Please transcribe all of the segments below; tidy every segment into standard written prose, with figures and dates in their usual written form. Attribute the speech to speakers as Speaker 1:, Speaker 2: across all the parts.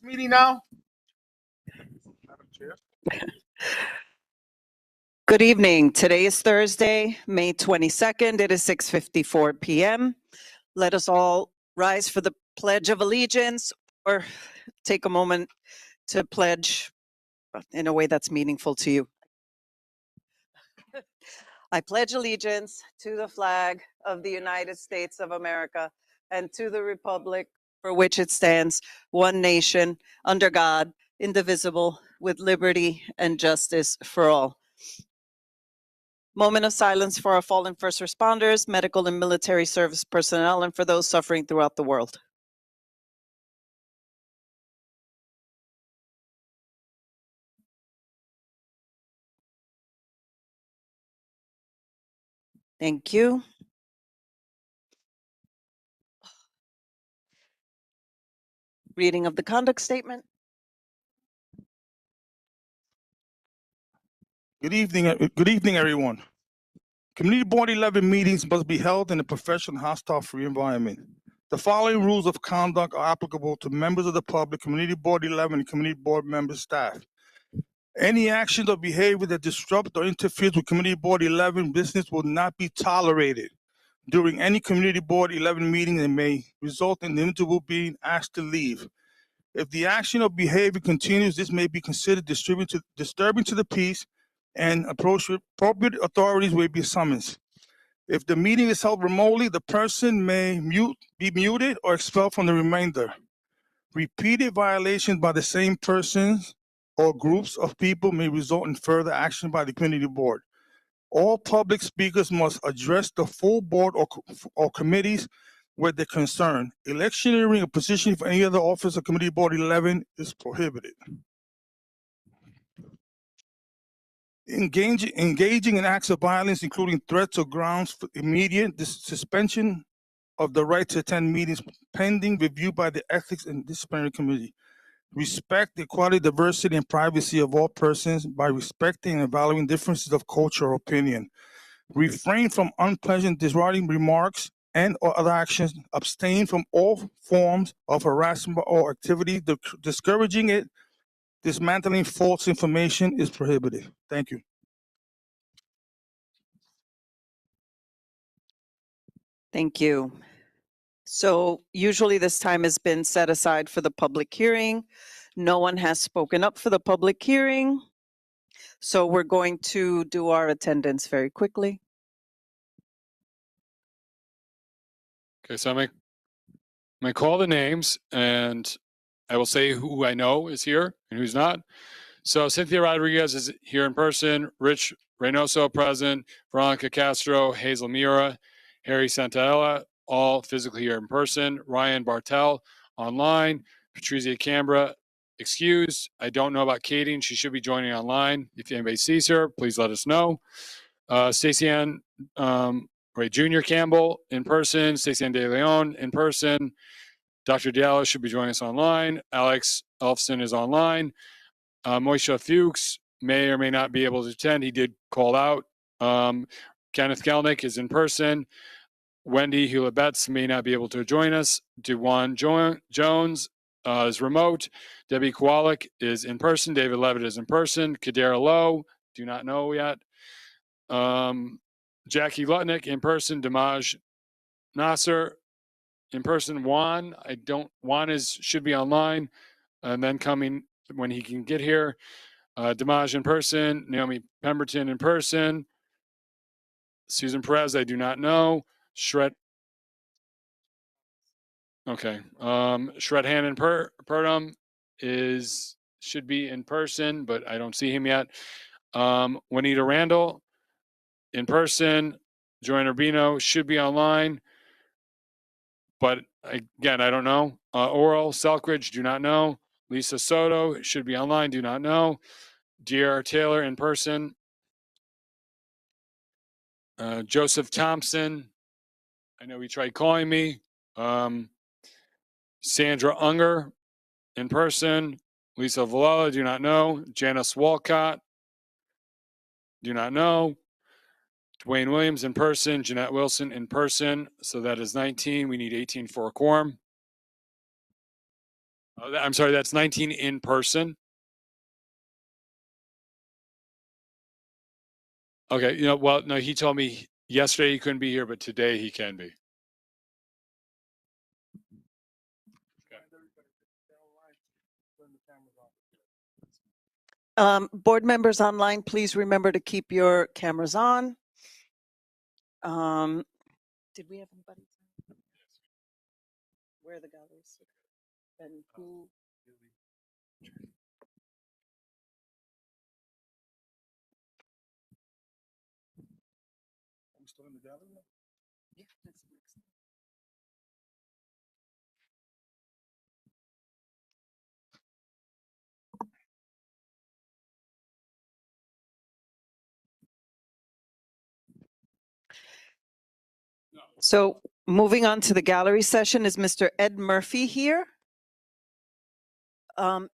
Speaker 1: Meeting now. Madam Chair.
Speaker 2: Good evening. Today is Thursday, May 22nd. It is 6:54 p.m. Let us all rise for the Pledge of Allegiance or take a moment to pledge in a way that's meaningful to you. I pledge allegiance to the flag of the United States of America and to the republic for which it stands, one nation, under God, indivisible, with liberty and justice for all. Moment of silence for our fallen first responders, medical and military service personnel, and for those suffering throughout the world. Thank you. Reading of the conduct statement.
Speaker 1: Good evening, everyone. Community Board 11 meetings must be held in a professional, hostile-free environment. The following rules of conduct are applicable to members of the public, Community Board 11, and Community Board member staff. Any actions or behavior that disrupt or interferes with Community Board 11 business will not be tolerated during any Community Board 11 meeting and may result in the individual being asked to leave. If the action or behavior continues, this may be considered disturbing to the peace, and appropriate authorities will be summoned. If the meeting is held remotely, the person may be muted or expelled from the remainder. Repeated violations by the same persons or groups of people may result in further action by the community board. All public speakers must address the full board or committees with their concern. Electioneering a position for any other office of Community Board 11 is prohibited. Engaging in acts of violence, including threats or grounds for immediate suspension of the right to attend meetings pending review by the Ethics and Disciplinary Committee. Respect the equality, diversity, and privacy of all persons by respecting and valuing differences of culture or opinion. Refrain from unpleasant, disrupting remarks and or other actions. Abstain from all forms of harassment or activity discouraging it. Dismantling false information is prohibited. Thank you.
Speaker 2: Thank you. So usually this time has been set aside for the public hearing. No one has spoken up for the public hearing. So we're going to do our attendance very quickly.
Speaker 3: Okay, so I'm gonna call the names and I will say who I know is here and who's not. So Cynthia Rodriguez is here in person, Rich Reynoso present, Veronica Castro, Hazel Mira, Harry Santaella, all physically here in person, Ryan Bartel online, Patrizia Cambra excused. I don't know about Katie, and she should be joining online. If anybody sees her, please let us know. Stacey Ann Junior Campbell in person, Stacey Ann De Leon in person, Dr. Diallo should be joining us online. Alex Elfson is online. Moisha Fuchs may or may not be able to attend. He did call out. Kenneth Kelnick is in person. Wendy Hewlett-Betts may not be able to join us. Dewan Jones is remote. Debbie Kowalik is in person. David Levitt is in person. Kadera Lowe, do not know yet. Jackie Lutnick in person. Damaj Nasser in person. Juan should be online and then coming when he can get here. Damaj in person. Naomi Pemberton in person. Susan Perez, I do not know. Shred Hannon Purdom should be in person, but I don't see him yet. Juanita Randall in person. Joanne Urbino should be online, but again, I don't know. Oral Selkridge, do not know. Lisa Soto should be online, do not know. D.R. Taylor in person. Joseph Thompson, I know he tried calling me. Sandra Unger in person. Lisa Valella, do not know. Janice Walcott, do not know. Dwayne Williams in person. Jeanette Wilson in person. So that is 19. We need 18 for a quorum. Oh, I'm sorry, that's 19 in person. Okay, well, no, he told me yesterday he couldn't be here, but today he can be.
Speaker 2: Board members online, please remember to keep your cameras on. Did we have anybody? Where are the galleries? And who?
Speaker 1: I'm still in the gallery.
Speaker 2: Yeah, that's next. So moving on to the gallery session, is Mr. Ed Murphy here?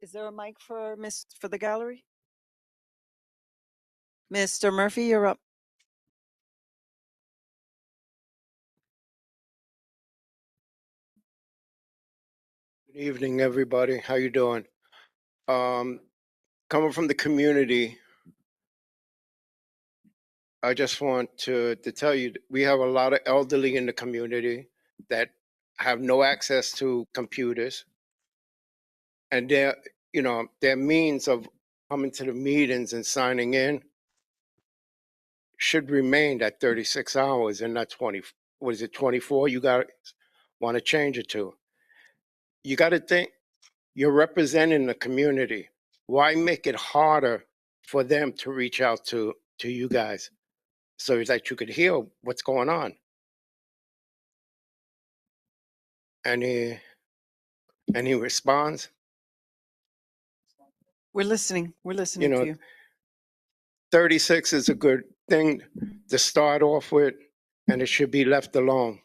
Speaker 2: Is there a mic for the gallery? Mr. Murphy, you're up.
Speaker 4: Good evening, everybody. How you doing? Coming from the community, I just want to tell you, we have a lot of elderly in the community that have no access to computers. And their means of coming to the meetings and signing in should remain at 36 hours and not 20, what is it, 24? You got want to change it to. You got to think, you're representing the community. Why make it harder for them to reach out to you guys so that you could hear what's going on? Any response?
Speaker 2: We're listening. We're listening
Speaker 4: know,
Speaker 2: to you.
Speaker 4: 36 is a good thing to start off with, and it should be left alone.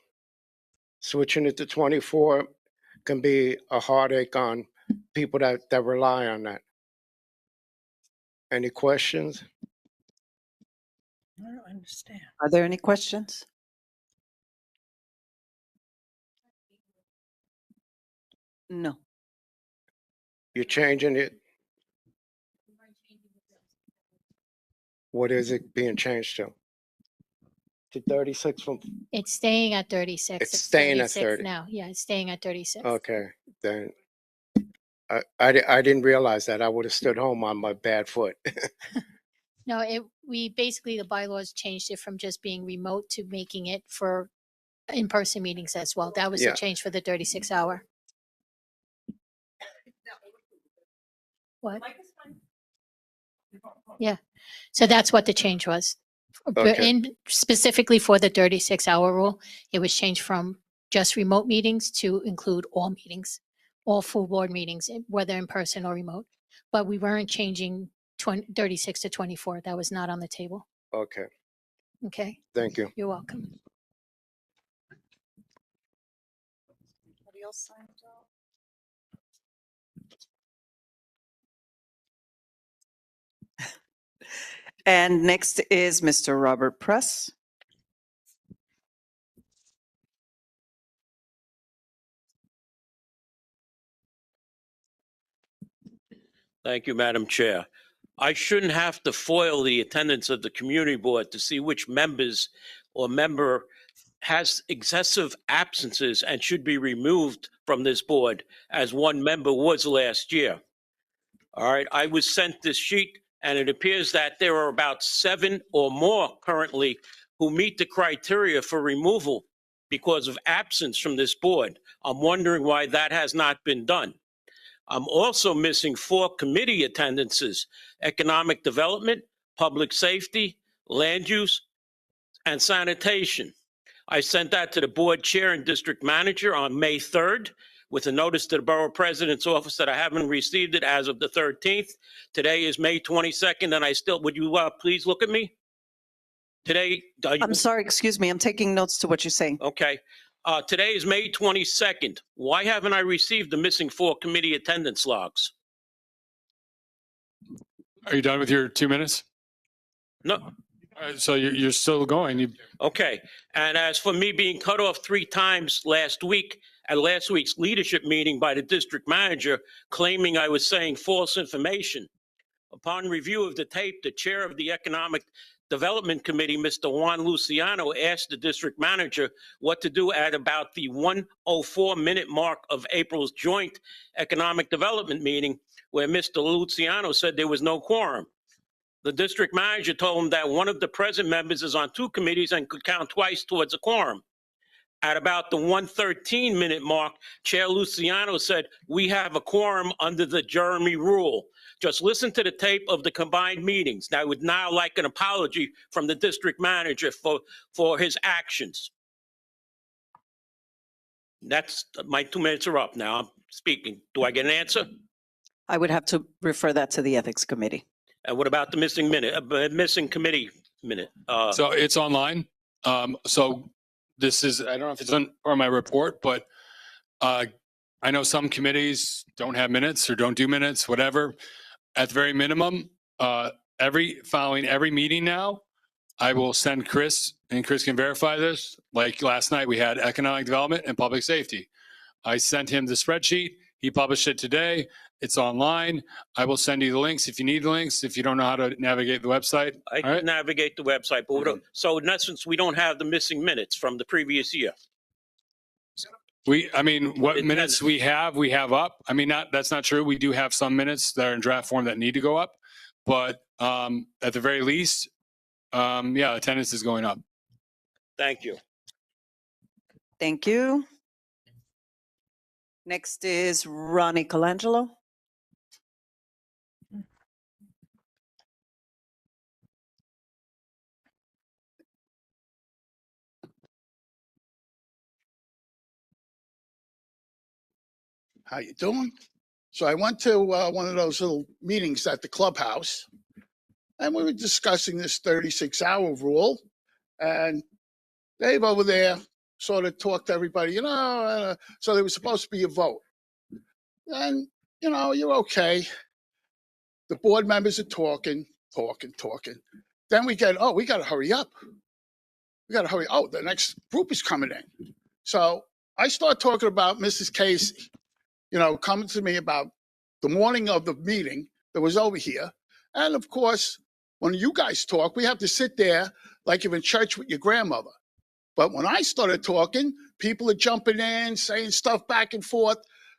Speaker 4: Switching it to 24 can be a heartache on people that rely on that. Any questions?
Speaker 2: I don't understand. Are there any questions? No.
Speaker 4: You're changing it? What is it being changed to? To 36 from,
Speaker 5: It's staying at 36.
Speaker 4: It's staying at
Speaker 5: 36
Speaker 4: 30.
Speaker 5: now. Yeah, it's staying at 36.
Speaker 4: okay, then I didn't realize that. I would have stood home on my bad foot.
Speaker 5: No, we basically, the bylaws changed it from just being remote to making it for in-person meetings as well. That was
Speaker 4: Yeah.
Speaker 5: the change for the 36 hour. What? Yeah. So that's what the change was. But
Speaker 4: Okay.
Speaker 5: specifically for the 36-hour rule, it was changed from just remote meetings to include all meetings, all full board meetings, whether in person or remote. But we weren't changing 36 to 24. That was not on the table.
Speaker 4: Okay,
Speaker 5: Okay,
Speaker 4: thank you.
Speaker 5: you're welcome.
Speaker 2: Anybody else signed up? And next is Mr. Robert Press.
Speaker 6: Thank you, Madam Chair. I shouldn't have to foil the attendance of the community board to see which members or member has excessive absences and should be removed from this board, as one member was last year. All right, I was sent this sheet, and it appears that there are about 7 or more currently who meet the criteria for removal because of absence from this board. I'm wondering why that has not been done. I'm also missing 4 committee attendances: economic development, public safety, land use, and sanitation. I sent that to the board chair and district manager on May 3rd with a notice to the borough president's office that I haven't received it as of the 13th. Today is May 22nd, and I still, would you please look at me? Today,
Speaker 2: I'm sorry, excuse me. I'm taking notes to what you're saying.
Speaker 6: okay. Today is May 22nd. Why haven't I received the missing 4 committee attendance logs?
Speaker 3: Are you done with your 2 minutes?
Speaker 6: No.
Speaker 3: So you're still going.
Speaker 6: Okay. And as for me being cut off 3 times last week at last week's leadership meeting by the district manager, claiming I was saying false information. Upon review of the tape, the chair of the Economic Development Committee, Mr. Juan Luciano, asked the district manager what to do at about the 104-minute mark of April's joint Economic Development meeting, where Mr. Luciano said there was no quorum. The district manager told him that one of the present members is on 2 committees and could count twice towards a quorum. At about the 113-minute mark, Chair Luciano said, "We have a quorum under the Jeremy rule." Just listen to the tape of the combined meetings. Now, I would now like an apology from the district manager for his actions. That's, my 2 minutes are up now. I'm speaking. Do I get an answer?
Speaker 2: I would have to refer that to the Ethics Committee.
Speaker 6: And what about the missing committee minute?
Speaker 3: So it's online. So this is, I don't know if it's on my report, but I know some committees don't have minutes or don't do minutes, whatever. At the very minimum, following every meeting now, I will send Chris, and Chris can verify this. Like last night, we had economic development and public safety. I sent him the spreadsheet. He published it today. It's online. I will send you the links if you need the links, if you don't know how to navigate the website.
Speaker 6: I can navigate the website, but so in essence, we don't have the missing minutes from the previous year.
Speaker 3: What minutes we have up. I mean, that's not true. We do have some minutes that are in draft form that need to go up, but at the very least, attendance is going up.
Speaker 6: Thank you.
Speaker 2: Thank you. Next is Ronnie Colangelo.
Speaker 7: How you doing? So I went to one of those little meetings at the clubhouse, and we were discussing this 36-hour rule. And Dave over there sort of talked to everybody, so there was supposed to be a vote. And, you're okay. The board members are talking. Then we get, we got to hurry up. Oh, the next group is coming in. So I start talking about Mrs. Casey, coming to me about the morning of the meeting that was over here. And of course, when you guys talk, we have to sit there like you're in church with your grandmother. But when I started talking, people are jumping in, saying stuff back and forth.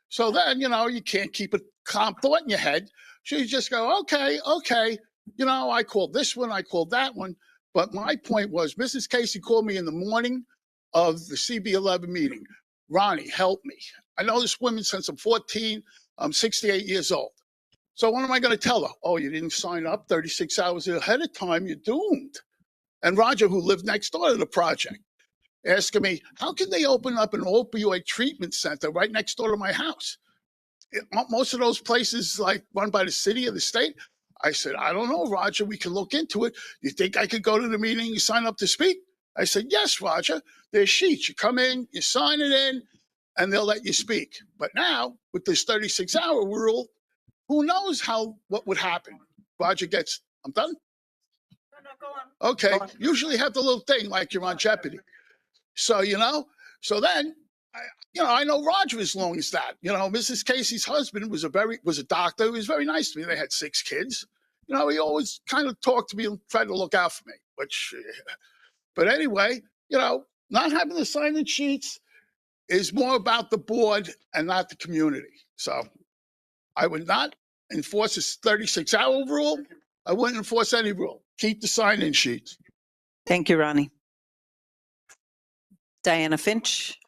Speaker 7: So then, you can't keep a calm thought in your head. So you just go, okay. I called this one, I called that one. But my point was, Mrs. Casey called me in the morning of the CB11 meeting. Ronnie, help me. I know this woman since I'm 14. I'm 68 years old. So what am I going to tell her? Oh, you didn't sign up 36 hours ahead of time. You're doomed. And Roger, who lived next door to the project, asking me, how can they open up an opioid treatment center right next door to my house? Most of those places like run by the city or the state. I said, I don't know, Roger. We can look into it. You think I could go to the meeting and sign up to speak? I said, yes, Roger. There's sheets. You come in, you sign it in, and they'll let you speak. But now, with this 36-hour rule, who knows what would happen? Roger gets, I'm done?
Speaker 2: No, go on.
Speaker 7: Okay. Usually have the little thing like you're on Jeopardy. So, so then, I know Roger as long as that. Mrs. Casey's husband was a doctor. He was very nice to me. They had 6 kids. He always kind of talked to me and tried to look out for me, but anyway, not having the sign-in sheets is more about the board and not the community. So I would not enforce this 36-hour rule. I wouldn't enforce any rule. Keep the sign-in sheets.
Speaker 2: Thank you, Ronnie. Diana Finch.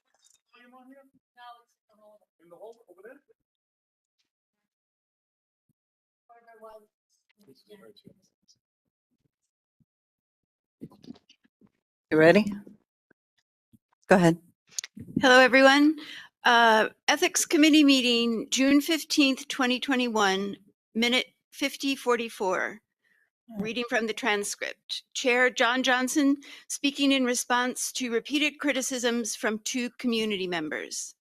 Speaker 2: You ready? Go ahead.
Speaker 8: Hello, everyone. Ethics Committee meeting, June 15th, 2021, minute 5044. Reading from the transcript. Chair John Johnson speaking in response to repeated criticisms from 2 community members.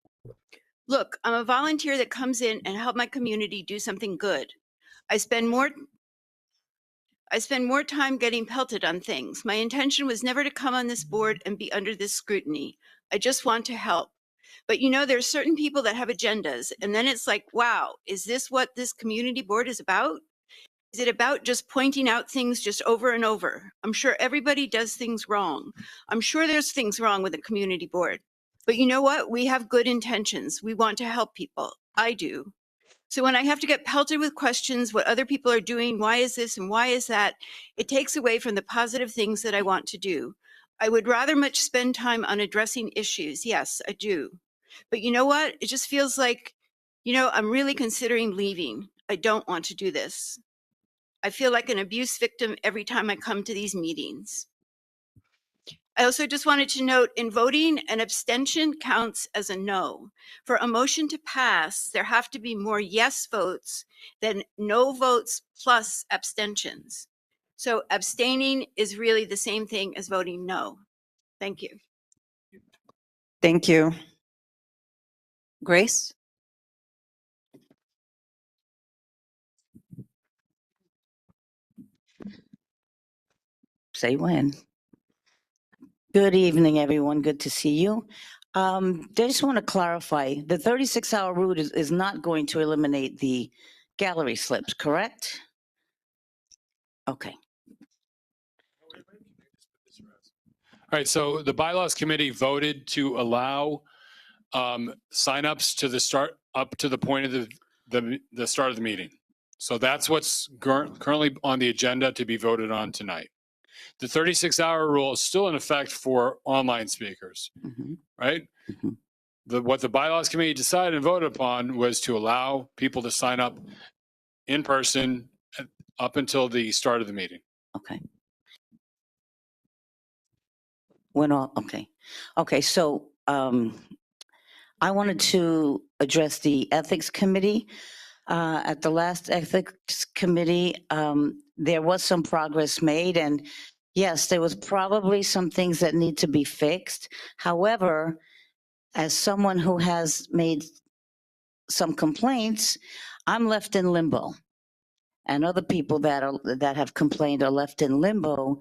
Speaker 8: Look, I'm a volunteer that comes in and help my community do something good. I spend more time getting pelted on things. My intention was never to come on this board and be under this scrutiny. I just want to help. But you know, there's certain people that have agendas, and then it's like, wow, is this what this community board is about? Is it about just pointing out things just over and over? I'm sure everybody does things wrong. I'm sure there's things wrong with the community board. But you know what? We have good intentions. We want to help people. I do. So when I have to get pelted with questions, what other people are doing, why is this and why is that, it takes away from the positive things that I want to do. I would rather much spend time on addressing issues. Yes, I do. But you know what? It just feels like, you know, I'm really considering leaving. I don't want to do this. I feel like an abuse victim every time I come to these meetings. I also just wanted to note, in voting, an abstention counts as a no. For a motion to pass, there have to be more yes votes than no votes plus abstentions. So abstaining is really the same thing as voting no. Thank you.
Speaker 2: Thank you. Grace?
Speaker 9: Say when. Good evening, everyone. Good to see you. I just want to clarify, the 36-hour route is not going to eliminate the gallery slips, correct? Okay.
Speaker 3: All right, so the bylaws committee voted to allow signups to the start, up to the point of the start of the meeting. So that's what's currently on the agenda to be voted on tonight. The 36-hour rule is still in effect for online speakers, right? What the bylaws committee decided and voted upon was to allow people to sign up in person up until the start of the meeting.
Speaker 9: Okay. Okay. Okay, so I wanted to address the ethics committee. At the last ethics committee, there was some progress made, and yes, there was probably some things that need to be fixed. However, as someone who has made some complaints, I'm left in limbo. And other people that have complained are left in limbo.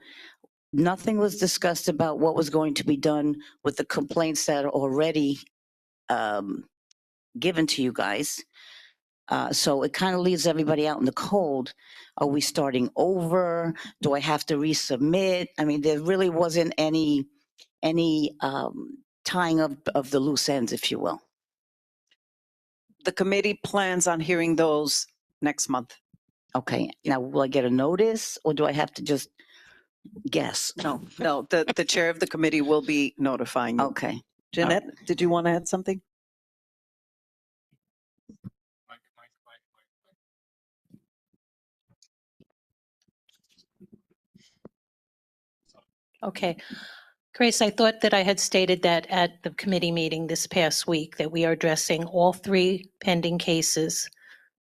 Speaker 9: Nothing was discussed about what was going to be done with the complaints that are already given to you guys. So it kind of leaves everybody out in the cold. Are we starting over? Do I have to resubmit? I mean, there really wasn't any tying of the loose ends, if you will.
Speaker 2: The committee plans on hearing those next month.
Speaker 9: Okay, now will I get a notice or do I have to just guess?
Speaker 2: No, the chair of the committee will be notifying you.
Speaker 9: Okay.
Speaker 2: Jeanette, did you want to add something?
Speaker 5: Okay. Grace, I thought that I had stated that at the committee meeting this past week that we are addressing all 3 pending cases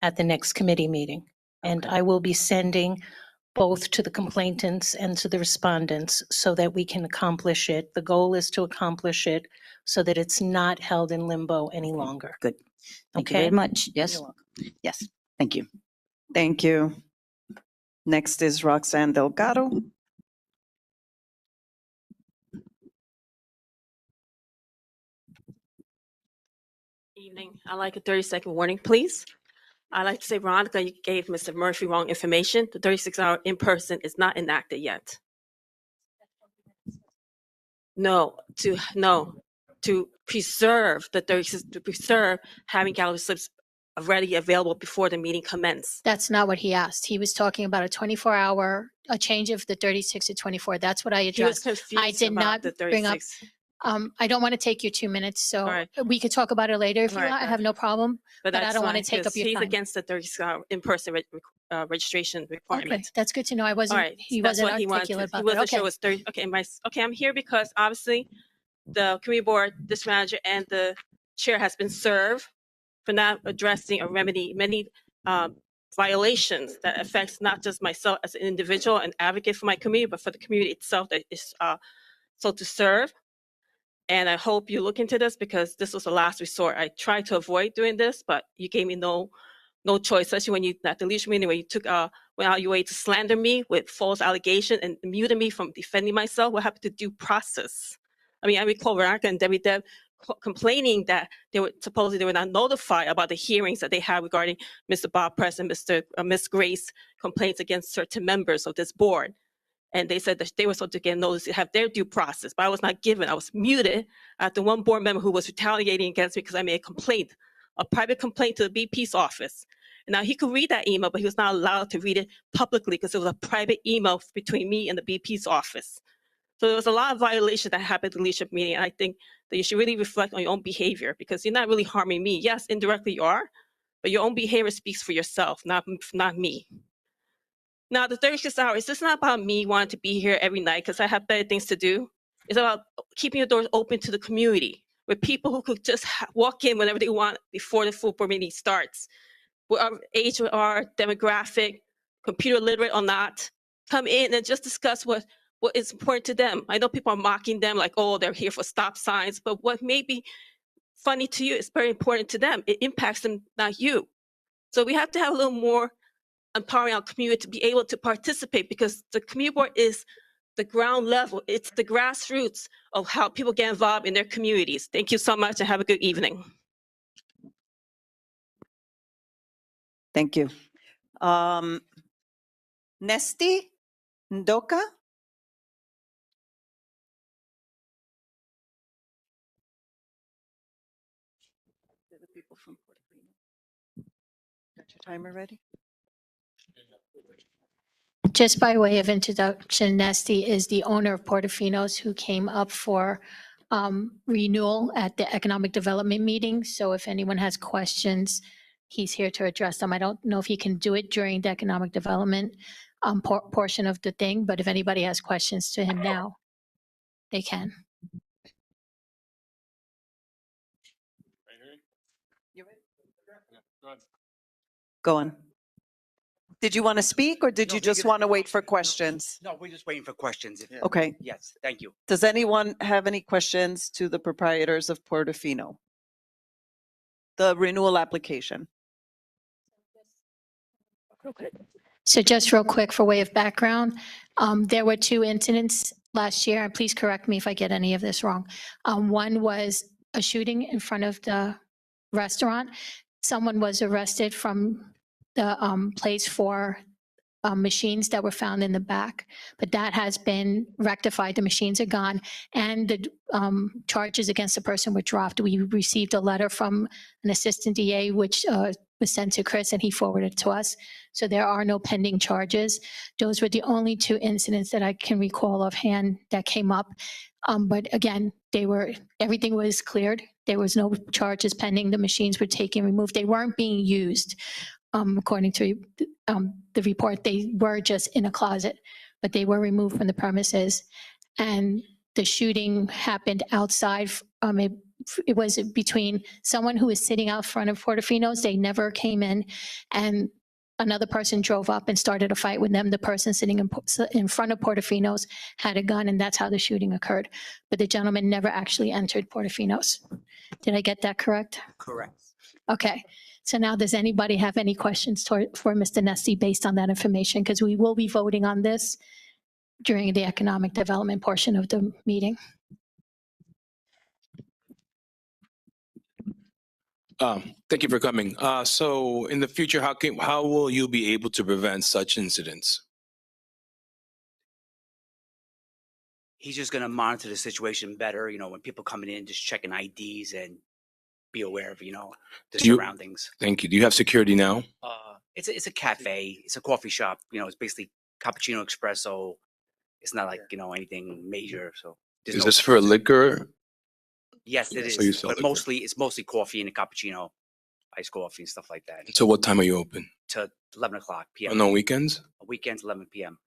Speaker 5: at the next committee meeting. And I will be sending both to the complainants and to the respondents so that we can accomplish it. The goal is to accomplish it so that it's not held in limbo any longer.
Speaker 9: Good. Thank you
Speaker 5: Okay?
Speaker 9: very much. Yes.
Speaker 5: You're welcome.
Speaker 9: Yes. Thank you.
Speaker 2: Thank you. Next is Roxanne Delgado.
Speaker 10: Evening. I'd like a 30-second warning, please. I'd like to say, Veronica, you gave Mr. Murphy wrong information. The 36-hour in-person is not enacted yet. No, to preserve the 36, to preserve having gallery slips ready available before the meeting commenced.
Speaker 5: That's not what he asked. He was talking about a 24-hour, a change of the 36 to 24. That's what I
Speaker 10: He was
Speaker 5: addressed.
Speaker 10: confused
Speaker 5: I did
Speaker 10: about
Speaker 5: not
Speaker 10: the
Speaker 5: bring up
Speaker 10: 36.
Speaker 5: I don't want to take your 2 minutes, so
Speaker 10: All right.
Speaker 5: we could talk about it later if you
Speaker 10: All right,
Speaker 5: want. I have no problem. but I
Speaker 10: that's
Speaker 5: don't wanna
Speaker 10: fine,
Speaker 5: take up
Speaker 10: 'cause
Speaker 5: your
Speaker 10: he's
Speaker 5: time.
Speaker 10: against the 36-hour in-person registration requirement.
Speaker 5: Okay, that's good to know. I
Speaker 10: All
Speaker 5: wasn't,
Speaker 10: right,
Speaker 5: he
Speaker 10: that's
Speaker 5: wasn't
Speaker 10: what he wanted.
Speaker 5: articulate
Speaker 10: He
Speaker 5: about that.
Speaker 10: wasn't sure it
Speaker 5: Okay,
Speaker 10: was 30. Okay, I'm here because obviously the community board, this manager, and the chair has been served for not addressing or remedy many violations that affects not just myself as an individual and advocate for my community, but for the community itself that is so to serve. And I hope you look into this because this was the last resort. I tried to avoid doing this, but you gave me no choice, especially when you, at the leadership meeting, when you went out your way to slander me with false allegation and muted me from defending myself. What happened to due process? I mean, I recall Veronica and Debbie Deb complaining that they were supposedly they were not notified about the hearings that they had regarding Mr. Bob Press and Miss Grace complaints against certain members of this board. And they said that they were supposed to get notice to have their due process, but I was not given. I was muted after one board member who was retaliating against me because I made a complaint, a private complaint to the BP's office. And now he could read that email, but he was not allowed to read it publicly because it was a private email between me and the BP's office. So there was a lot of violations that happened at the leadership meeting. And I think that you should really reflect on your own behavior because you're not really harming me. Yes, indirectly you are, but your own behavior speaks for yourself, not me. Now, the 36 hours, this is not about me wanting to be here every night because I have better things to do. It's about keeping the doors open to the community with people who could just walk in whenever they want before the full board meeting starts. With our age, with our demographic, computer literate or not, come in and just discuss what is important to them. I know people are mocking them like, oh, they're here for stop signs, but what may be funny to you is very important to them. It impacts them, not you. So we have to have a little more empowering our community to be able to participate because the community board is the ground level. It's the grassroots of how people get involved in their communities. Thank you so much and have a good evening.
Speaker 2: Thank you. Nesty Ndoka? Got your timer ready?
Speaker 5: Just by way of introduction, Nesty is the owner of Portofino's who came up for renewal at the economic development meeting. So if anyone has questions, he's here to address them. I don't know if he can do it during the economic development portion of the thing, but if anybody has questions to him now, they can.
Speaker 2: You ready? Go on. Did you want to speak or did
Speaker 11: No,
Speaker 2: you just
Speaker 11: because-
Speaker 2: want to wait for questions?
Speaker 11: No, we're just waiting for questions.
Speaker 2: Okay.
Speaker 11: Yes, thank you.
Speaker 2: Does anyone have any questions to the proprietors of Portofino? The renewal application.
Speaker 5: So just real quick for way of background, there were 2 incidents last year, and please correct me if I get any of this wrong. One was a shooting in front of the restaurant. Someone was arrested from the place for machines that were found in the back, but that has been rectified. The machines are gone, and the charges against the person were dropped. We received a letter from an assistant DA, which was sent to Chris, and he forwarded it to us. So there are no pending charges. Those were the only 2 incidents that I can recall offhand that came up. But again, everything was cleared. There was no charges pending. The machines were taken, removed. They weren't being used. According to the report, they were just in a closet, but they were removed from the premises. And the shooting happened outside. It was between someone who was sitting out front of Portofino's. They never came in, and another person drove up and started a fight with them. The person sitting in front of Portofino's had a gun, and that's how the shooting occurred. But the gentleman never actually entered Portofino's. Did I get that correct?
Speaker 11: Correct.
Speaker 5: Okay. So now, does anybody have any questions for Mr. Nesty based on that information? Because we will be voting on this during the economic development portion of the meeting.
Speaker 12: Thank you for coming. So in the future, how will you be able to prevent such incidents?
Speaker 11: He's just gonna monitor the situation better, when people coming in, just checking IDs and be aware of, the
Speaker 12: Do you-
Speaker 11: surroundings.
Speaker 12: Thank you. Do you have security now?
Speaker 11: It's a cafe, it's a coffee shop, it's basically cappuccino espresso. It's not like, anything major, so. there's
Speaker 12: Is
Speaker 11: no-
Speaker 12: this for liquor?
Speaker 11: Yes, it
Speaker 12: So you
Speaker 11: is,
Speaker 12: sell
Speaker 11: but
Speaker 12: liquor.
Speaker 11: it's mostly coffee and a cappuccino, iced coffee and stuff like that,
Speaker 12: So what time are you open?
Speaker 11: to 11 o'clock PM.
Speaker 12: On weekends?
Speaker 11: Weekends, 11 PM.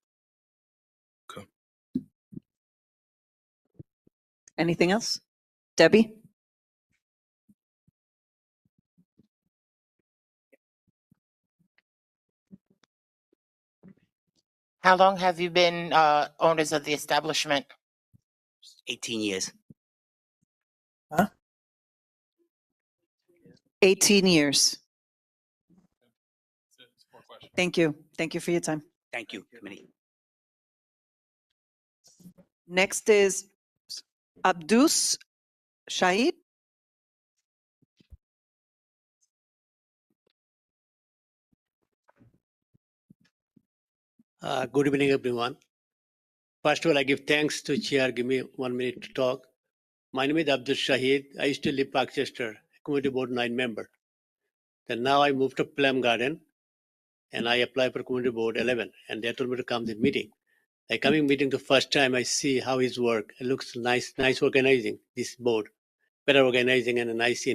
Speaker 2: Anything else? Debbie?
Speaker 13: How long have you been owners of the establishment?
Speaker 11: 18 years.
Speaker 2: 18 years. Thank you. Thank you for your time.
Speaker 11: Thank you, committee.
Speaker 2: Next is Abdus Shahid.
Speaker 14: Good evening, everyone. First of all, I give thanks to Chair. Give me 1 minute to talk. My name is Abdul Shahid. I used to live Parkchester, Community Board 9 member. Then now I moved to Plum Garden and I applied for Community Board 11 and they told me to come to the meeting. I coming meeting the first time I see how his work. It looks nice organizing this board, better organizing and a nice,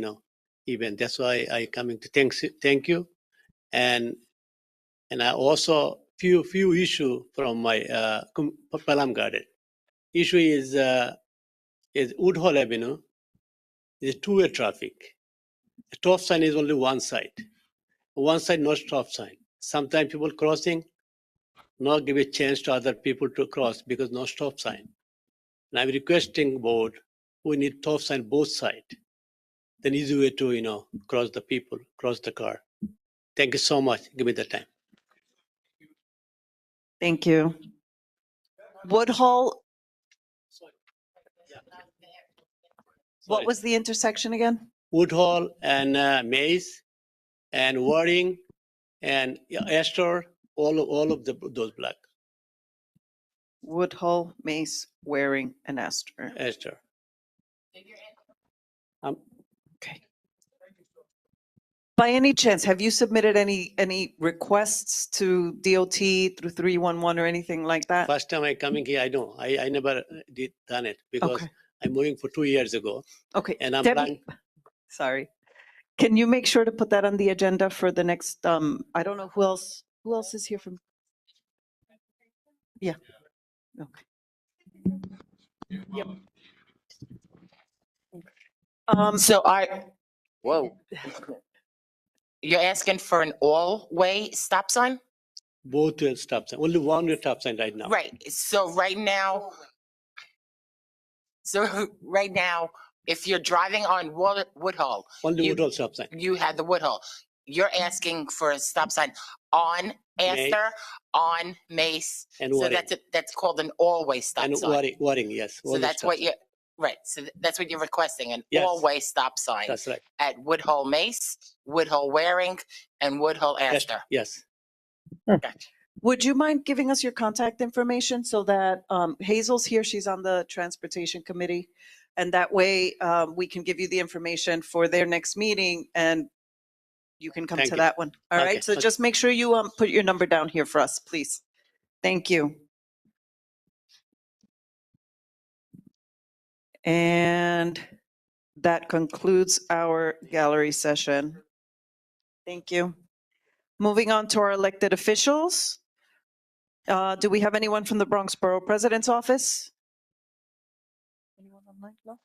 Speaker 14: event. That's why I coming to thank you. And I also few issue from my Palam Garden. Issue is Woodhall Avenue. Is a two-way traffic. The stop sign is only one side. One side no stop sign. Sometimes people crossing, not give a chance to other people to cross because no stop sign. And I'm requesting board, we need stop sign both sides. Then easy way to cross the people, cross the car. Thank you so much. Give me the time.
Speaker 2: Thank you. Woodhull, what was the intersection again?
Speaker 14: Woodhall and Maze and Waring and Astor, all of those black.
Speaker 2: Woodhull, Mace, Waring, and Astor.
Speaker 14: Astor.
Speaker 2: Okay. By any chance, have you submitted any requests to DOT through 311 or anything like that?
Speaker 14: First time I coming here, I know. I never did done it because
Speaker 2: Okay.
Speaker 14: I'm moving for 2 years ago.
Speaker 2: Okay.
Speaker 14: And I'm
Speaker 2: Debbie,
Speaker 14: planning.
Speaker 2: sorry. Can you make sure to put that on the agenda for the next, I don't know who else is here from? Yeah. Okay. Yep.
Speaker 13: So whoa. You're asking for an all-way stop sign?
Speaker 14: Both way stop sign. Only one way stop sign right now.
Speaker 13: Right. So right now, if you're driving on Woodhull,
Speaker 14: Only
Speaker 13: you-
Speaker 14: Woodhall stop sign.
Speaker 13: you had the Woodhull. You're asking for a stop sign on Astor, on Mace.
Speaker 14: And
Speaker 13: So
Speaker 14: Waring.
Speaker 13: that's called an all-way stop
Speaker 14: And
Speaker 13: sign.
Speaker 14: Waring, yes.
Speaker 13: So
Speaker 14: Waring
Speaker 13: that's
Speaker 14: stop
Speaker 13: what
Speaker 14: sign.
Speaker 13: you're, right. So that's what you're requesting, an
Speaker 14: Yes.
Speaker 13: all-way stop sign
Speaker 14: That's right.
Speaker 13: at Woodhull Mace, Woodhull Waring, and Woodhull Astor.
Speaker 14: Yes.
Speaker 13: Gotcha.
Speaker 2: Would you mind giving us your contact information so that Hazel's here, she's on the Transportation Committee, and that way we can give you the information for their next meeting and you can come
Speaker 14: Thank
Speaker 2: to
Speaker 14: you.
Speaker 2: that one. All
Speaker 14: Okay,
Speaker 2: right, so
Speaker 14: okay.
Speaker 2: just make sure you put your number down here for us, please. Thank you. And that concludes our gallery session. Thank you. Moving on to our elected officials. Do we have anyone from the Bronx Borough President's Office? Anyone online? No?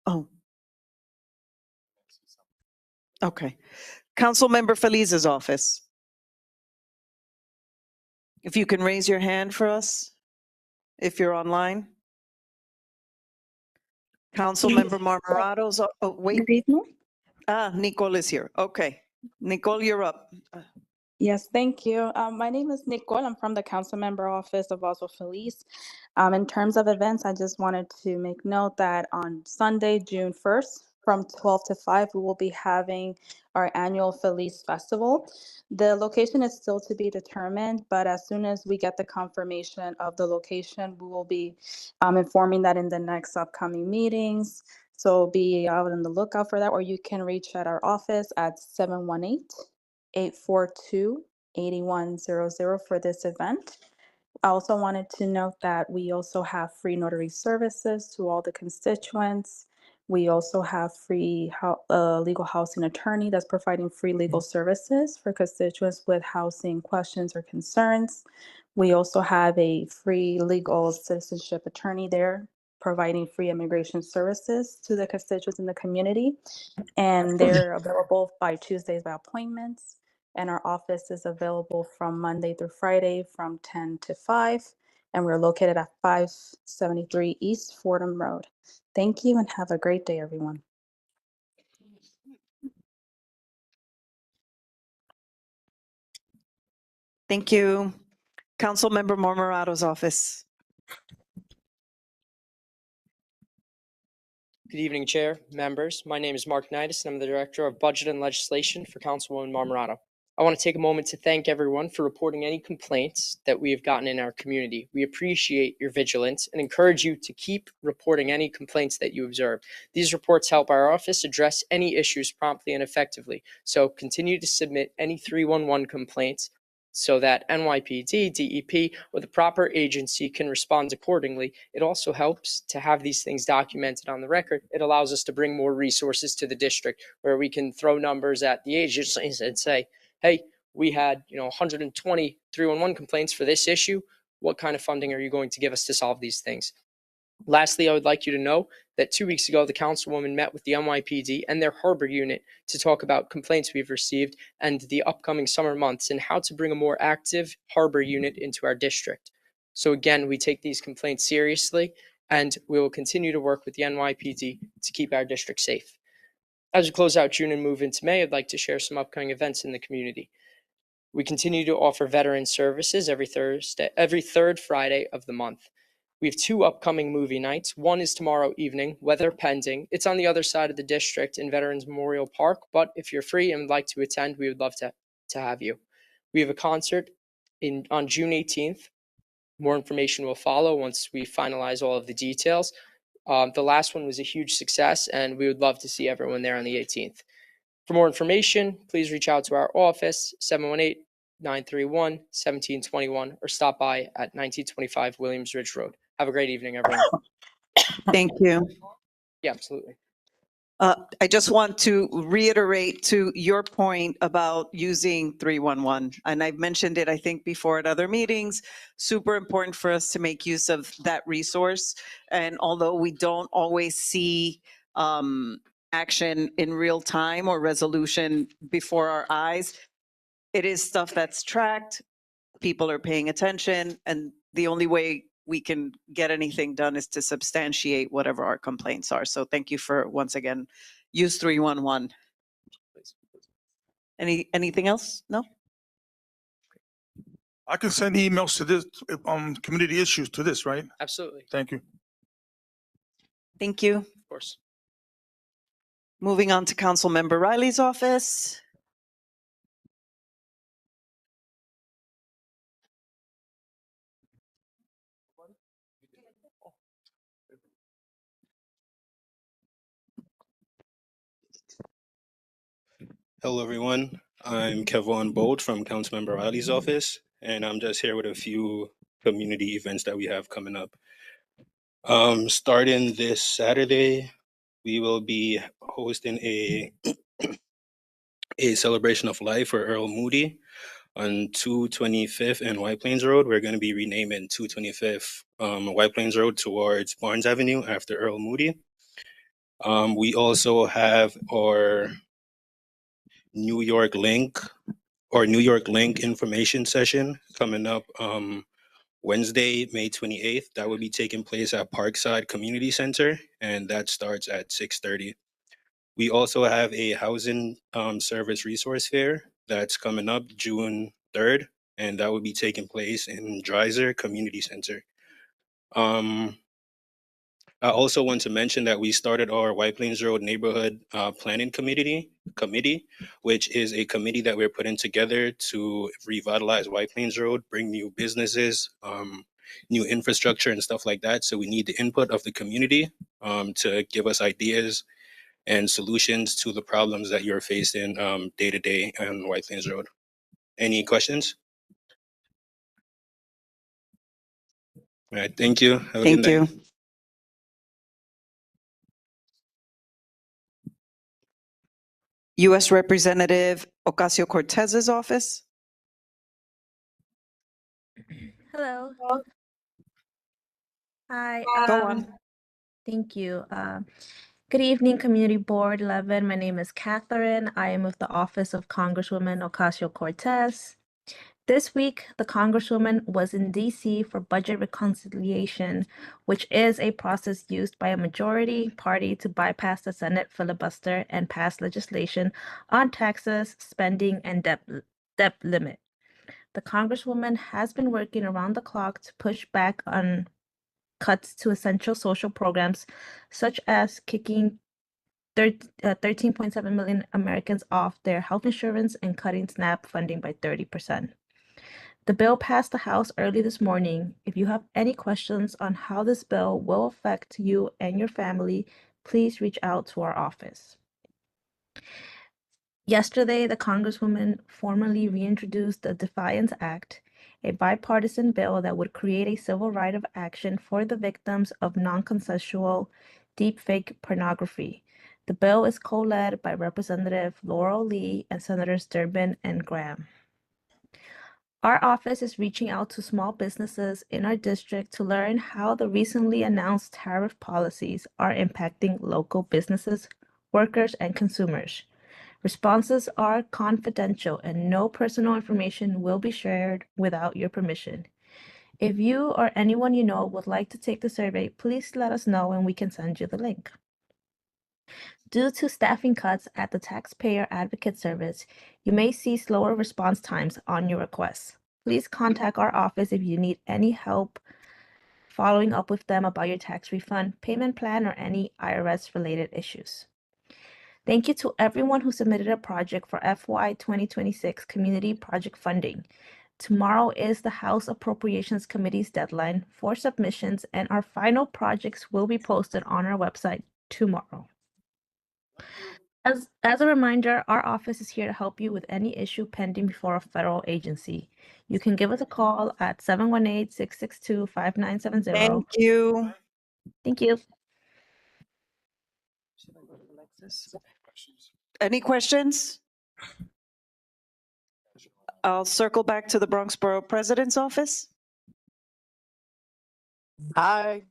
Speaker 2: Oh. Okay. Councilmember Felice's office. If you can raise your hand for us, if you're online. Councilmember Marmorato's, oh, wait.
Speaker 15: Good evening.
Speaker 2: Nicole is here. Okay. Nicole, you're up.
Speaker 15: Yes, thank you. My name is Nicole. I'm from the Council Member Office of Oswald Felice. In terms of events, I just wanted to make note that on Sunday, June 1st, from 12 to 5, we will be having our annual Felice Festival. The location is still to be determined, but as soon as we get the confirmation of the location, we will be informing that in the next upcoming meetings. So be out on the lookout for that, or you can reach at our office at 718-842-8100 for this event. I also wanted to note that we also have free notary services to all the constituents. We also have free legal housing attorney that's providing free legal services for constituents with housing questions or concerns. We also have a free legal citizenship attorney there providing free immigration services to the constituents in the community. And they're available by Tuesdays by appointments. And our office is available from Monday through Friday from 10 to 5. And we're located at 573 East Fordham Road. Thank you and have a great day, everyone.
Speaker 2: Thank you. Councilmember Marmorato's office.
Speaker 16: Good evening, Chair, members. My name is Mark Knightis, and I'm the Director of Budget and Legislation for Councilwoman Marmorato. I want to take a moment to thank everyone for reporting any complaints that we have gotten in our community. We appreciate your vigilance and encourage you to keep reporting any complaints that you observe. These reports help our office address any issues promptly and effectively. So continue to submit any 311 complaints so that NYPD, DEP, or the proper agency can respond accordingly. It also helps to have these things documented on the record. It allows us to bring more resources to the district where we can throw numbers at the agencies and say, hey, we had 120 311 complaints for this issue. What kind of funding are you going to give us to solve these things? Lastly, I would like you to know that 2 weeks ago, the councilwoman met with the NYPD and their harbor unit to talk about complaints we've received and the upcoming summer months and how to bring a more active harbor unit into our district. So again, we take these complaints seriously and we will continue to work with the NYPD to keep our district safe. As we close out June and move into May, I'd like to share some upcoming events in the community. We continue to offer veteran services every third Friday of the month. We have 2 upcoming movie nights. One is tomorrow evening, weather pending. It's on the other side of the district in Veterans Memorial Park, but if you're free and would like to attend, we would love to have you. We have a concert on June 18th. More information will follow once we finalize all of the details. The last one was a huge success, and we would love to see everyone there on the 18th. For more information, please reach out to our office, 718-931-1721, or stop by at 1925 Williams Ridge Road. Have a great evening, everyone.
Speaker 2: Thank you.
Speaker 16: Yeah, absolutely.
Speaker 2: I just want to reiterate to your point about using 311. And I've mentioned it, I think, before at other meetings. Super important for us to make use of that resource. And although we don't always see action in real time or resolution before our eyes, it is stuff that's tracked. People are paying attention. And the only way we can get anything done is to substantiate whatever our complaints are. So thank you for, once again, use 311. Anything else? No?
Speaker 1: I can send emails to this, community issues to this, right?
Speaker 16: Absolutely.
Speaker 1: Thank you.
Speaker 2: Thank you.
Speaker 16: Of course.
Speaker 2: Moving on to Councilmember Riley's office.
Speaker 17: Hello, everyone. I'm Kevon Bolt from Councilmember Riley's office, and I'm just here with a few community events that we have coming up. Starting this Saturday, we will be hosting a celebration of life for Earl Moody on 225th and White Plains Road. We're going to be renaming 225th White Plains Road towards Barnes Avenue after Earl Moody. We also have our New York Link information session coming up Wednesday, May 28th. That will be taking place at Parkside Community Center, and that starts at 6:30. We also have a housing service resource fair that's coming up June 3rd, and that will be taking place in Dreiser Community Center. I also want to mention that we started our White Plains Road Neighborhood Planning Committee, which is a committee that we're putting together to revitalize White Plains Road, bring new businesses, new infrastructure and stuff like that. So we need the input of the community to give us ideas and solutions to the problems that you're facing day to day on White Plains Road. Any questions? All right, thank you. Have a good
Speaker 2: Thank
Speaker 17: night.
Speaker 2: you. U.S. Representative Ocasio-Cortez's office.
Speaker 18: Hello. Hi.
Speaker 2: Go on.
Speaker 18: Thank you. Good evening, Community Board 11. My name is Catherine. I am with the Office of Congresswoman Ocasio-Cortez. This week, the Congresswoman was in D.C. for budget reconciliation, which is a process used by a majority party to bypass the Senate filibuster and pass legislation on taxes, spending, and debt limit. The Congresswoman has been working around the clock to push back on cuts to essential social programs, such as kicking 13.7 million Americans off their health insurance and cutting SNAP funding by 30%. The bill passed the House early this morning. If you have any questions on how this bill will affect you and your family, please reach out to our office. Yesterday, the Congresswoman formally reintroduced the Defiance Act, a bipartisan bill that would create a civil right of action for the victims of non-consensual deepfake pornography. The bill is co-led by Representative Laurel Lee and Senators Durbin and Graham. Our office is reaching out to small businesses in our district to learn how the recently announced tariff policies are impacting local businesses, workers, and consumers. Responses are confidential and no personal information will be shared without your permission. If you or anyone you know would like to take the survey, please let us know and we can send you the link. Due to staffing cuts at the Taxpayer Advocate Service, you may see slower response times on your requests. Please contact our office if you need any help following up with them about your tax refund, payment plan, or any IRS-related issues. Thank you to everyone who submitted a project for FY 2026 Community Project Funding. Tomorrow is the House Appropriations Committee's deadline for submissions, and our final projects will be posted on our website tomorrow. As a reminder, our office is here to help you with any issue pending before a federal agency. You can give us a call at 718-662-5970.
Speaker 2: Thank you.
Speaker 18: Thank you.
Speaker 2: Any questions? I'll circle back to the Bronx Borough President's office.
Speaker 19: Hi,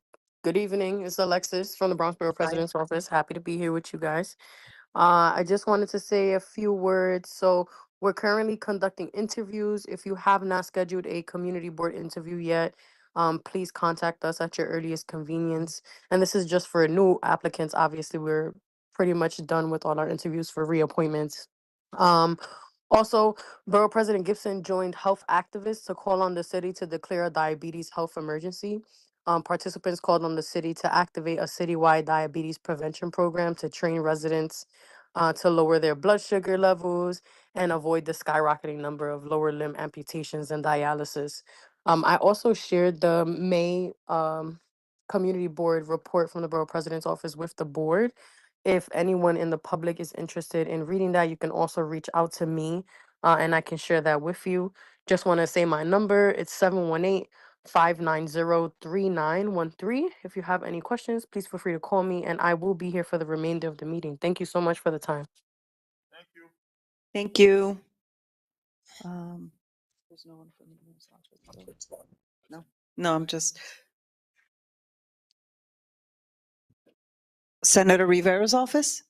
Speaker 19: good evening. It's Alexis from the Bronx Borough President's Office. Happy to be here with you guys. I just wanted to say a few words. So we're currently conducting interviews. If you have not scheduled a community board interview yet, please contact us at your earliest convenience. And this is just for new applicants. Obviously, we're pretty much done with all our interviews for reappointments. Also, Borough President Gibson joined health activists to call on the city to declare a diabetes health emergency. Participants called on the city to activate a citywide diabetes prevention program to train residents to lower their blood sugar levels and avoid the skyrocketing number of lower limb amputations and dialysis. I also shared the May community board report from the Borough President's Office with the board. If anyone in the public is interested in reading that, you can also reach out to me and I can share that with you. Just want to say my number, it's 718-590-3913. If you have any questions, please feel free to call me and I will be here for the remainder of the meeting. Thank you so much for the time.
Speaker 2: Thank you. There's no one from the mayor's office. No, I'm just. Senator Rivera's office?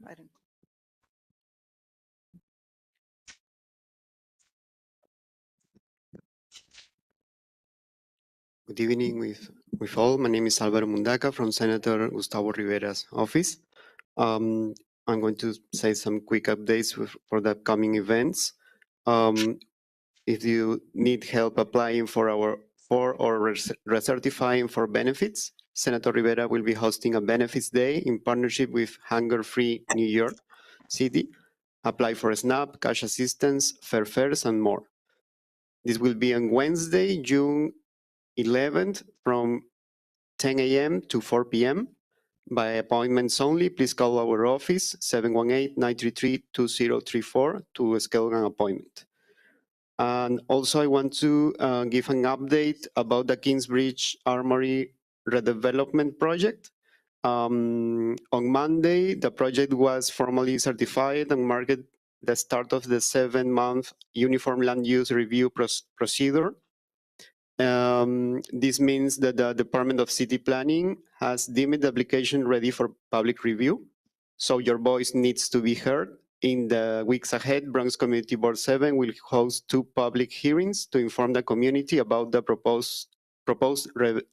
Speaker 2: I didn't-
Speaker 20: Good evening with all. My name is Álvaro Mundaca from Senator Gustavo Rivera's office. I'm going to say some quick updates for the upcoming events. If you need help applying for or recertifying for benefits, Senator Rivera will be hosting a benefits day in partnership with Hunger Free New York City. Apply for SNAP, cash assistance, fair fares, and more. This will be on Wednesday, June 11th from 10 a.m. to 4 p.m. By appointments only, please call our office 718-933-2034 to schedule an appointment. And also I want to give an update about the Kingsbridge Armory redevelopment project. On Monday, the project was formally certified and marked the start of the 7-month Uniform Land Use Review procedure. This means that the Department of City Planning has deemed the application ready for public review. So your voice needs to be heard. In the weeks ahead, Bronx Community Board 7 will host 2 public hearings to inform the community about the proposed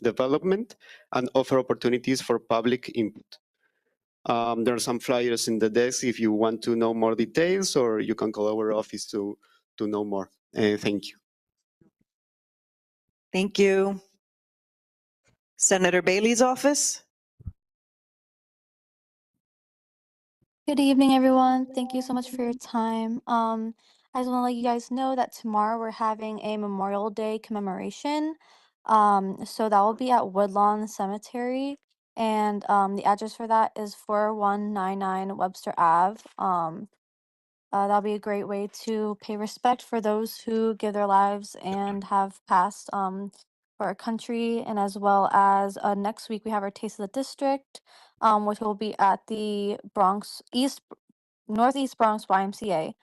Speaker 20: development and offer opportunities for public input. There are some flyers in the desk if you want to know more details, or you can call our office to know more. Thank you.
Speaker 2: Thank you. Senator Bailey's office.
Speaker 21: Good evening, everyone. Thank you so much for your time. I just want to let you guys know that tomorrow we're having a Memorial Day commemoration. So that will be at Woodlawn Cemetery, and the address for that is 4199 Webster Ave. That'll be a great way to pay respect for those who give their lives and have passed for our country, and as well as next week we have our Taste of the District, which will be at the Northeast Bronx YMCA.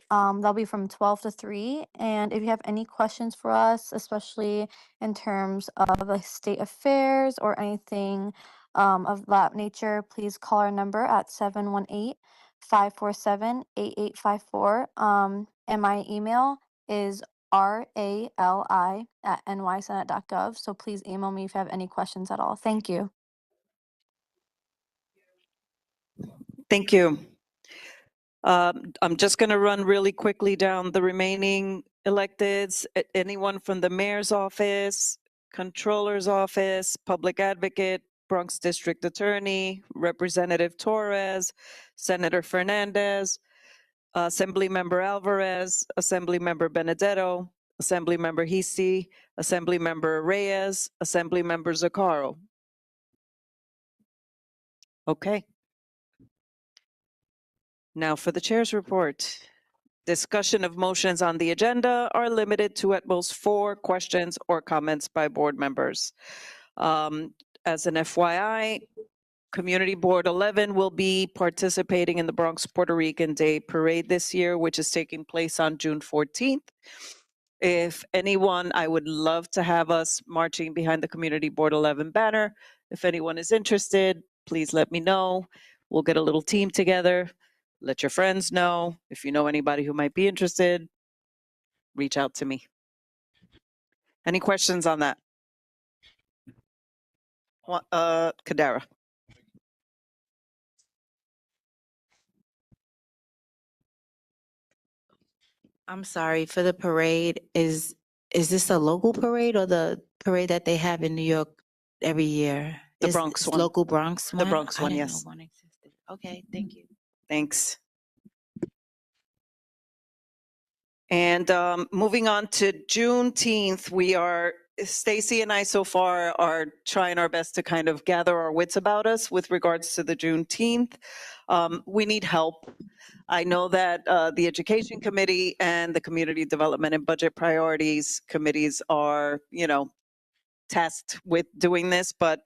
Speaker 21: That'll be from 12 to 3. And if you have any questions for us, especially in terms of the state affairs or anything of that nature, please call our number at 718-547-8854. And my email is rali@nysenate.gov. So please email me if you have any questions at all. Thank you.
Speaker 2: Thank you. I'm just going to run really quickly down the remaining electeds. Anyone from the mayor's office, controller's office, public advocate, Bronx District Attorney, Representative Torres, Senator Fernandez, Assembly Member Alvarez, Assembly Member Benedetto, Assembly Member Hisey, Assembly Member Reyes, Assembly Member Zaccaro. Okay. Now for the chair's report. Discussion of motions on the agenda are limited to at most 4 questions or comments by board members. As an FYI, Community Board 11 will be participating in the Bronx Puerto Rican Day Parade this year, which is taking place on June 14th. If anyone, I would love to have us marching behind the Community Board 11 banner. If anyone is interested, please let me know. We'll get a little team together. Let your friends know. If you know anybody who might be interested, reach out to me. Any questions on that? Kadara.
Speaker 22: I'm sorry, for the parade, is this a local parade or the parade that they have in New York every year?
Speaker 2: The
Speaker 22: Is
Speaker 2: Bronx
Speaker 22: this
Speaker 2: one.
Speaker 22: local Bronx
Speaker 2: The
Speaker 22: one?
Speaker 2: Bronx
Speaker 22: I
Speaker 2: one,
Speaker 22: didn't know
Speaker 2: yes.
Speaker 22: one existed. Okay, thank you.
Speaker 2: Thanks. And moving on to Juneteenth, Stacy and I so far are trying our best to kind of gather our wits about us with regards to the Juneteenth. We need help. I know that the Education Committee and the Community Development and Budget Priorities Committees are, tasked with doing this, but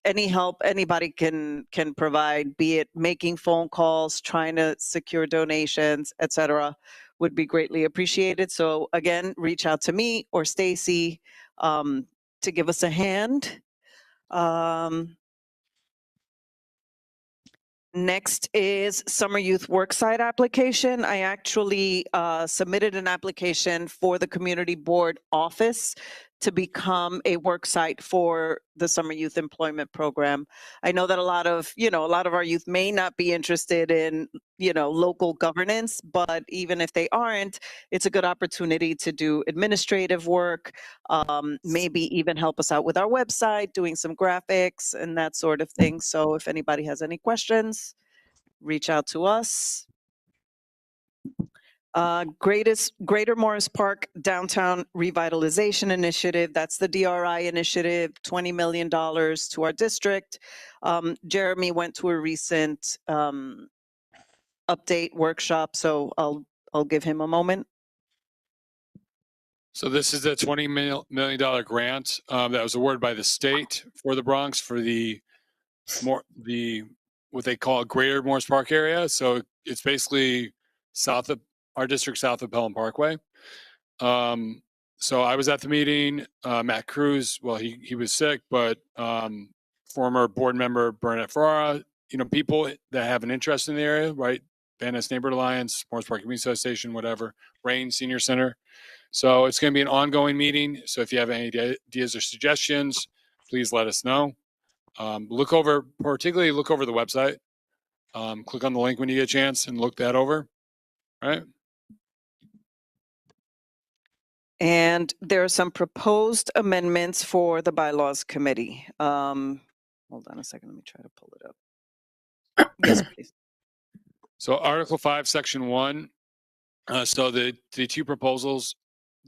Speaker 2: any help anybody can provide, be it making phone calls, trying to secure donations, etc., would be greatly appreciated. So again, reach out to me or Stacy to give us a hand. Next is Summer Youth Worksite application. I actually submitted an application for the Community Board office to become a worksite for the Summer Youth Employment Program. I know that a lot of our youth may not be interested in, local governance, but even if they aren't, it's a good opportunity to do administrative work, maybe even help us out with our website, doing some graphics and that sort of thing. So if anybody has any questions, reach out to us. Greater Morris Park Downtown Revitalization Initiative. That's the DRI initiative, $20 million to our district. Jeremy went to a recent update workshop, so I'll give him a moment.
Speaker 3: So this is the $20 million grant that was awarded by the state for the Bronx for what they call Greater Morris Park area. So it's basically south of our district, south of Pelham Parkway. So I was at the meeting. Matt Cruz, well, he was sick, but former board member Bernadette Ferrara, people that have an interest in the area, right? Van Ness Neighborhood Alliance, Morris Park Community Association, whatever, Rain Senior Center. So it's going to be an ongoing meeting. So if you have any ideas or suggestions, please let us know. Particularly look over the website. Click on the link when you get a chance and look that over. All right.
Speaker 2: And there are some proposed amendments for the bylaws committee. Hold on a second, let me try to pull it up. Yes, please.
Speaker 3: So Article 5, Section 1. So the two proposals,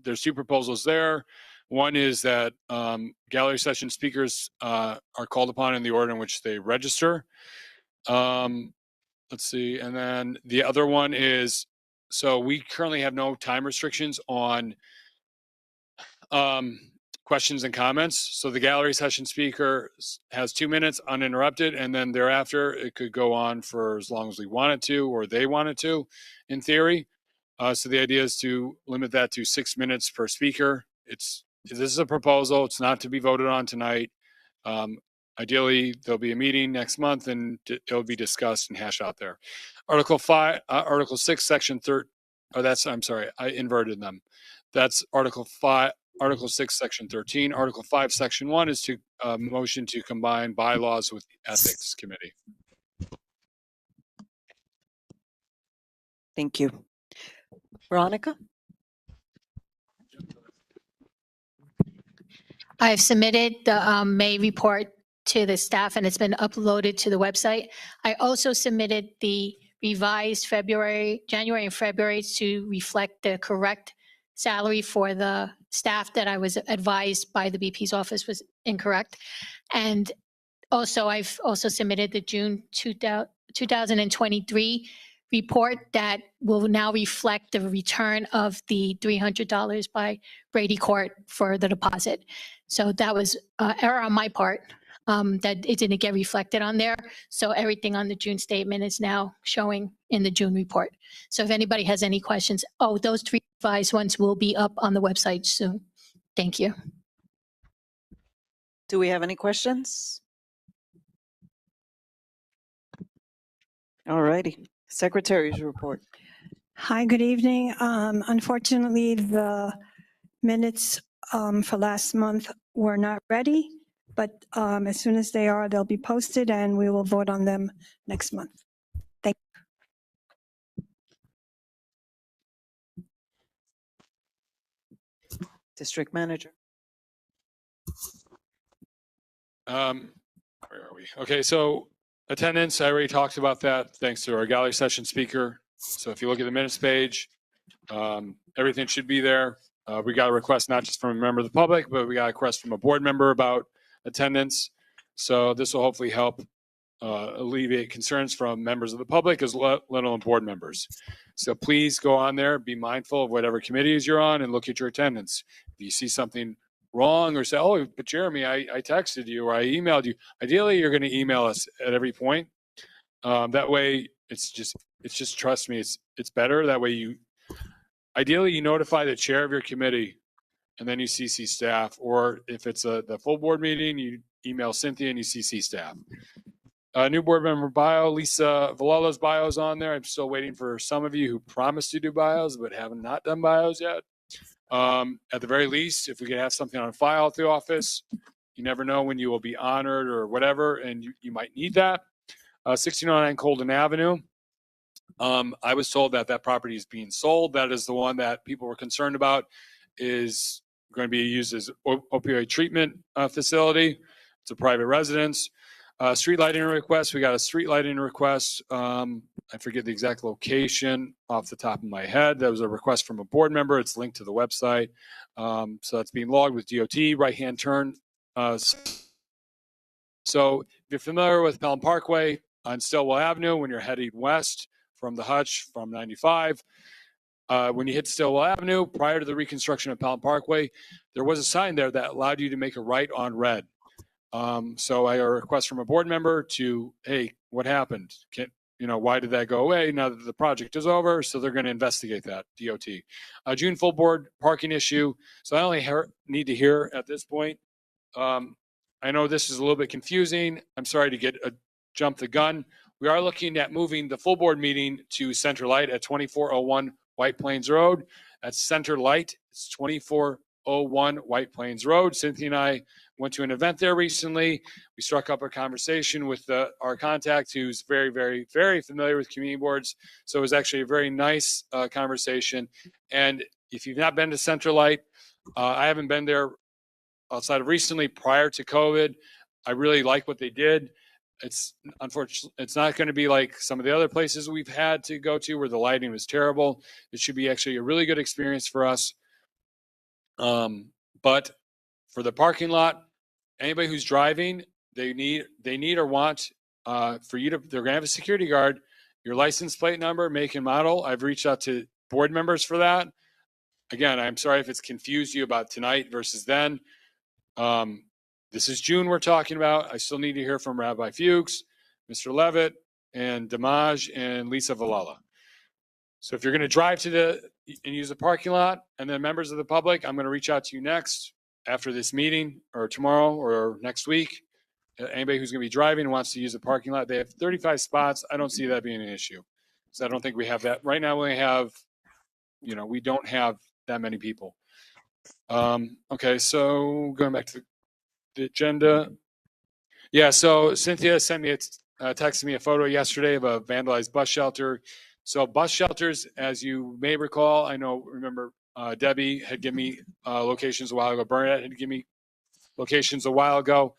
Speaker 3: there's two proposals there. One is that gallery session speakers are called upon in the order in which they register. Let's see. And then the other one is, so we currently have no time restrictions on questions and comments. So the gallery session speaker has 2 minutes uninterrupted, and then thereafter it could go on for as long as we want it to, or they want it to, in theory. So the idea is to limit that to 6 minutes per speaker. This is a proposal. It's not to be voted on tonight. Ideally, there'll be a meeting next month and it'll be discussed and hashed out there. Article 6, Section 13. Oh, I'm sorry, I inverted them. That's Article 6, Section 13. Article 5, Section 1 is to motion to combine bylaws with the Ethics Committee.
Speaker 2: Thank you. Veronica?
Speaker 5: I've submitted the May report to the staff and it's been uploaded to the website. I also submitted the revised January and February to reflect the correct salary for the staff that I was advised by the BP's office was incorrect. And also, I've also submitted the June 2023 report that will now reflect the return of the $300 by Brady Court for the deposit. So that was error on my part that it didn't get reflected on there. So everything on the June statement is now showing in the June report. So if anybody has any questions, those 3 revised ones will be up on the website soon. Thank you.
Speaker 2: Do we have any questions? All righty. Secretary's report.
Speaker 4: Hi, good evening. Unfortunately, the minutes for last month were not ready, but as soon as they are, they'll be posted and we will vote on them next month. Thank
Speaker 2: you. District Manager.
Speaker 3: Where are we? Okay, so attendance, I already talked about that thanks to our gallery session speaker. So if you look at the minutes page, everything should be there. We got a request not just from a member of the public, but we got a request from a board member about attendance. So this will hopefully help alleviate concerns from members of the public as let alone board members. So please go on there, be mindful of whatever committees you're on and look at your attendance. If you see something wrong or say, oh, but Jeremy, I texted you or I emailed you. Ideally, you're going to email us at every point. That way, it's just trust me, it's better. That way ideally you notify the chair of your committee and then you CC staff, or if it's the full board meeting, you email Cynthia and you CC staff. New board member bio, Lisa Villala's bio is on there. I'm still waiting for some of you who promised to do bios but have not done bios yet. At the very least, if we could have something on file at the office, you never know when you will be honored or whatever, and you might need that. 1609 Colden Avenue. I was told that property is being sold. That is the one that people were concerned about is going to be used as opioid treatment facility. It's a private residence. Street lighting request. We got a street lighting request. I forget the exact location off the top of my head. That was a request from a board member. It's linked to the website. So that's being logged with DOT, right-hand turn. So if you're familiar with Pelham Parkway on Stillwell Avenue, when you're heading west from the Hutch from 95, when you hit Stillwell Avenue, prior to the reconstruction of Pelham Parkway, there was a sign there that allowed you to make a right on red. So I got a request from a board member to, hey, what happened? Why did that go away now that the project is over? So they're going to investigate that, DOT. June full board parking issue. So I only need to hear at this point. I know this is a little bit confusing. I'm sorry to jump the gun. We are looking at moving the full board meeting to Center Light at 2401 White Plains Road. That's Center Light. It's 2401 White Plains Road. Cynthia and I went to an event there recently. We struck up a conversation with our contact who's very, very, very familiar with community boards. So it was actually a very nice conversation. And if you've not been to Centralite, I haven't been there outside of recently prior to COVID. I really like what they did. It's unfortunately, it's not going to be like some of the other places we've had to go to where the lighting was terrible. It should be actually a really good experience for us. But for the parking lot, anybody who's driving, they need or want for you to, they're going to have a security guard, your license plate number, make and model. I've reached out to board members for that. Again, I'm sorry if it's confused you about tonight versus then. This is June we're talking about. I still need to hear from Rabbi Fuchs, Mr. Levitt, and Damaj and Lisa Valala. So if you're going to drive to and use the parking lot, and then members of the public, I'm going to reach out to you next after this meeting or tomorrow or next week. Anybody who's going to be driving and wants to use the parking lot, they have 35 spots. I don't see that being an issue. So I don't think we have that. Right now we have, we don't have that many people. Okay, so going back to the agenda. Yeah, so Cynthia sent me texted me a photo yesterday of a vandalized bus shelter. So bus shelters, as you may recall, remember Debbie had given me locations a while ago. Bernadette had given me locations a while ago.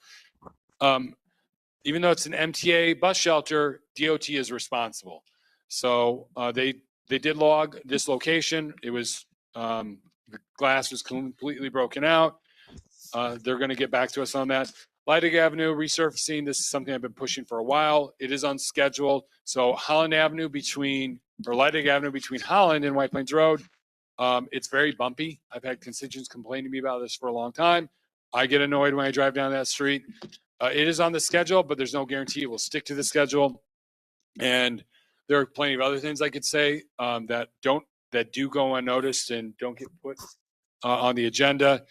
Speaker 3: Even though it's an MTA bus shelter, DOT is responsible. So they did log this location. It was the glass was completely broken out. They're going to get back to us on that. Leidig Avenue resurfacing. This is something I've been pushing for a while. It is on schedule. So Leidig Avenue between Holland and White Plains Road. It's very bumpy. I've had constituents complain to me about this for a long time. I get annoyed when I drive down that street. It is on the schedule, but there's no guarantee it will stick to the schedule. And there are plenty of other things I could say that do go unnoticed and don't get put on the agenda.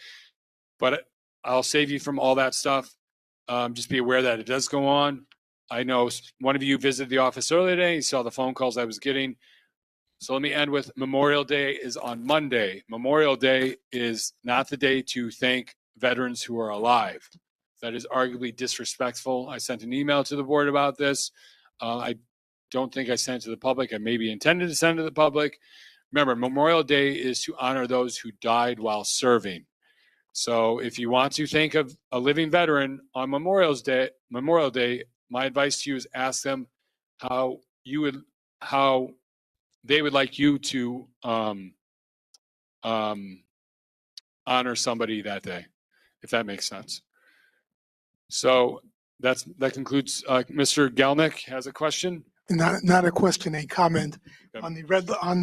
Speaker 3: But I'll save you from all that stuff. Just be aware that it does go on. I know one of you visited the office earlier today. You saw the phone calls I was getting. So let me end with Memorial Day is on Monday. Memorial Day is not the day to thank veterans who are alive. That is arguably disrespectful. I sent an email to the board about this. I don't think I sent it to the public. I maybe intended to send it to the public. Remember, Memorial Day is to honor those who died while serving. So if you want to think of a living veteran on Memorial Day, my advice to you is ask them how they would like you to honor somebody that day, if that makes sense. So that concludes. Mr. Gelnick has a question.
Speaker 6: Not a question, a comment.
Speaker 3: Okay.
Speaker 6: On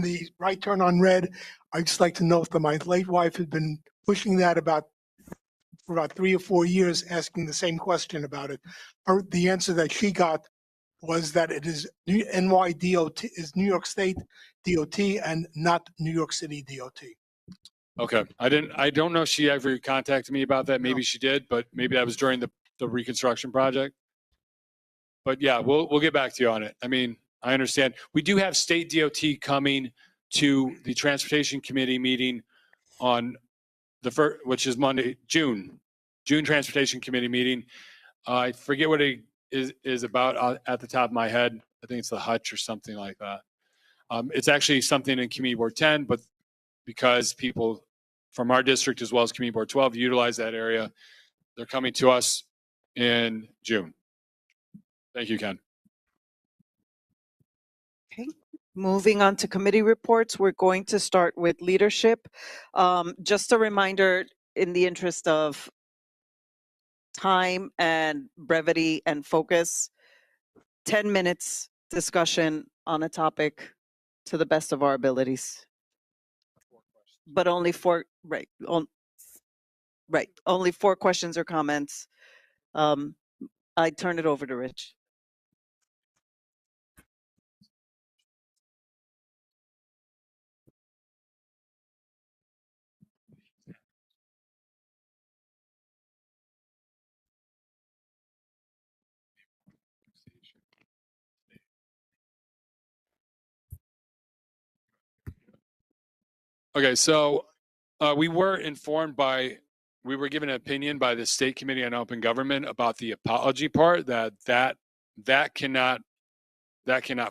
Speaker 6: the right turn on red, I'd just like to note that my late wife had been pushing that for about 3 or 4 years, asking the same question about it. The answer that she got was that it is NYDOT, is New York State DOT and not New York City DOT.
Speaker 3: Okay, I don't know if she ever contacted me about that. Maybe she did, but maybe that was during the reconstruction project. But yeah, we'll get back to you on it. I mean, I understand. We do have state DOT coming to the Transportation Committee meeting on the first, which is Monday, June Transportation Committee meeting. I forget what it is about at the top of my head. I think it's the Hutch or something like that. It's actually something in Community Board 10, but because people from our district as well as Community Board 12 utilize that area, they're coming to us in June. Thank you, Ken.
Speaker 2: Okay, moving on to committee reports, we're going to start with leadership. Just a reminder, in the interest of time and brevity and focus, 10 minutes discussion on a topic to the best of our abilities. But only four, right, only 4 questions or comments. I turn it over to Rich.
Speaker 3: Okay, so we were given an opinion by the State Committee on Open Government about the apology part that cannot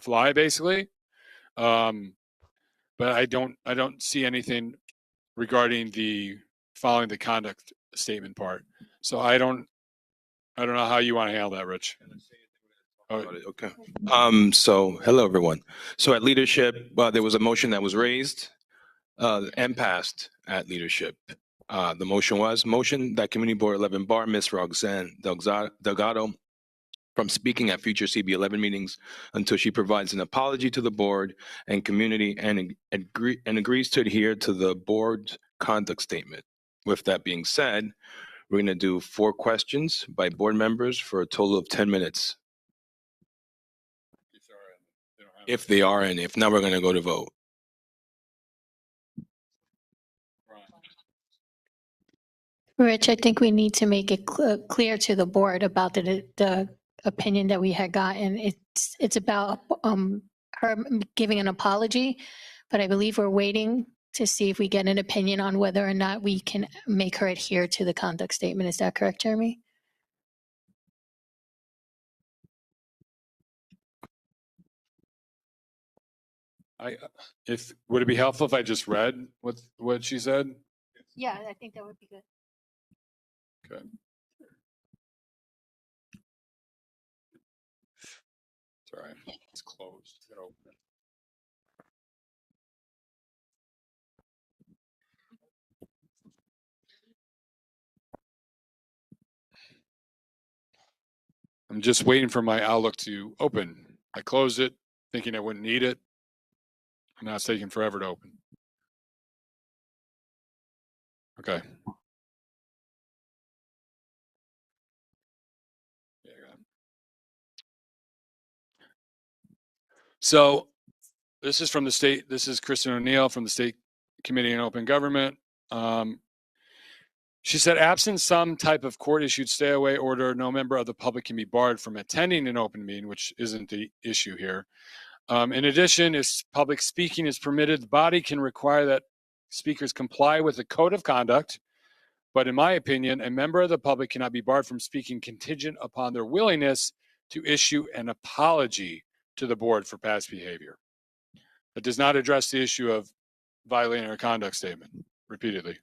Speaker 3: fly basically. But I don't see anything regarding the following the conduct statement part. So I don't know how you want to handle that, Rich. Oh,
Speaker 12: Okay. So hello, everyone. So at leadership, there was a motion that was raised and passed at leadership. The motion was motion that Community Board 11 bar Ms. Roxanne Delgado from speaking at future CB11 meetings until she provides an apology to the board and community and agrees to adhere to the board's conduct statement. With that being said, we're going to do 4 questions by board members for a total of 10 minutes. If they are, and if not, we're going to go to vote.
Speaker 5: Rich, I think we need to make it clear to the board about the opinion that we had gotten. It's about her giving an apology, but I believe we're waiting to see if we get an opinion on whether or not we can make her adhere to the conduct statement. Is that correct, Jeremy?
Speaker 3: Would it be helpful if I just read what she said?
Speaker 5: Yeah, I think that would be good.
Speaker 3: Okay. It's all right. It's closed. Gotta open it. I'm just waiting for my Outlook to open. I closed it thinking I wouldn't need it. Now it's taking forever to open. Okay. So this is from the state. This is Kristen O'Neill from the State Committee on Open Government. She said, absent some type of court-issued stay-away order, no member of the public can be barred from attending an open meeting, which isn't the issue here. In addition, if public speaking is permitted, the body can require that speakers comply with the code of conduct. But in my opinion, a member of the public cannot be barred from speaking contingent upon their willingness to issue an apology to the board for past behavior. That does not address the issue of violating our conduct statement repeatedly.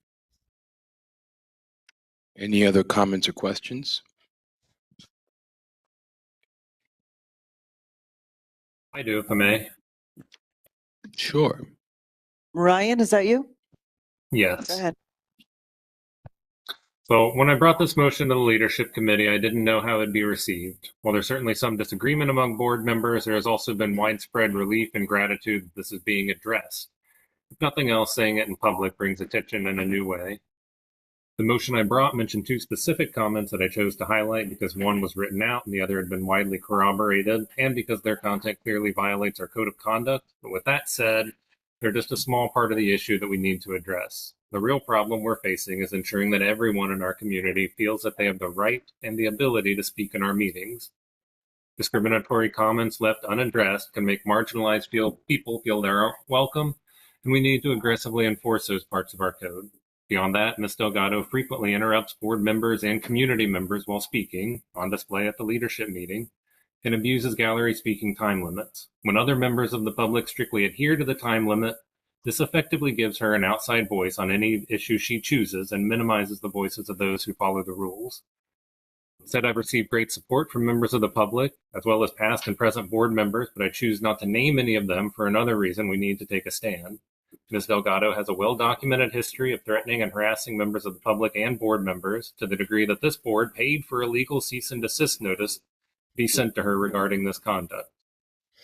Speaker 12: Any other comments or questions?
Speaker 7: I do, if I may.
Speaker 12: Sure.
Speaker 2: Ryan, is that you?
Speaker 7: Yes.
Speaker 2: Go ahead.
Speaker 7: So when I brought this motion to the leadership committee, I didn't know how it would be received. While there's certainly some disagreement among board members, there has also been widespread relief and gratitude that this is being addressed. If nothing else, saying it in public brings attention in a new way. The motion I brought mentioned 2 specific comments that I chose to highlight because one was written out and the other had been widely corroborated, and because their content clearly violates our code of conduct. But with that said, they're just a small part of the issue that we need to address. The real problem we're facing is ensuring that everyone in our community feels that they have the right and the ability to speak in our meetings. Discriminatory comments left unaddressed can make marginalized people feel they're welcome, and we need to aggressively enforce those parts of our code. Beyond that, Ms. Delgado frequently interrupts board members and community members while speaking, on display at the leadership meeting, and abuses gallery speaking time limits. When other members of the public strictly adhere to the time limit, this effectively gives her an outside voice on any issue she chooses and minimizes the voices of those who follow the rules. Instead, I've received great support from members of the public, as well as past and present board members, but I choose not to name any of them for another reason: we need to take a stand. Ms. Delgado has a well-documented history of threatening and harassing members of the public and board members, to the degree that this board paid for a legal cease and desist notice to be sent to her regarding this conduct.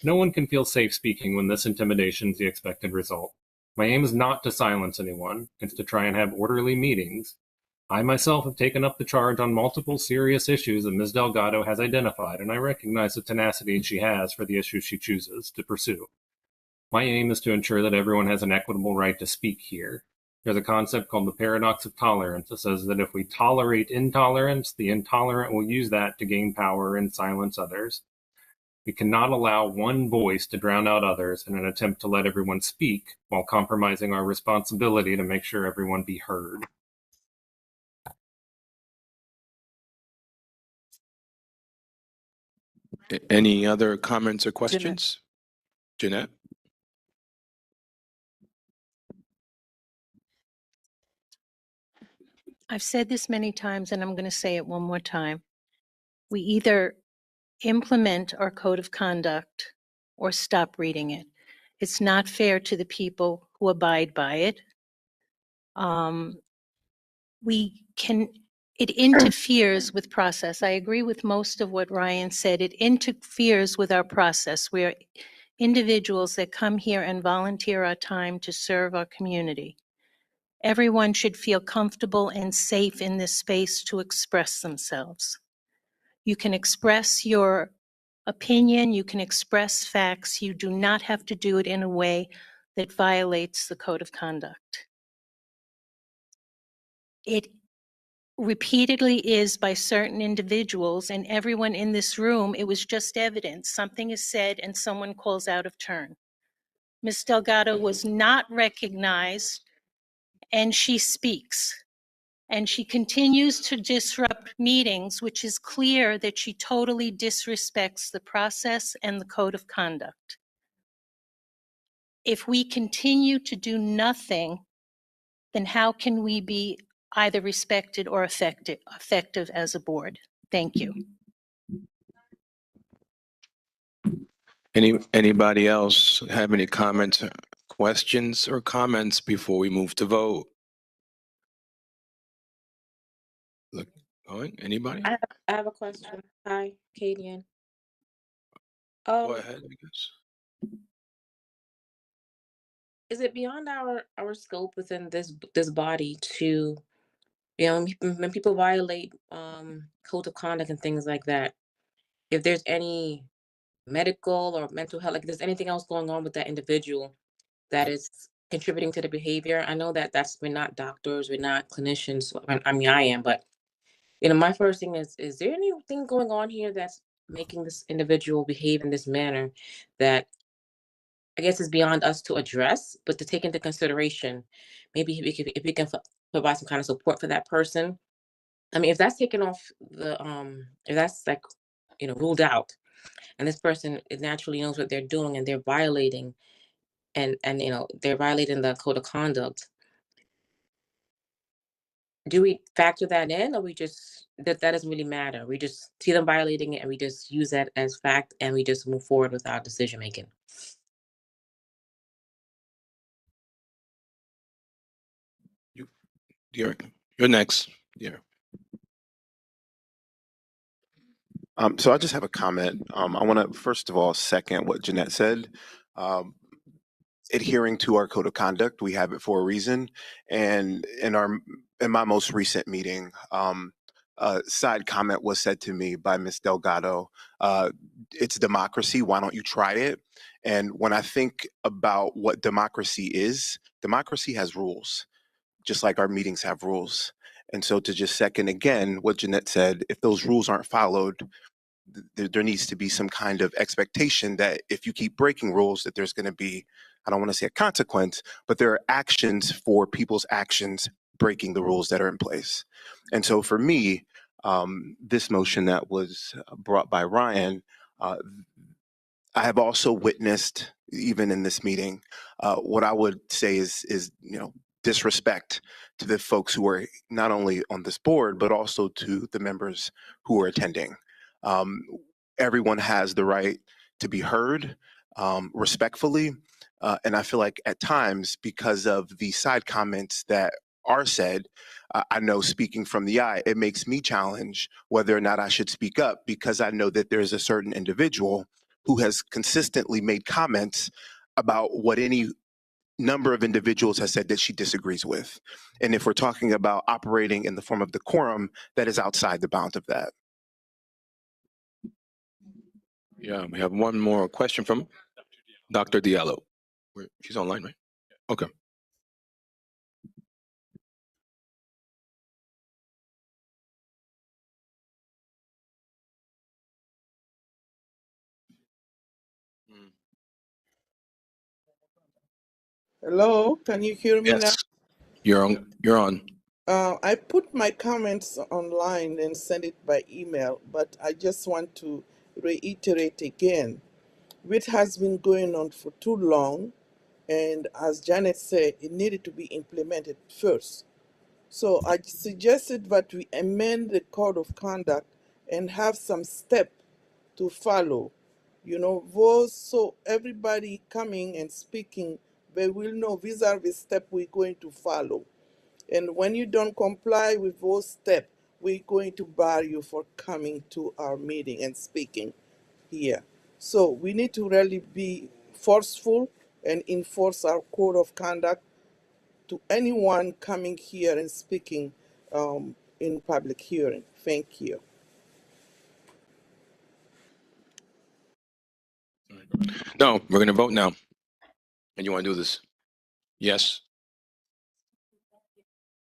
Speaker 7: No one can feel safe speaking when this intimidation is the expected result. My aim is not to silence anyone, it's to try and have orderly meetings. I myself have taken up the charge on multiple serious issues that Ms. Delgado has identified, and I recognize the tenacity she has for the issues she chooses to pursue. My aim is to ensure that everyone has an equitable right to speak here. There's a concept called the paradox of tolerance that says that if we tolerate intolerance, the intolerant will use that to gain power and silence others. We cannot allow one voice to drown out others in an attempt to let everyone speak while compromising our responsibility to make sure everyone be heard.
Speaker 12: Any other comments or questions? Jeanette?
Speaker 8: I've said this many times and I'm going to say it one more time. We either implement our code of conduct or stop reading it. It's not fair to the people who abide by it. It interferes with process. I agree with most of what Ryan said. It interferes with our process. We are individuals that come here and volunteer our time to serve our community. Everyone should feel comfortable and safe in this space to express themselves. You can express your opinion, you can express facts. You do not have to do it in a way that violates the code of conduct. It repeatedly is by certain individuals, and everyone in this room, it was just evidence. Something is said and someone calls out of turn. Ms. Delgado was not recognized, and she speaks. And she continues to disrupt meetings, which is clear that she totally disrespects the process and the code of conduct. If we continue to do nothing, then how can we be either respected or effective as a board? Thank you.
Speaker 12: Anybody else have any comments, questions, or comments before we move to vote? Look, anybody?
Speaker 9: I have a question. Hi, Kadian.
Speaker 12: Go ahead, I guess.
Speaker 9: Is it beyond our scope within this body to, when people violate code of conduct and things like that, if there's any medical or mental health, like if there's anything else going on with that individual that is contributing to the behavior? I know that we're not doctors, we're not clinicians. I mean, I am, but my first thing is there anything going on here that's making this individual behave in this manner that I guess is beyond us to address, but to take into consideration? Maybe if we can provide some kind of support for that person. I mean, if that's taken off the if that's like ruled out, and this person naturally knows what they're doing and they're violating and they're violating the code of conduct, do we factor that in, or we just that doesn't really matter? We just see them violating it and we just use that as fact and we just move forward with our decision making?
Speaker 12: You're next. Yeah.
Speaker 23: So I just have a comment. I want to first of all second what Jeanette said. Adhering to our code of conduct, we have it for a reason. And in my most recent meeting, a side comment was said to me by Ms. Delgado. It's democracy. Why don't you try it? And when I think about what democracy is, democracy has rules, just like our meetings have rules. And so to just second again what Jeanette said, if those rules aren't followed, there needs to be some kind of expectation that if you keep breaking rules, that there's going to be, I don't want to say a consequence, but there are actions for people's actions breaking the rules that are in place. And so for me, this motion that was brought by Ryan, I have also witnessed, even in this meeting, what I would say is disrespect to the folks who are not only on this board, but also to the members who are attending. Everyone has the right to be heard respectfully. And I feel like at times, because of the side comments that are said, I know speaking from the eye, it makes me challenge whether or not I should speak up, because I know that there's a certain individual who has consistently made comments about what any number of individuals has said that she disagrees with. And if we're talking about operating in the form of decorum, that is outside the bounds of that.
Speaker 12: Yeah, we have one more question from Dr. Diallo. She's online, right? Okay.
Speaker 24: Hello, can you hear me
Speaker 12: Yes, you're on.
Speaker 24: I put my comments online and sent it by email, but I just want to reiterate again, which has been going on for too long, and as Janet said, it needed to be implemented first. So I suggested that we amend the code of conduct and have some step to follow. You know, those, so everybody coming and speaking, they will know these are the steps we're going to follow. And when you don't comply with those steps, we're going to bar you for coming to our meeting and speaking here. So we need to really be forceful and enforce our code of conduct to anyone coming here and speaking in public hearing. Thank you.
Speaker 12: No, we're going to vote now. And you want to do this? Yes?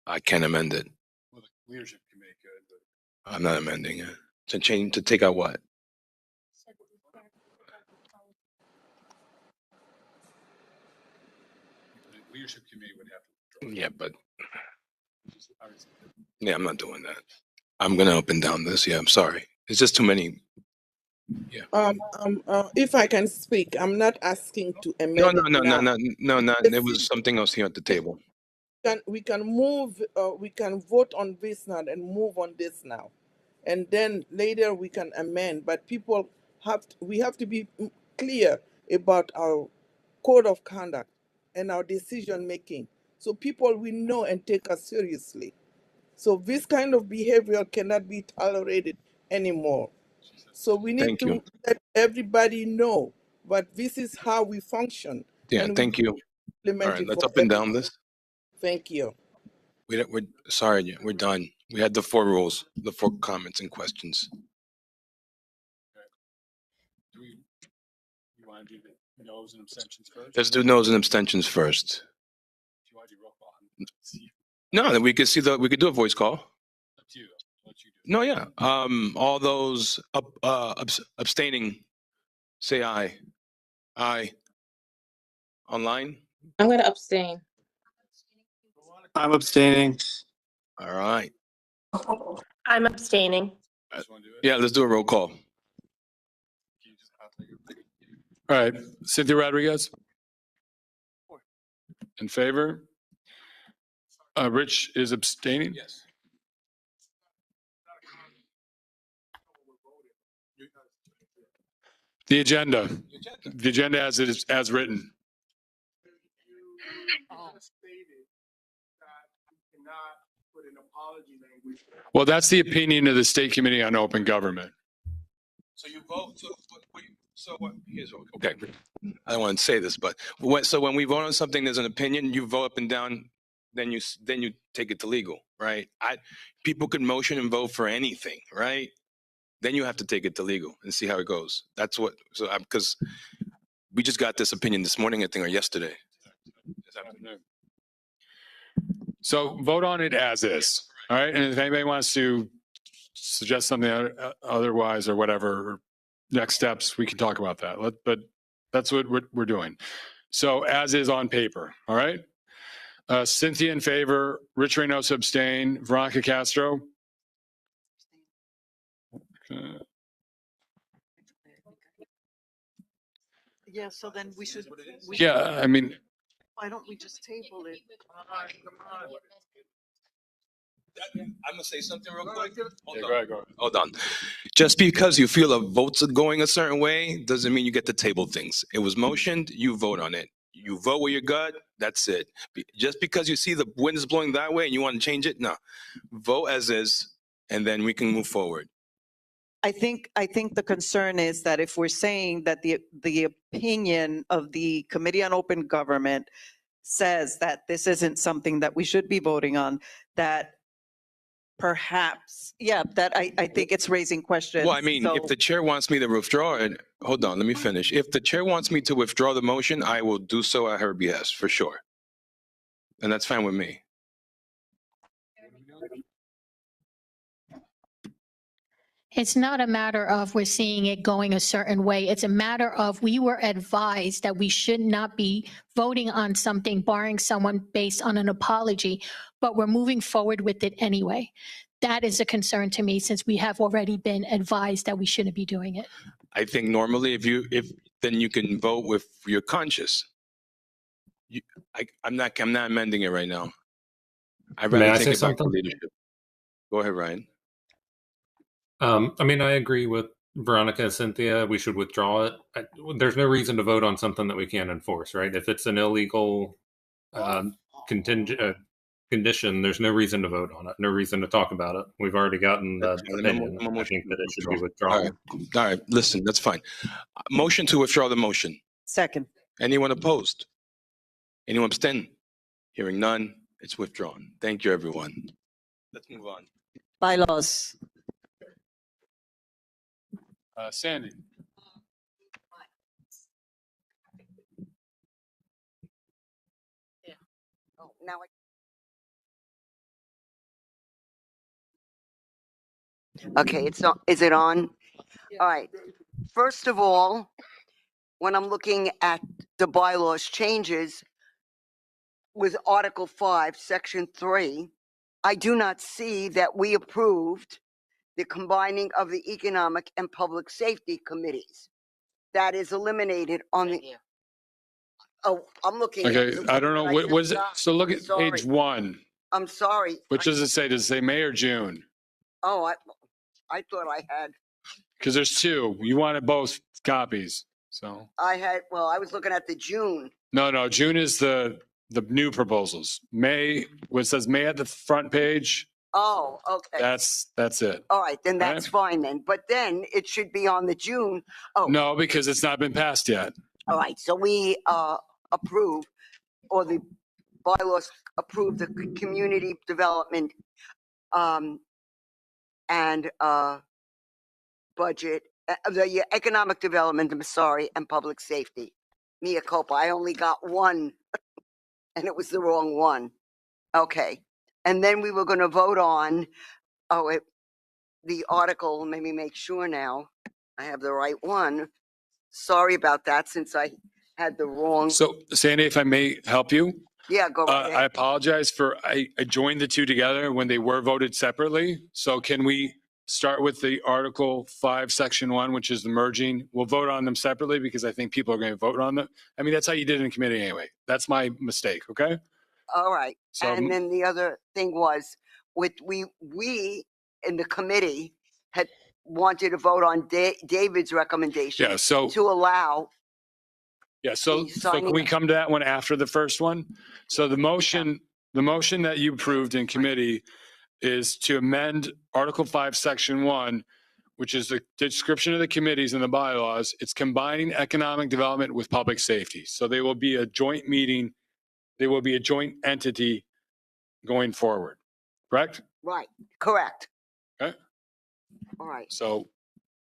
Speaker 12: I can amend it.
Speaker 3: Well, the leadership committee could, but
Speaker 12: I'm not amending it. To change, to take out what?
Speaker 3: the leadership committee would have to.
Speaker 12: Yeah, but
Speaker 3: Obviously,
Speaker 12: yeah, I'm not doing that. I'm going to up and down this. Yeah, I'm sorry. It's just too many.
Speaker 24: If I can speak, I'm not asking to amend
Speaker 12: No,
Speaker 24: it
Speaker 12: no, no, no,
Speaker 24: now.
Speaker 12: no, no, no. There was something else here at the table.
Speaker 24: We can move, we can vote on this now and move on this now. And then later we can amend, but people we have to be clear about our code of conduct and our decision making. So people will know and take us seriously. So this kind of behavior cannot be tolerated anymore. So we need
Speaker 12: Thank
Speaker 24: to
Speaker 12: you.
Speaker 24: let everybody know that this is how we function.
Speaker 12: Yeah,
Speaker 24: and
Speaker 12: thank you. All
Speaker 24: implement
Speaker 12: right,
Speaker 24: it
Speaker 12: let's
Speaker 24: for
Speaker 12: up and down
Speaker 24: everyone.
Speaker 12: this.
Speaker 24: Thank you.
Speaker 12: We're sorry, we're done. We had the 4 rules, the 4 comments and questions.
Speaker 3: Do we, you want to do the no's and abstentions first?
Speaker 12: Let's do no's and abstentions first.
Speaker 3: Do you want to do roll call?
Speaker 12: No, then we could see we could do a voice call.
Speaker 3: Up to you. Let you do.
Speaker 12: No, yeah. All those abstaining, say aye. Aye. Online?
Speaker 9: I'm going to abstain.
Speaker 10: I'm abstaining.
Speaker 12: All right.
Speaker 8: I'm abstaining.
Speaker 12: Yeah, let's do a roll call.
Speaker 3: All right, Cynthia Rodriguez? In favor? Rich is abstaining?
Speaker 12: Yes.
Speaker 3: The agenda. The agenda as it is, as written. Well, that's the opinion of the State Committee on Open Government.
Speaker 12: So you vote. So what? Here's what. Okay. I don't want to say this, but when we vote on something, there's an opinion. You vote up and down. Then you take it to legal, right? People can motion and vote for anything, right? Then you have to take it to legal and see how it goes. That's what. So because we just got this opinion this morning, I think, or yesterday.
Speaker 3: This afternoon. So vote on it as is. All right. And if anybody wants to suggest something otherwise or whatever, or next steps, we can talk about that. But that's what we're doing. So as is on paper. All right. Cynthia in favor, Rich Reynoso abstain, Veronica Castro.
Speaker 2: Yeah, so then we should.
Speaker 3: Yeah, I mean,
Speaker 2: Why don't we just table it?
Speaker 12: I'm gonna say something real quick.
Speaker 3: Yeah, go ahead.
Speaker 12: Hold on. Just because you feel a vote's going a certain way doesn't mean you get to table things. It was motioned, you vote on it. You vote with your gut, that's it. Just because you see the wind is blowing that way and you want to change it, no. Vote as is, and then we can move forward.
Speaker 2: I think the concern is that if we're saying that the opinion of the Committee on Open Government says that this isn't something that we should be voting on, that perhaps, that I think it's raising questions.
Speaker 12: Well, I mean, if
Speaker 2: So-
Speaker 12: the chair wants me to withdraw it, hold on, let me finish. If the chair wants me to withdraw the motion, I will do so at her behest, for sure. And that's fine with me.
Speaker 5: It's not a matter of we're seeing it going a certain way. It's a matter of we were advised that we should not be voting on something, barring someone based on an apology, but we're moving forward with it anyway. That is a concern to me since we have already been advised that we shouldn't be doing it.
Speaker 12: I think normally then you can vote with your conscience. I'm not amending it right now. I'd
Speaker 7: May
Speaker 12: rather
Speaker 7: I
Speaker 12: take
Speaker 7: say
Speaker 12: it back to
Speaker 7: something?
Speaker 12: leadership. Go ahead, Ryan.
Speaker 7: I mean, I agree with Veronica and Cynthia. We should withdraw it. There's no reason to vote on something that we can't enforce, right? If it's an illegal condition, there's no reason to vote on it. No reason to talk about it. We've already gotten the opinion. I think that it should be
Speaker 12: All
Speaker 7: withdrawn.
Speaker 12: right. All right. Listen, that's fine. Motion to withdraw the motion.
Speaker 2: Second.
Speaker 12: Anyone opposed? Anyone abstain? Hearing none, it's withdrawn. Thank you, everyone. Let's move on.
Speaker 2: Bylaws.
Speaker 3: Sandy.
Speaker 2: Oh, now
Speaker 11: Okay, it's not, is it on? All right. First of all, when I'm looking at the bylaws changes with Article 5, Section 3, I do not see that we approved the combining of the Economic and Public Safety Committees. That is eliminated on the. Oh, I'm looking.
Speaker 3: Okay,
Speaker 11: at the
Speaker 3: I don't know.
Speaker 11: one that
Speaker 3: What
Speaker 11: just
Speaker 3: was it?
Speaker 11: got.
Speaker 3: So look
Speaker 11: I'm
Speaker 3: at
Speaker 11: sorry.
Speaker 3: page 1.
Speaker 11: I'm sorry.
Speaker 3: Which does it say? Does it say May or June?
Speaker 11: Oh, I thought I had.
Speaker 3: Because there's 2. You wanted both copies. So
Speaker 11: I was looking at the June.
Speaker 3: no. June is the new proposals. May, what says May at the front page.
Speaker 11: Oh, okay.
Speaker 3: That's it.
Speaker 11: All right, then
Speaker 3: All right.
Speaker 11: that's fine then. But then it should be on the June. Oh,
Speaker 3: No, because it's not been passed yet.
Speaker 11: all right. So we approve, or the bylaws approve the community development and budget, the economic development, I'm sorry, and public safety. Mea culpa, I only got one and it was the wrong one. Okay. And then we were going to vote on, the article, let me make sure now I have the right one. Sorry about that since I had the wrong.
Speaker 3: So Sandy, if I may help you.
Speaker 11: Yeah, go right
Speaker 3: I
Speaker 11: ahead.
Speaker 3: apologize for, I joined the 2 together when they were voted separately. So can we start with the Article 5, Section 1, which is the merging? We'll vote on them separately because I think people are going to vote on them. I mean, that's how you did it in committee anyway. That's my mistake, okay?
Speaker 11: All right.
Speaker 3: So-
Speaker 11: And then the other thing was with we in the committee had wanted to vote on David's recommendation.
Speaker 3: Yeah, so-
Speaker 11: to allow.
Speaker 3: Yeah, so
Speaker 11: The
Speaker 3: can
Speaker 11: signing
Speaker 3: we
Speaker 11: of-
Speaker 3: come to that one after the first one? So the motion that you approved in committee is to amend Article 5, Section 1, which is the description of the committees and the bylaws. It's combining economic development with public safety. So they will be a joint meeting. They will be a joint entity going forward, correct?
Speaker 11: Right. Correct.
Speaker 3: Okay.
Speaker 11: All right.
Speaker 3: So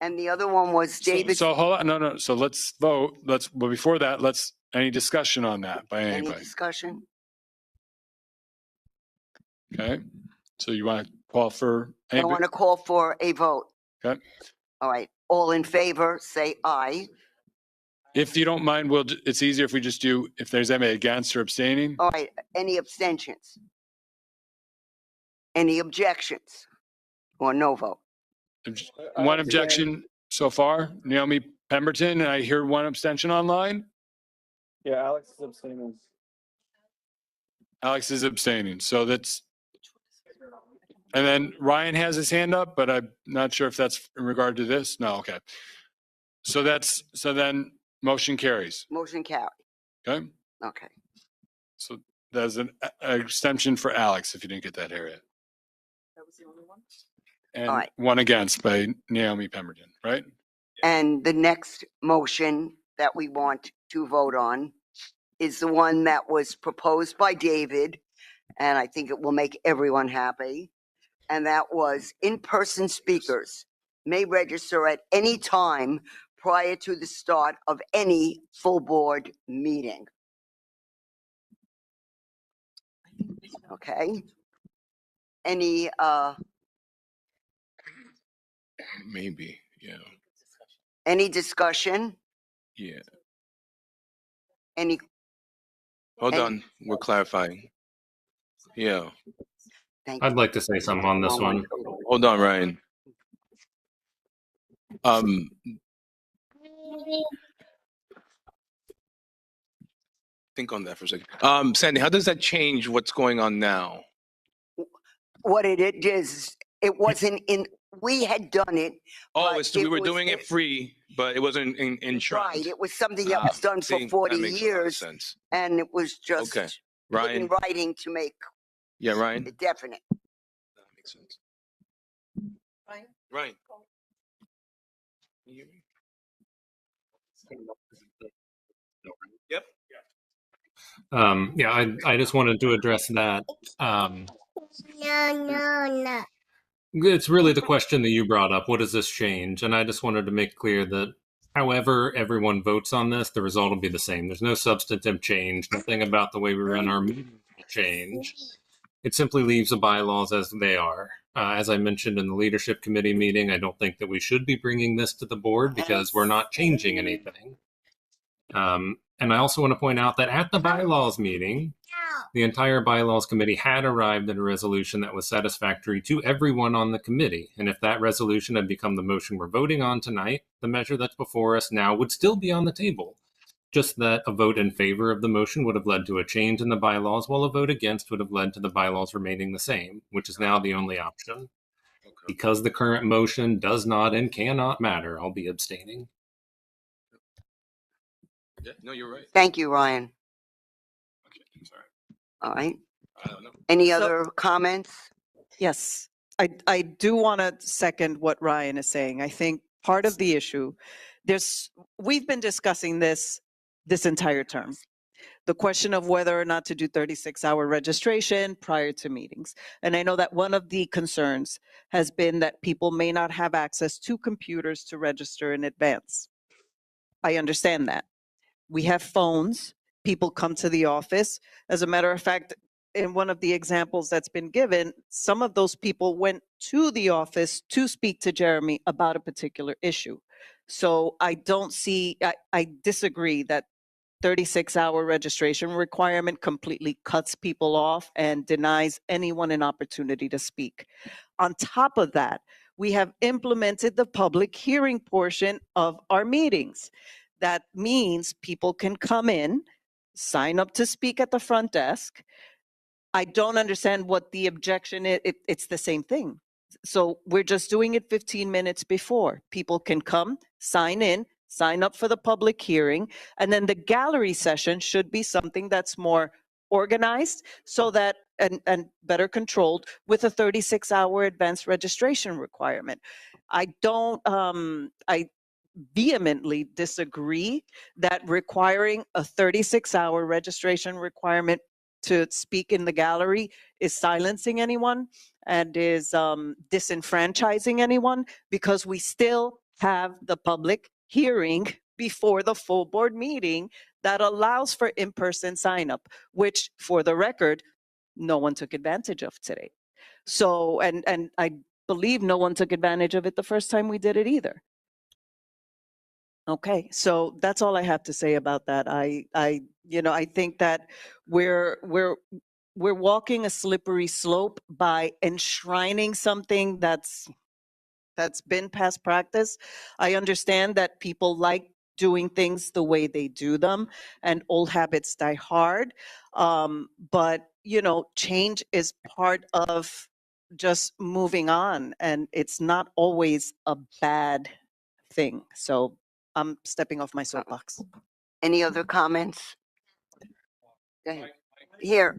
Speaker 11: And the other one was David.
Speaker 3: So hold on, no. So let's vote. But before that, any discussion on that by
Speaker 11: Any
Speaker 3: anybody?
Speaker 11: discussion?
Speaker 3: Okay. So you want to call for?
Speaker 11: I want to call for a vote.
Speaker 3: Okay.
Speaker 11: All right. All in favor, say aye.
Speaker 3: If you don't mind, it's easier if we just do, if there's any against or abstaining.
Speaker 11: All right. Any abstentions? Any objections? Or no vote?
Speaker 3: One objection so far, Naomi Pemberton, and I hear one abstention online.
Speaker 10: Yeah, Alex is abstaining.
Speaker 3: Alex is abstaining. So that's, and then Ryan has his hand up, but I'm not sure if that's in regard to this. No, okay. So then motion carries.
Speaker 11: Motion carried.
Speaker 3: Okay.
Speaker 11: Okay.
Speaker 3: So there's an extension for Alex if you didn't get that area.
Speaker 11: That was the only one?
Speaker 3: And
Speaker 11: All right.
Speaker 3: one against by Naomi Pemberton, right?
Speaker 11: And the next motion that we want to vote on is the one that was proposed by David, and I think it will make everyone happy. And that was in-person speakers may register at any time prior to the start of any full board meeting. Okay. Any
Speaker 12: Maybe, yeah.
Speaker 11: any discussion?
Speaker 12: Yeah.
Speaker 11: Any
Speaker 12: Hold
Speaker 11: Any-
Speaker 12: on, we're clarifying. Yeah.
Speaker 11: Thank
Speaker 7: I'd like to say something on this one.
Speaker 12: Hold on, Ryan. Think on that for a second. Sandy, how does that change what's going on now?
Speaker 11: what it is, it wasn't in, we had done it.
Speaker 12: Oh,
Speaker 11: but
Speaker 12: it's, we
Speaker 11: it
Speaker 12: were
Speaker 11: was-
Speaker 12: doing it free, but it wasn't in
Speaker 11: Right,
Speaker 12: insurance.
Speaker 11: it was something that was done for 40
Speaker 12: That makes a lot of
Speaker 11: years,
Speaker 12: sense.
Speaker 11: and it was just
Speaker 12: Okay,
Speaker 11: put in
Speaker 12: Ryan.
Speaker 11: writing to make
Speaker 12: Yeah, Ryan.
Speaker 11: it definite.
Speaker 12: That makes sense. Ryan. Can you hear me? Yep.
Speaker 7: Yeah, I just wanted to address that.
Speaker 1: No.
Speaker 7: It's really the question that you brought up. What does this change? And I just wanted to make clear that however everyone votes on this, the result will be the same. There's no substantive change. Nothing about the way we run our meetings will change. It simply leaves the bylaws as they are. As I mentioned in the leadership committee meeting, I don't think that we should be bringing this to the board because we're not changing anything. And I also want to point out that at the bylaws meeting, the entire bylaws committee had arrived at a resolution that was satisfactory to everyone on the committee. And if that resolution had become the motion we're voting on tonight, the measure that's before us now would still be on the table. Just that a vote in favor of the motion would have led to a change in the bylaws, while a vote against would have led to the bylaws remaining the same, which is now the only option. Because the current motion does not and cannot matter, I'll be abstaining.
Speaker 12: Yeah, no, you're right.
Speaker 11: Thank you, Ryan.
Speaker 12: Okay, I'm sorry.
Speaker 11: All right.
Speaker 12: I don't know.
Speaker 11: Any
Speaker 2: So-
Speaker 11: other comments?
Speaker 2: Yes, I do want to second what Ryan is saying. I think part of the issue, we've been discussing this entire term. The question of whether or not to do 36-hour registration prior to meetings. And I know that one of the concerns has been that people may not have access to computers to register in advance. I understand that. We have phones, people come to the office. As a matter of fact, in one of the examples that's been given, some of those people went to the office to speak to Jeremy about a particular issue. So I don't see, I disagree that 36-hour registration requirement completely cuts people off and denies anyone an opportunity to speak. On top of that, we have implemented the public hearing portion of our meetings. That means people can come in, sign up to speak at the front desk. I don't understand what the objection is. It's the same thing. So we're just doing it 15 minutes before. People can come, sign in, sign up for the public hearing, and then the gallery session should be something that's more organized so that and better controlled with a 36-hour advanced registration requirement. I vehemently disagree that requiring a 36-hour registration requirement to speak in the gallery is silencing anyone and is disenfranchising anyone, because we still have the public hearing before the full board meeting that allows for in-person sign up, which for the record, no one took advantage of today. So, and I believe no one took advantage of it the first time we did it either. Okay, so that's all I have to say about that. I think that we're walking a slippery slope by enshrining something that's been past practice. I understand that people like doing things the way they do them, and old habits die hard. But change is part of just moving on, and it's not always a bad thing. So I'm stepping off my soapbox.
Speaker 11: Any other comments? Go ahead. Here.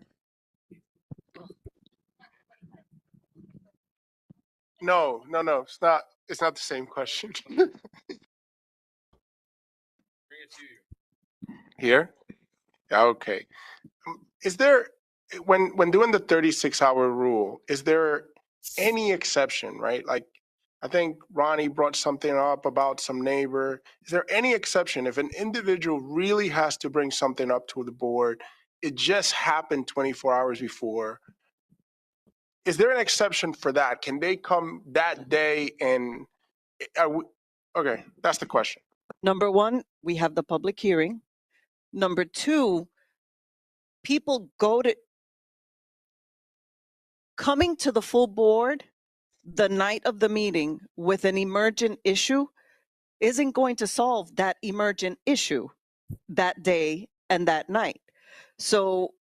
Speaker 13: No. It's not the same question. Here? Yeah, okay. Is there, when doing the 36-hour rule, is there any exception, right? Like, I think Ronnie brought something up about some neighbor. Is there any exception if an individual really has to bring something up to the board, it just happened 24 hours before? Is there an exception for that? Can they come that day and okay, that's the question.
Speaker 2: Number one, we have the public hearing. Number two, people coming to the full board the night of the meeting with an emergent issue isn't going to solve that emergent issue that day and that night. So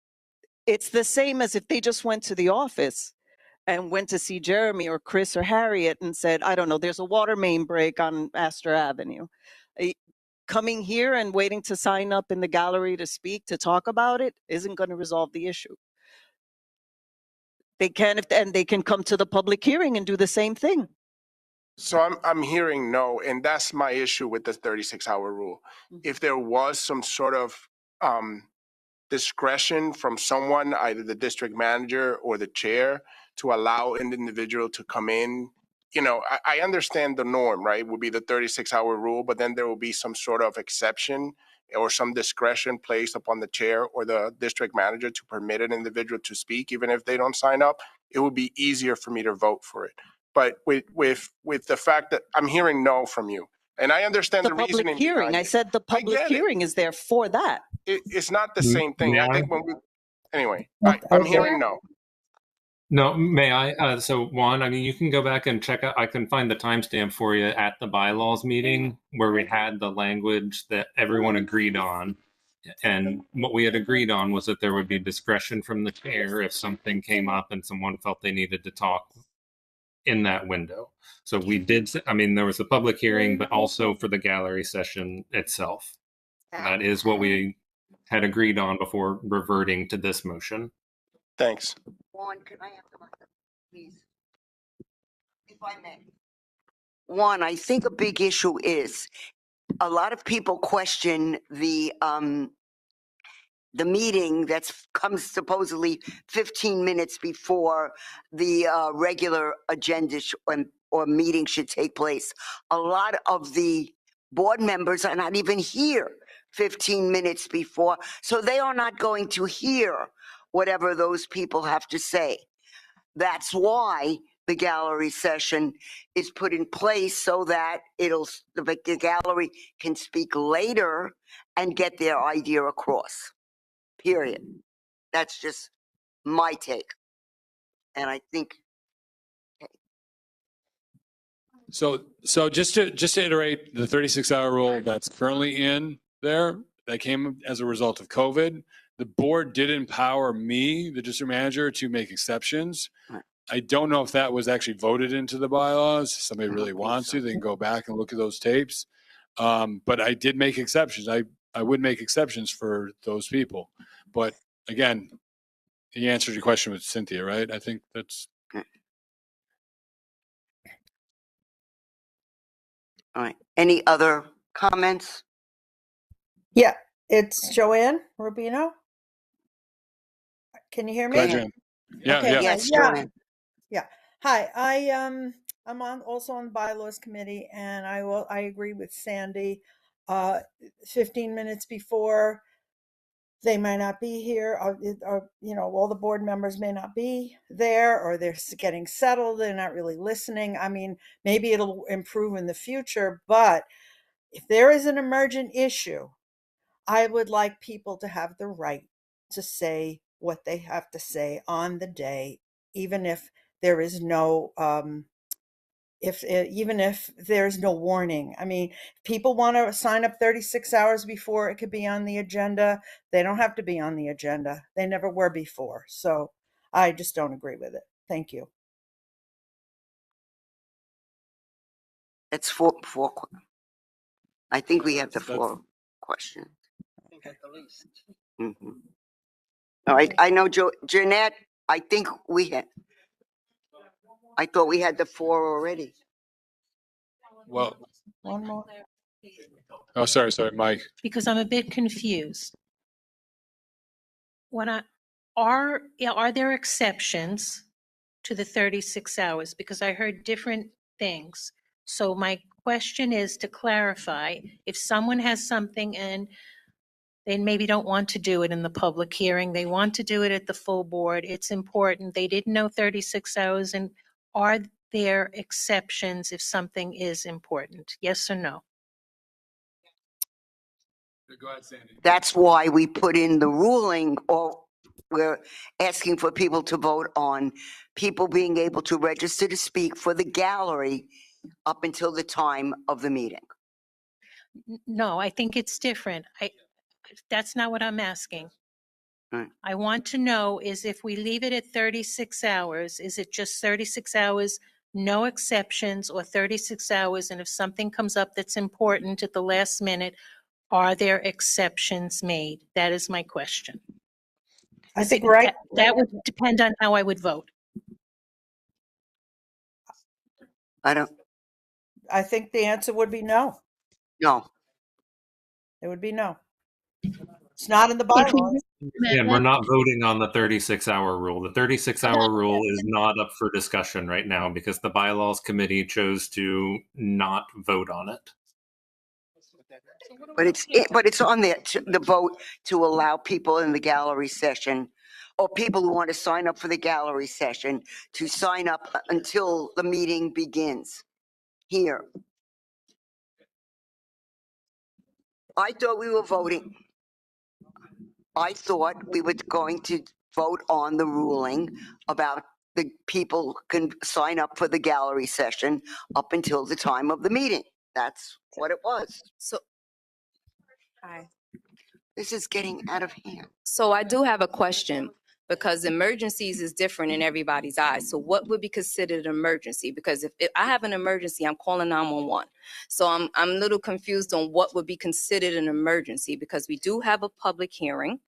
Speaker 2: it's the same as if they just went to the office and went to see Jeremy or Chris or Harriet and said, I don't know, there's a water main break on Astor Avenue. Coming here and waiting to sign up in the gallery to speak, to talk about it, isn't going to resolve the issue. They can, and they can come to the public hearing and do the same thing.
Speaker 13: So I'm hearing no, and that's my issue with the 36-hour rule. If there was some sort of discretion from someone, either the district manager or the chair, to allow an individual to come in, you know, I understand the norm, right? Would be the 36-hour rule, but then there will be some sort of exception or some discretion placed upon the chair or the district manager to permit an individual to speak, even if they don't sign up. It would be easier for me to vote for it. But with the fact that I'm hearing no from you, and I understand the
Speaker 2: public
Speaker 13: reasoning
Speaker 2: hearing,
Speaker 13: behind
Speaker 2: I
Speaker 13: it.
Speaker 2: said the public
Speaker 13: get it.
Speaker 2: hearing is there for that.
Speaker 13: It's not the same thing.
Speaker 7: May
Speaker 13: I
Speaker 7: I?
Speaker 13: think when we, anyway, I'm hearing no.
Speaker 7: No, may I? So Juan, I mean, you can go back and check out, I can find the timestamp for you at the bylaws meeting where we had the language that everyone agreed on. And what we had agreed on was that there would be discretion from the chair if something came up and someone felt they needed to talk in that window. So we did, I mean, there was a public hearing, but also for the gallery session itself. That is what we had agreed on before reverting to this motion.
Speaker 13: Thanks.
Speaker 11: Juan, can I have the mic, please? If I may. Juan, I think a big issue is a lot of people question the meeting that's comes supposedly 15 minutes before the regular agenda or meeting should take place. A lot of the board members are not even here 15 minutes before, so they are not going to hear whatever those people have to say. That's why the gallery session is put in place so that the gallery can speak later and get their idea across. Period. That's just my take. And I think
Speaker 3: So just to iterate, the 36-hour rule that's currently in there, that came as a result of COVID. The board did empower me, the district manager, to make exceptions. I don't know if that was actually voted into the bylaws. If somebody really wants to, they can go back and look at those tapes. But I did make exceptions. I would make exceptions for those people. But again, he answered your question with Cynthia, right? I think that's.
Speaker 11: all right. Any other comments?
Speaker 1: Yeah, it's Joanne Rubino. Can you hear me?
Speaker 3: Go ahead, Jen. Yeah,
Speaker 1: Okay,
Speaker 3: yeah.
Speaker 11: Yes,
Speaker 1: yeah.
Speaker 11: Joanne.
Speaker 1: Yeah. Hi, I'm also on the bylaws committee, and I agree with Sandy. 15 minutes before, they might not be here, or you know, all the board members may not be there, or they're getting settled, they're not really listening. I mean, maybe it'll improve in the future, but if there is an emergent issue, I would like people to have the right to say what they have to say on the day, even if there is no even if there's no warning. I mean, if people want to sign up 36 hours before it could be on the agenda, they don't have to be on the agenda. They never were before. So I just don't agree with it. Thank you.
Speaker 11: It's four. I think we have the 4 questions.
Speaker 2: I think at the least.
Speaker 11: Mm-hmm. All right. I know, Jeanette, I think I thought we had the 4 already.
Speaker 3: Well,
Speaker 1: One more.
Speaker 3: oh, sorry, Mike.
Speaker 8: Because I'm a bit confused. Are there exceptions to the 36 hours? Because I heard different things. So my question is to clarify, if someone has something and they maybe don't want to do it in the public hearing, they want to do it at the full board, it's important, they didn't know 36 hours, and are there exceptions if something is important? Yes or no?
Speaker 3: Go ahead, Sandy.
Speaker 11: That's why we put in the ruling, or we're asking for people to vote on people being able to register to speak for the gallery up until the time of the meeting.
Speaker 8: No, I think it's different. That's not what I'm asking. I want to know is if we leave it at 36 hours, is it just 36 hours, no exceptions, or 36 hours? And if something comes up that's important at the last minute, are there exceptions made? That is my question.
Speaker 1: I think right.
Speaker 8: That would depend on how I would vote.
Speaker 1: I think the answer would be no.
Speaker 11: No.
Speaker 1: It would be no. It's not in the bylaws.
Speaker 7: And we're not voting on the 36-hour rule. The 36-hour rule is not up for discussion right now because the bylaws committee chose to not vote on it.
Speaker 11: But it's on there, the vote to allow people in the gallery session or people who want to sign up for the gallery session to sign up until the meeting begins here. I thought we were voting. I thought we were going to vote on the ruling about the people can sign up for the gallery session up until the time of the meeting. That's what it was.
Speaker 14: So, hi.
Speaker 11: This is getting out of hand.
Speaker 14: So I do have a question because emergencies is different in everybody's eyes. So what would be considered an emergency? Because if I have an emergency, I'm calling 911. So I'm a little confused on what would be considered an emergency because we do have a public hearing,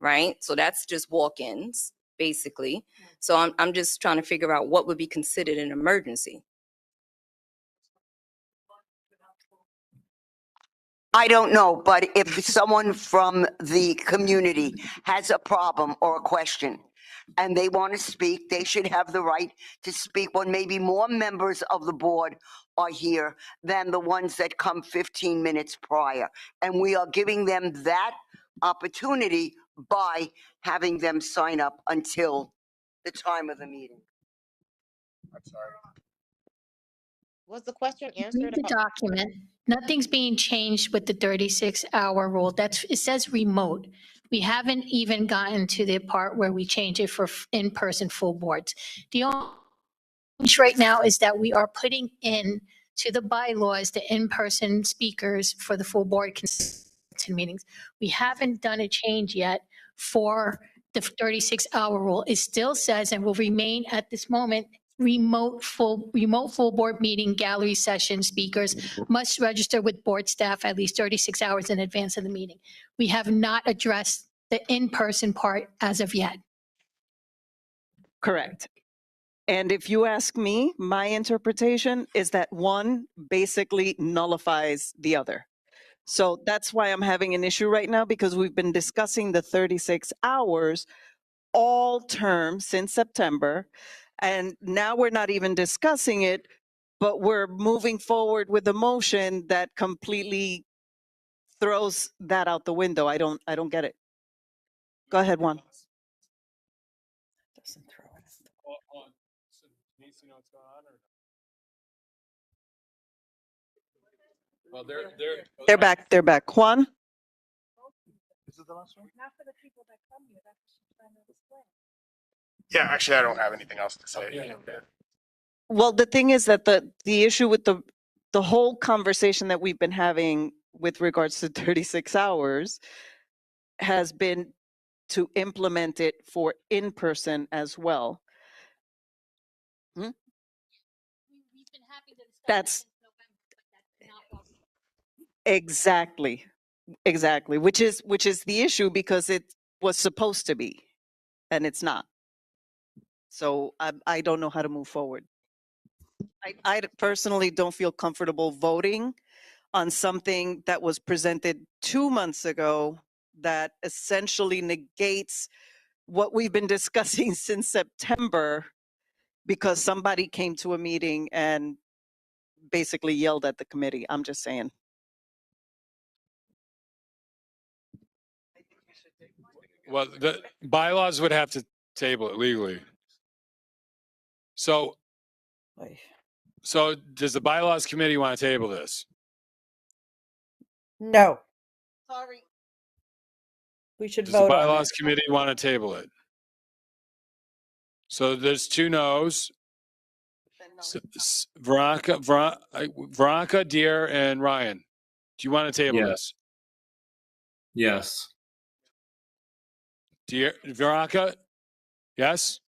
Speaker 14: right? So that's just walk-ins, basically. So I'm just trying to figure out what would be considered an emergency.
Speaker 11: I don't know, but if someone from the community has a problem or a question and they want to speak, they should have the right to speak when maybe more members of the board are here than the ones that come 15 minutes prior. And we are giving them that opportunity by having them sign up until the time of the meeting.
Speaker 15: I'm sorry. Was the question answered?
Speaker 5: Read the document. Nothing's being changed with the 36-hour rule. It says remote. We haven't even gotten to the part where we change it for in-person full boards. The only change right now is that we are putting in to the bylaws the in-person speakers for the full board meetings. We haven't done a change yet for the 36-hour rule. It still says and will remain at this moment remote full board meeting gallery session speakers must register with board staff at least 36 hours in advance of the meeting. We have not addressed the in-person part as of yet.
Speaker 2: Correct. And if you ask me, my interpretation is that one basically nullifies the other. So that's why I'm having an issue right now because we've been discussing the 36 hours all term since September. And now we're not even discussing it, but we're moving forward with a motion that completely throws that out the window. I don't get it. Go ahead, Juan.
Speaker 1: Doesn't throw it.
Speaker 3: Well,
Speaker 2: They're back. They're back. Juan?
Speaker 3: Is it the last one?
Speaker 4: Not for the people that come here. That's what she's trying to explain.
Speaker 13: Yeah, actually, I don't have anything else to say.
Speaker 2: Well, the thing is that the issue with the whole conversation that we've been having with regards to 36 hours has been to implement it for in-person as well. That's exactly, which is the issue because it was supposed to be, and it's not. So I don't know how to move forward. I personally don't feel comfortable voting on something that was presented 2 months ago that essentially negates what we've been discussing since September because somebody came to a meeting and basically yelled at the committee. I'm just saying.
Speaker 3: Well, the bylaws would have to table it legally. So does the bylaws committee want to table this?
Speaker 1: No.
Speaker 2: Sorry.
Speaker 1: We should
Speaker 3: Does the
Speaker 1: vote on
Speaker 3: bylaws
Speaker 1: it.
Speaker 3: committee want to table it? So there's 2 no's. Veronica, Deere, and Ryan. Do you want to table this?
Speaker 7: Yes.
Speaker 3: Veronica? Yes?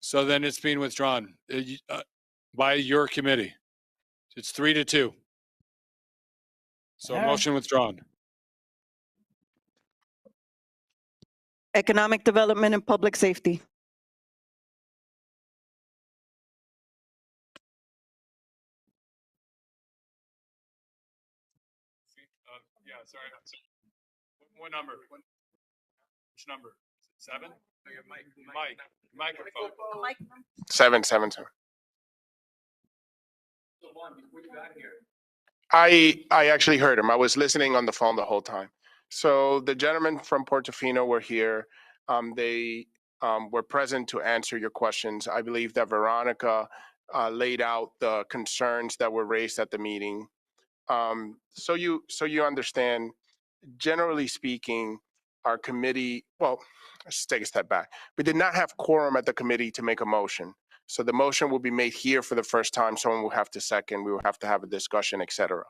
Speaker 3: So then it's being withdrawn by your committee. It's 3-2. So
Speaker 1: All right.
Speaker 3: motion withdrawn.
Speaker 2: Economic Development and Public Safety.
Speaker 3: Yeah, sorry. What number? Which number? 7? Microphone.
Speaker 13: 777. I actually heard him. I was listening on the phone the whole time. So the gentlemen from Portofino were here. They were present to answer your questions. I believe that Veronica laid out the concerns that were raised at the meeting. So you understand, generally speaking, our committee, well, let's take a step back. We did not have quorum at the committee to make a motion. So the motion will be made here for the first time. Someone will have to second, we will have to have a discussion, et cetera.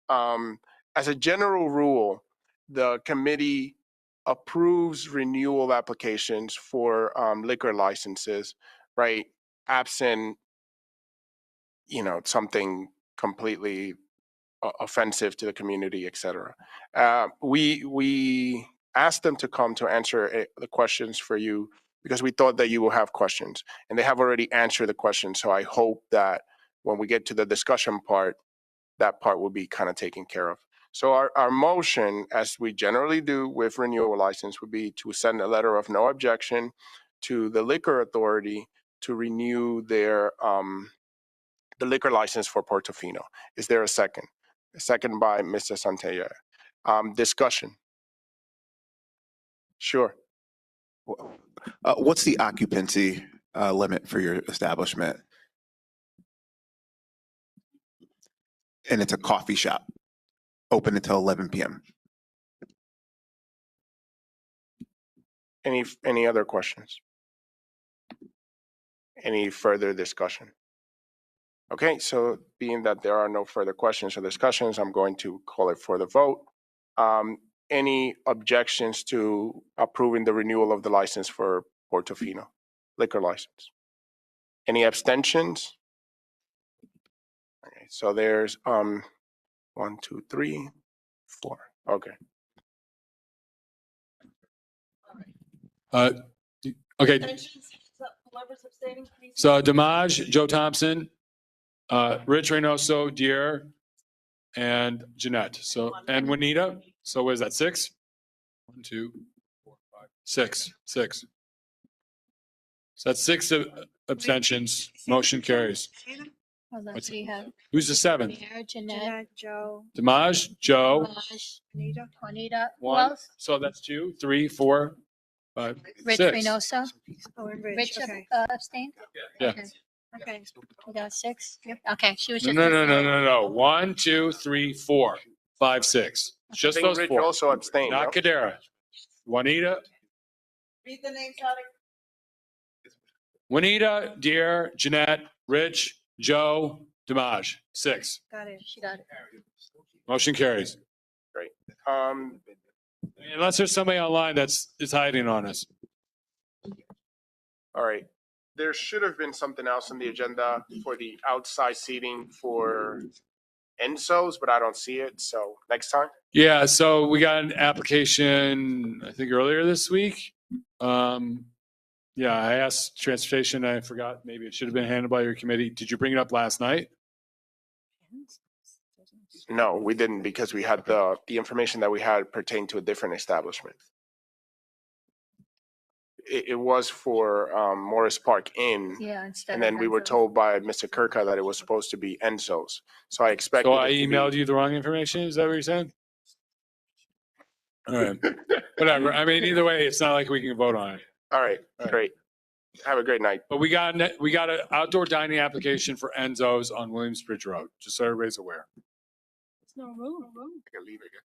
Speaker 13: As a general rule, the committee approves renewal applications for liquor licenses, right? Absent, something completely offensive to the community, et cetera. We asked them to come to answer the questions for you because we thought that you will have questions, and they have already answered the questions. So I hope that when we get to the discussion part, that part will be kind of taken care of. So our motion, as we generally do with renewal license, would be to send a letter of no objection to the liquor authority to renew their the liquor license for Portofino. Is there a second? A second by Mr. Santaella. Discussion. Sure.
Speaker 23: What's the occupancy limit for your establishment? And it's a coffee shop, open until 11 p.m.
Speaker 13: Any other questions? Any further discussion? Okay, so being that there are no further questions or discussions, I'm going to call it for the vote. Any objections to approving the renewal of the license for Portofino liquor license? Any abstentions? Okay, so there's 1, 2, 3, 4. Okay.
Speaker 3: Okay. So Damaj, Joe Thompson, Rich Reynoso, Dear, and Jeanette. So, and Juanita. So what is that, 6? 1, 2, 4, 5, 6. 6. So that's 6 abstentions. Motion carries.
Speaker 5: Hold on, so you have
Speaker 3: Who's the 7th?
Speaker 5: Mayor, Jeanette,
Speaker 4: Joe,
Speaker 3: Damaj, Joe.
Speaker 5: Juanita, who
Speaker 3: 1.
Speaker 5: else?
Speaker 3: So that's 2, 3, 4, 5,
Speaker 5: Rich
Speaker 3: 6.
Speaker 5: Reynoso.
Speaker 4: oh, and Rich,
Speaker 5: Rich
Speaker 4: okay.
Speaker 5: abstained?
Speaker 3: Yeah.
Speaker 5: Okay.
Speaker 4: Okay.
Speaker 5: We got 6? Okay, she was
Speaker 3: No,
Speaker 5: just.
Speaker 3: no. 1, 2, 3, 4, 5, 6. Just
Speaker 13: I think
Speaker 3: those
Speaker 13: Rich
Speaker 3: 4.
Speaker 13: also abstained.
Speaker 3: Not
Speaker 13: No?
Speaker 3: Kadera. Juanita,
Speaker 1: Read the names out.
Speaker 3: Juanita, Dear, Jeanette, Rich, Joe, Damaj. 6.
Speaker 4: Got it.
Speaker 5: She got it.
Speaker 3: Motion carries.
Speaker 13: Great.
Speaker 3: Unless there's somebody online is hiding on us.
Speaker 13: All right. There should have been something else on the agenda for the outside seating for Enzo's, but I don't see it. So next time.
Speaker 3: Yeah, so we got an application, I think earlier this week. Yeah, I asked transportation, I forgot, maybe it should have been handled by your committee. Did you bring it up last night?
Speaker 13: No, we didn't because we had the information that we had pertained to a different establishment. It was for Morris Park Inn.
Speaker 5: Yeah, instead
Speaker 13: And
Speaker 5: of
Speaker 13: then we were
Speaker 5: Enzo's.
Speaker 13: told by Mr. Kirka that it was supposed to be Enzo's. So I expected.
Speaker 3: So I emailed you the wrong information? Is that what you're saying? All right, whatever. I mean, either way, it's not like we can vote on it.
Speaker 13: All right, great. Have a great night.
Speaker 3: But we got an outdoor dining application for Enzo's on Williamsbridge Road, just so everybody's aware.
Speaker 4: There's no room.
Speaker 13: I can leave again.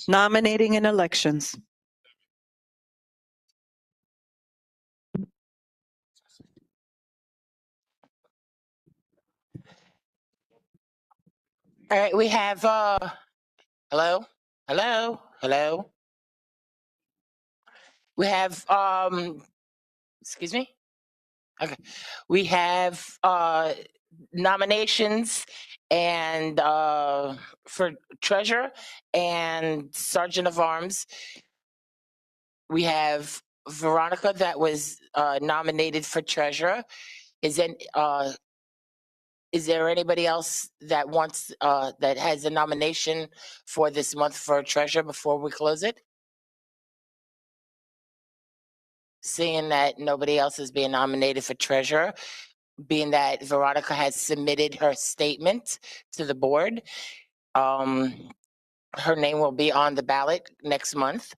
Speaker 2: Nominating and elections.
Speaker 15: All right, we have, hello, hello. We have, excuse me? Okay, we have, nominations and, for treasurer and sergeant of arms. We have Veronica that was, nominated for treasurer. Is there anybody else that wants, that has a nomination for this month for treasurer before we close it? Seeing that nobody else is being nominated for treasurer, being that Veronica has submitted her statement to the board, her name will be on the ballot next month.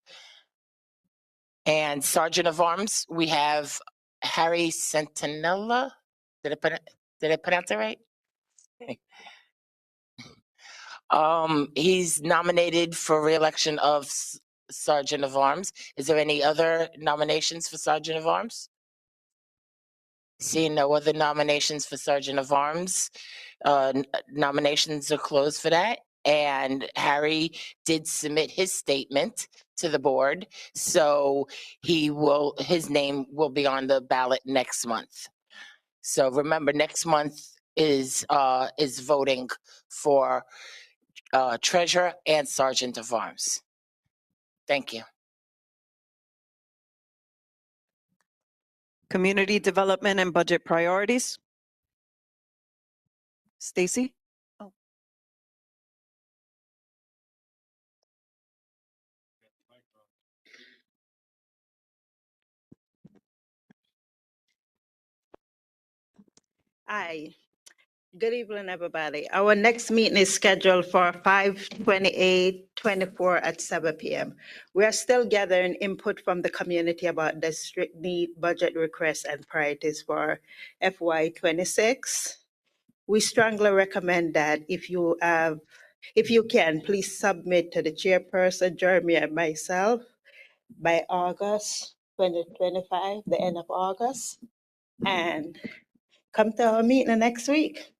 Speaker 15: And Sergeant of Arms, we have Harry Centinella. Did I pronounce it right? He's nominated for re-election of Sergeant of Arms. Is there any other nominations for Sergeant of Arms? Seeing no other nominations for Sergeant of Arms, nominations are closed for that. And Harry did submit his statement to the board, so his name will be on the ballot next month. So remember, next month is voting for treasurer and sergeant of arms. Thank you.
Speaker 2: Community development and budget priorities. Stacy? Oh.
Speaker 16: Hi, good evening, everybody. Our next meeting is scheduled for 5/28/24 at 7 p.m. We are still gathering input from the community about district need, budget requests, and priorities for FY26. We strongly recommend that if you can, please submit to the chairperson, Jeremy, and myself by August 2025, the end of August, and come to our meeting next week.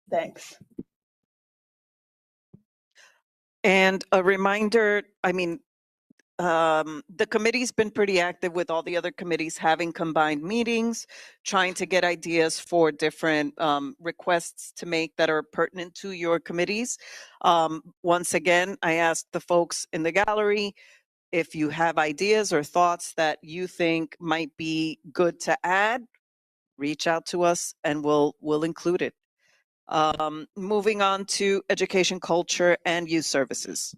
Speaker 16: Thanks.
Speaker 2: And a reminder, the committee's been pretty active with all the other committees having combined meetings, trying to get ideas for different requests to make that are pertinent to your committees. Once again, I asked the folks in the gallery, if you have ideas or thoughts that you think might be good to add, reach out to us and we'll include it. Moving on to education, culture, and youth services.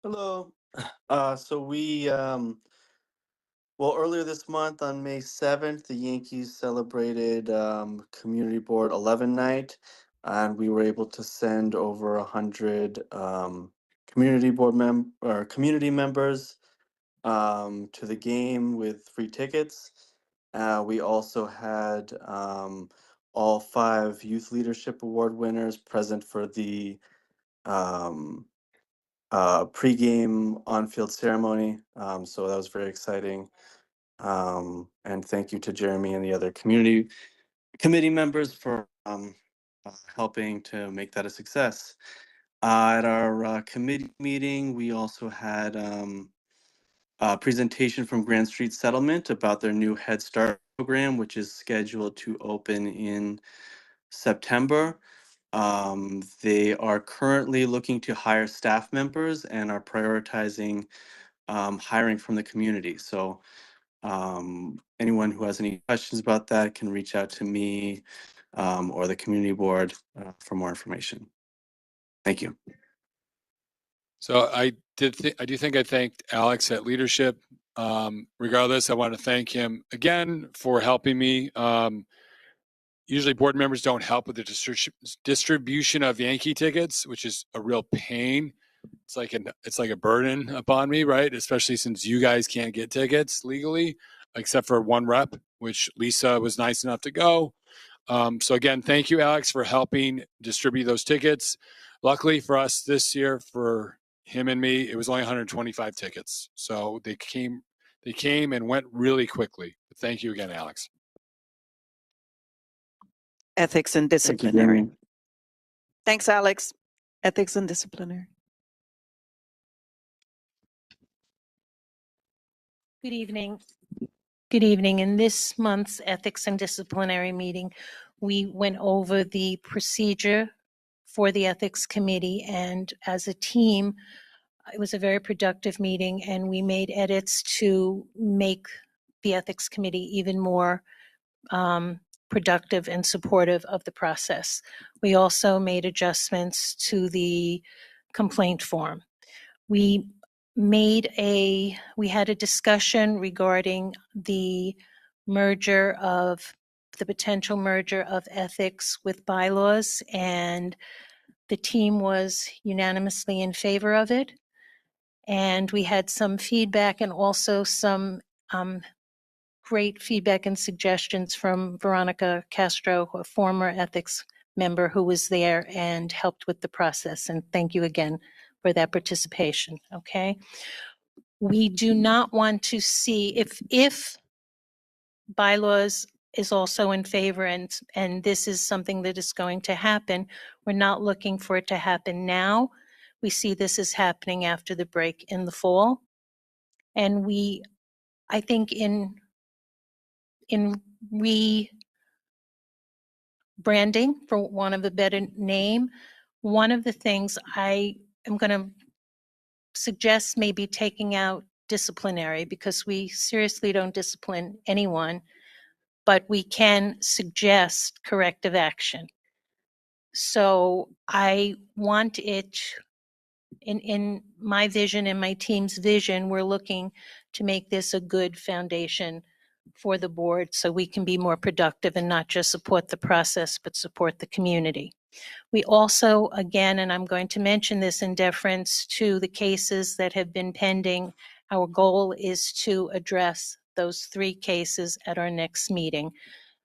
Speaker 10: Hello. Earlier this month on May 7th, the Yankees celebrated Community Board 11 night, and we were able to send over 100 community members to the game with free tickets. We also had all 5 Youth Leadership Award winners present for the pregame on-field ceremony. So that was very exciting. And thank you to Jeremy and the other community committee members for helping to make that a success. At our committee meeting, we also had a presentation from Grand Street Settlement about their new Head Start program, which is scheduled to open in September. They are currently looking to hire staff members and are prioritizing hiring from the community. So anyone who has any questions about that can reach out to me or the community board for more information. Thank you.
Speaker 3: So I do think I thanked Alex at leadership. Regardless, I want to thank him again for helping me. Usually board members don't help with the distribution of Yankee tickets, which is a real pain. It's like a burden upon me, right? Especially since you guys can't get tickets legally, except for one rep, which Lisa was nice enough to go. So again, thank you, Alex, for helping distribute those tickets. Luckily for us this year, for him and me, it was only 125 tickets. So they came and went really quickly. But thank you again, Alex.
Speaker 2: Ethics and
Speaker 10: Thank you,
Speaker 2: Disciplinary.
Speaker 10: Jeremy.
Speaker 2: Thanks, Alex. Ethics and Disciplinary.
Speaker 8: Good evening. Good evening. In this month's Ethics and Disciplinary meeting, we went over the procedure for the Ethics Committee, and as a team, it was a very productive meeting, and we made edits to make the Ethics Committee even more productive and supportive of the process. We also made adjustments to the complaint form. We had a discussion regarding the potential merger of ethics with bylaws, and the team was unanimously in favor of it. And we had some feedback and also some great feedback and suggestions from Veronica Castro, a former ethics member who was there and helped with the process. And thank you again for that participation, okay? We do not want to see, if bylaws is also in favor and this is something that is going to happen, we're not looking for it to happen now. We see this is happening after the break in the fall. And I think in rebranding, for want of a better name, one of the things I am going to suggest maybe taking out disciplinary, because we seriously don't discipline anyone, but we can suggest corrective action. So I want it, in my vision and my team's vision, we're looking to make this a good foundation for the board so we can be more productive and not just support the process, but support the community. We also, again, and I'm going to mention this in deference to the cases that have been pending, our goal is to address those 3 cases at our next meeting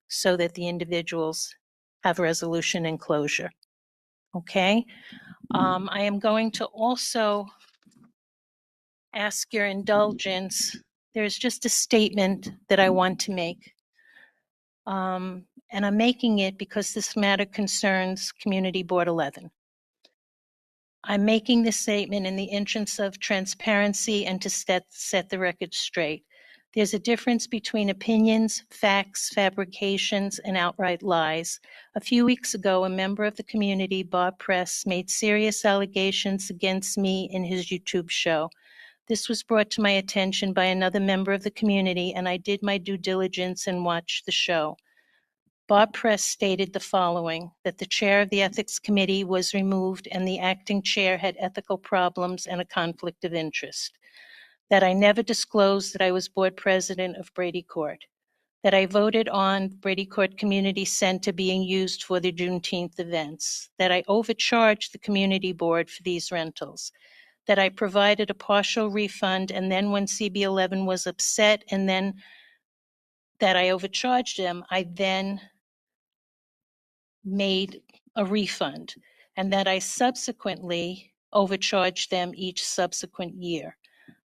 Speaker 8: so that the individuals have resolution and closure. Okay? I am going to also ask your indulgence. There's just a statement that I want to make. And I'm making it because this matter concerns Community Board 11. I'm making this statement in the interest of transparency and to set the record straight. There's a difference between opinions, facts, fabrications, and outright lies. A few weeks ago, a member of the community, Bob Press, made serious allegations against me in his YouTube show. This was brought to my attention by another member of the community, and I did my due diligence and watched the show. Bob Press stated the following, that the chair of the Ethics Committee was removed and the acting chair had ethical problems and a conflict of interest. That I never disclosed that I was board president of Brady Court. That I voted on Brady Court Community Center being used for the Juneteenth events. That I overcharged the community board for these rentals. That I provided a partial refund, and then when CB11 was upset and then that I overcharged them, I then made a refund, and that I subsequently overcharged them each subsequent year,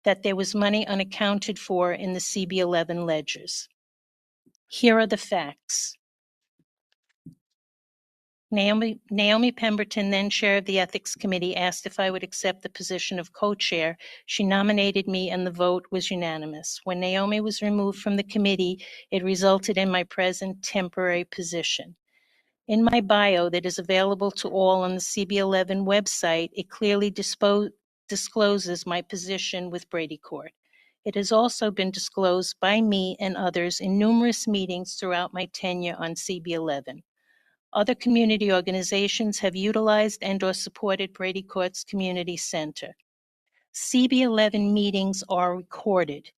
Speaker 8: that there was money unaccounted for in the CB11 ledgers. Here are the facts. Naomi Pemberton, then chair of the Ethics Committee, asked if I would accept the position of co-chair. She nominated me and the vote was unanimous. When Naomi was removed from the committee, it resulted in my present temporary position. In my bio that is available to all on the CB11 website, it clearly discloses my position with Brady Court. It has also been disclosed by me and others in numerous meetings throughout my tenure on CB11. Other community organizations have utilized and/or supported Brady Court's Community Center. CB11 meetings are recorded.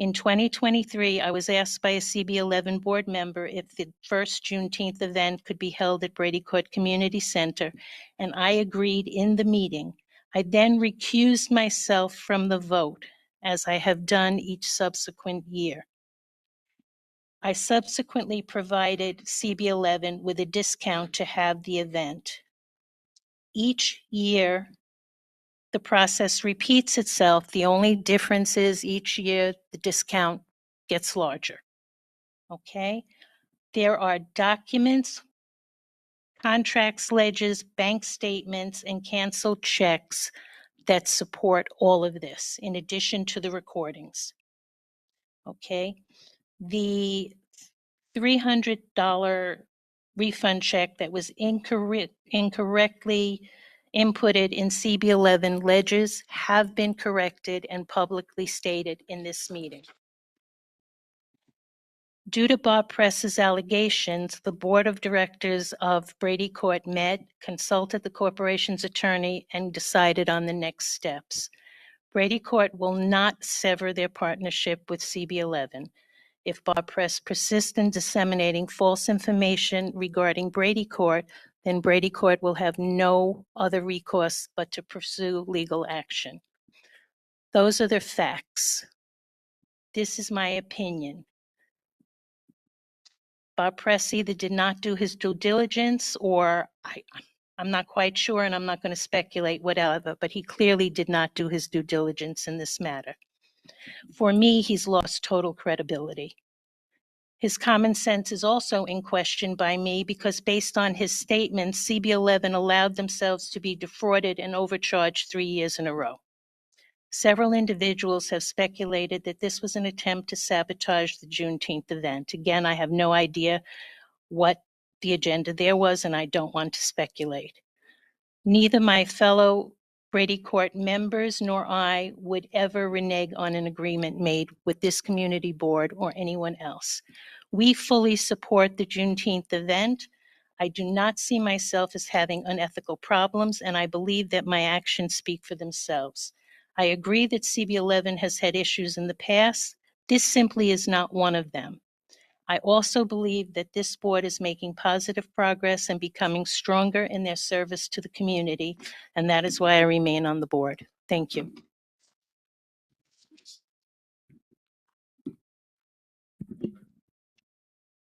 Speaker 8: In 2023, I was asked by a CB11 board member if the first Juneteenth event could be held at Brady Court Community Center, and I agreed in the meeting. I then recused myself from the vote, as I have done each subsequent year. I subsequently provided CB11 with a discount to have the event. Each year, the process repeats itself. The only difference is each year the discount gets larger. Okay? There are documents contracts, ledgers, bank statements, and canceled checks that support all of this, in addition to the recordings. Okay? The $300 refund check that was incorrectly inputted in CB11 ledgers have been corrected and publicly stated in this meeting. Due to Bob Press's allegations, the board of directors of Brady Court met, consulted the corporation's attorney, and decided on the next steps. Brady Court will not sever their partnership with CB11. If Bob Press persists in disseminating false information regarding Brady Court, then Brady Court will have no other recourse but to pursue legal action. Those are the facts. This is my opinion. Bob Press either did not do his due diligence, or I'm not quite sure, and I'm not going to speculate whatever, but he clearly did not do his due diligence in this matter. For me, he's lost total credibility. His common sense is also in question by me because based on his statements, CB11 allowed themselves to be defrauded and overcharged 3 years in a row. Several individuals have speculated that this was an attempt to sabotage the Juneteenth event. Again, I have no idea what the agenda there was, and I don't want to speculate. Neither my fellow Brady Court members nor I would ever renege on an agreement made with this community board or anyone else. We fully support the Juneteenth event. I do not see myself as having unethical problems, and I believe that my actions speak for themselves. I agree that CB11 has had issues in the past. This simply is not one of them. I also believe that this board is making positive progress and becoming stronger in their service to the community, and that is why I remain on the board. Thank you.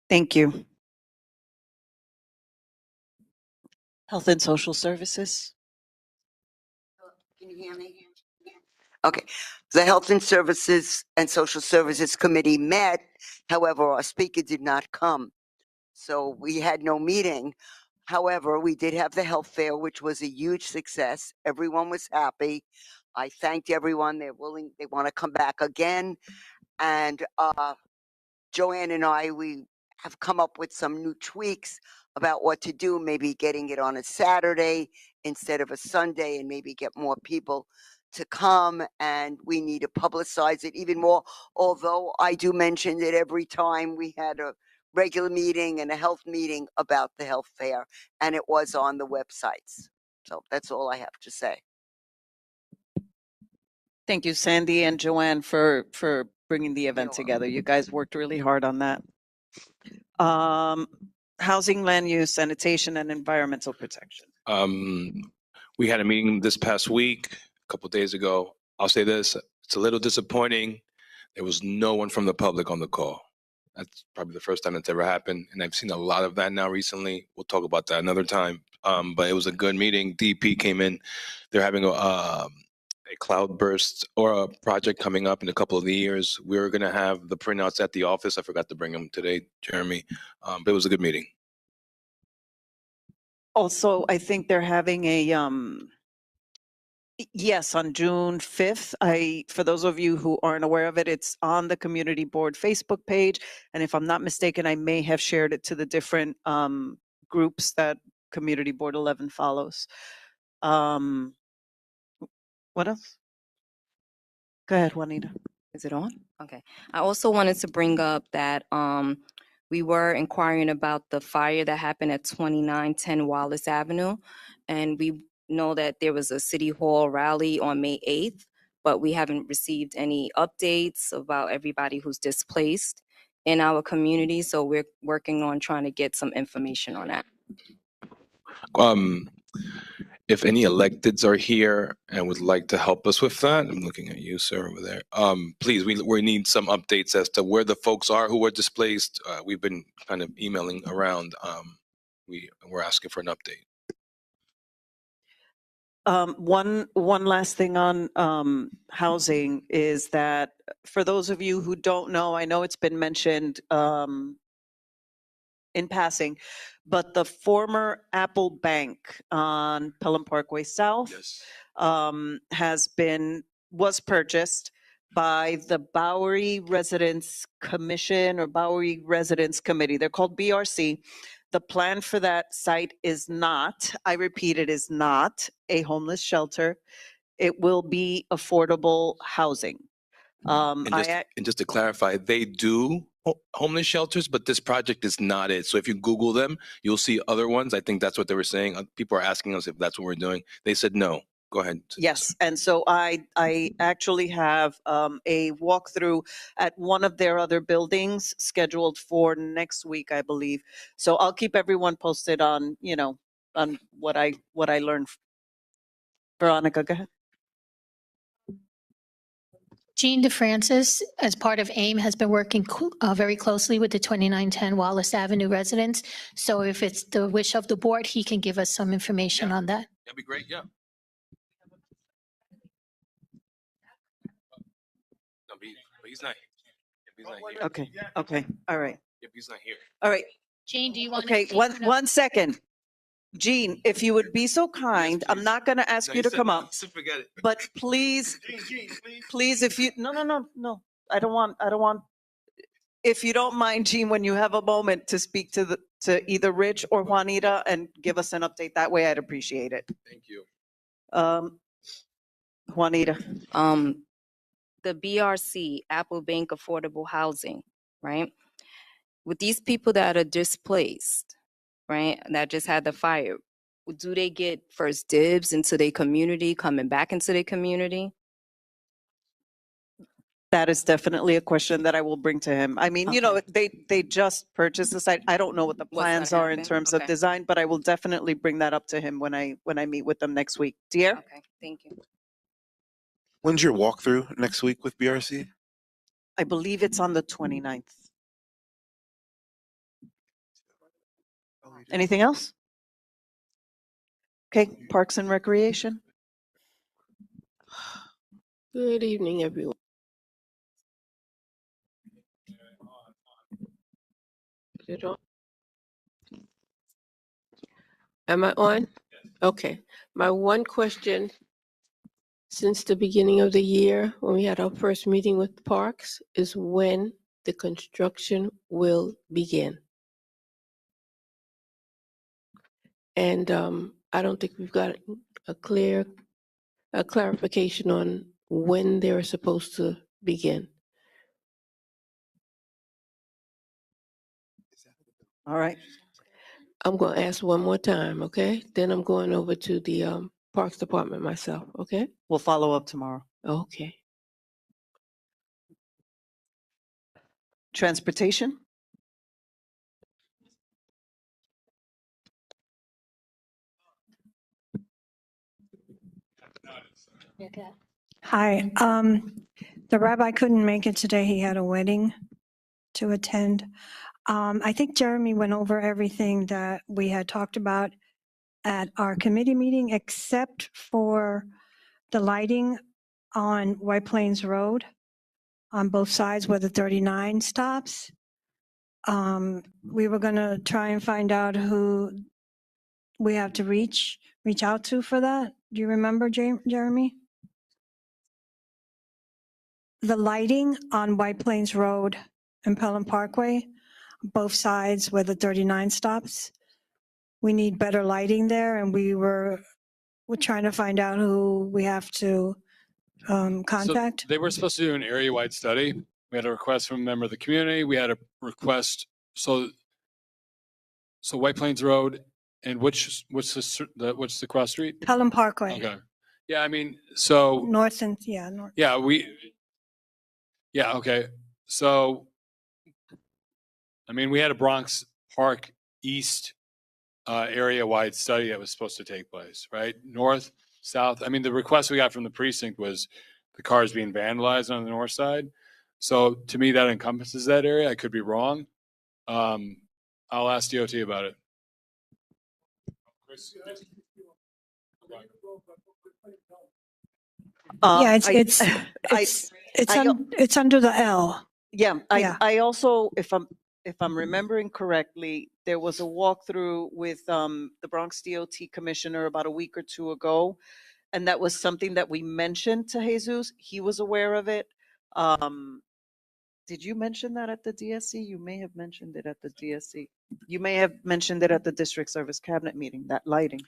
Speaker 2: Thank you. Health and Social Services.
Speaker 11: Can you hear me? Okay. The Health and Services and Social Services Committee met. However, our speaker did not come. So we had no meeting. However, we did have the health fair, which was a huge success. Everyone was happy. I thanked everyone. They're willing, they want to come back again. And Joanne and I, we have come up with some new tweaks about what to do, maybe getting it on a Saturday instead of a Sunday, and maybe get more people to come, and we need to publicize it even more. Although I do mention it every time we had a regular meeting and a health meeting about the health fair, and it was on the websites. So that's all I have to say.
Speaker 2: Thank you, Sandy and Joanne, for bringing the event together. You guys worked really hard on that. Housing, land use, sanitation, and environmental protection.
Speaker 12: We had a meeting this past week, a couple days ago. I'll say this, it's a little disappointing. There was no one from the public on the call. That's probably the first time that's ever happened. And I've seen a lot of that now recently. We'll talk about that another time. But it was a good meeting. DP came in. They're having a cloudburst or a project coming up in a couple of years. We're going to have the printouts at the office. I forgot to bring them today, Jeremy. But it was a good meeting.
Speaker 2: Also, I think they're having a, yes, on June 5th. For those of you who aren't aware of it, it's on the community board Facebook page. And if I'm not mistaken, I may have shared it to the different groups that Community Board 11 follows. What else? Go ahead, Juanita.
Speaker 14: Is it on? Okay. I also wanted to bring up that we were inquiring about the fire that happened at 2910 Wallace Avenue. And we know that there was a City Hall rally on May 8th, but we haven't received any updates about everybody who's displaced in our community. So we're working on trying to get some information on that.
Speaker 12: If any electeds are here and would like to help us with that, I'm looking at you, sir, over there. Please, we need some updates as to where the folks are who were displaced. We've been kind of emailing around. We're asking for an update.
Speaker 2: One last thing on housing is that for those of you who don't know, I know it's been mentioned in passing, but the former Apple Bank on Pelham Parkway South was purchased by the Bowery Residents Commission or Bowery Residents Committee. They're called BRC. The plan for that site is not, I repeat, it is not a homeless shelter. It will be affordable housing.
Speaker 12: And just to clarify, they do homeless shelters, but this project is not it. So if you Google them, you'll see other ones. I think that's what they were saying. People are asking us if that's what we're doing. They said no. Go ahead.
Speaker 2: Yes, and so I actually have a walkthrough at one of their other buildings scheduled for next week, I believe. So I'll keep everyone posted on, on what I learned. Veronica, go ahead.
Speaker 5: Jean DeFrancis, as part of AIM, has been working very closely with the 2910 Wallace Avenue residents. So if it's the wish of the board, he can give us some information on that.
Speaker 12: That'd be great. Yeah. No, but he's not. He's not here.
Speaker 2: Okay. Okay. All right.
Speaker 12: Yep, he's not here.
Speaker 2: All right.
Speaker 5: Jean, do you want
Speaker 2: Okay. One second. Jean, if you would be so kind, I'm not going to ask you to come up,
Speaker 12: Forget it.
Speaker 2: but please, if you, no. I don't want, if you don't mind, Jean, when you have a moment to speak to either Rich or Juanita and give us an update that way, I'd appreciate it.
Speaker 12: Thank you.
Speaker 2: Juanita.
Speaker 14: The BRC, Apple Bank Affordable Housing, right? With these people that are displaced, right, that just had the fire, do they get first dibs into their community, coming back into their community?
Speaker 2: That is definitely a question that I will bring to him. I mean, they just purchased the site. I don't know what the plans are in terms of design, but I will definitely bring that up to him when I meet with them next week. Dear?
Speaker 14: Okay, thank you.
Speaker 23: When's your walkthrough next week with BRC?
Speaker 2: I believe it's on the 29th. Anything else? Okay, Parks and Recreation.
Speaker 17: Good evening, everyone. Is it on? Am I on? Okay. My one question, since the beginning of the year, when we had our first meeting with the parks, is when the construction will begin. And I don't think we've got a clarification on when they're supposed to begin.
Speaker 2: All right.
Speaker 17: I'm going to ask one more time, okay? Then I'm going over to the Parks Department myself, okay?
Speaker 2: We'll follow up tomorrow.
Speaker 17: Okay.
Speaker 2: Transportation.
Speaker 4: Hi, the rabbi couldn't make it today. He had a wedding to attend. I think Jeremy went over everything that we had talked about at our committee meeting, except for the lighting on White Plains Road on both sides where the 39 stops. We were gonna try and find out who we have to reach out to for that. Do you remember, Jeremy? The lighting on White Plains Road and Pelham Parkway, both sides where the 39 stops. We need better lighting there, and we're trying to find out who we have to contact.
Speaker 3: So they were supposed to do an area-wide study. We had a request from a member of the community. We had a request. So White Plains Road and what's the cross street?
Speaker 4: Pelham Parkway.
Speaker 3: Okay. Yeah, I mean, so
Speaker 4: North.
Speaker 3: yeah, okay. So, I mean, we had a Bronx Park East area-wide study that was supposed to take place, right? North, south. I mean, the request we got from the precinct was the cars being vandalized on the north side. So to me, that encompasses that area. I could be wrong. I'll ask DOT about it.
Speaker 4: Yeah, it's under the L.
Speaker 2: Yeah, I also, if I'm if I'm remembering correctly, there was a walkthrough with the Bronx DOT commissioner about a week or two ago. And that was something that we mentioned to Jesus. He was aware of it. Did you mention that at the DSC? You may have mentioned it at the DSC. You may have mentioned it at the district service cabinet meeting, that lighting.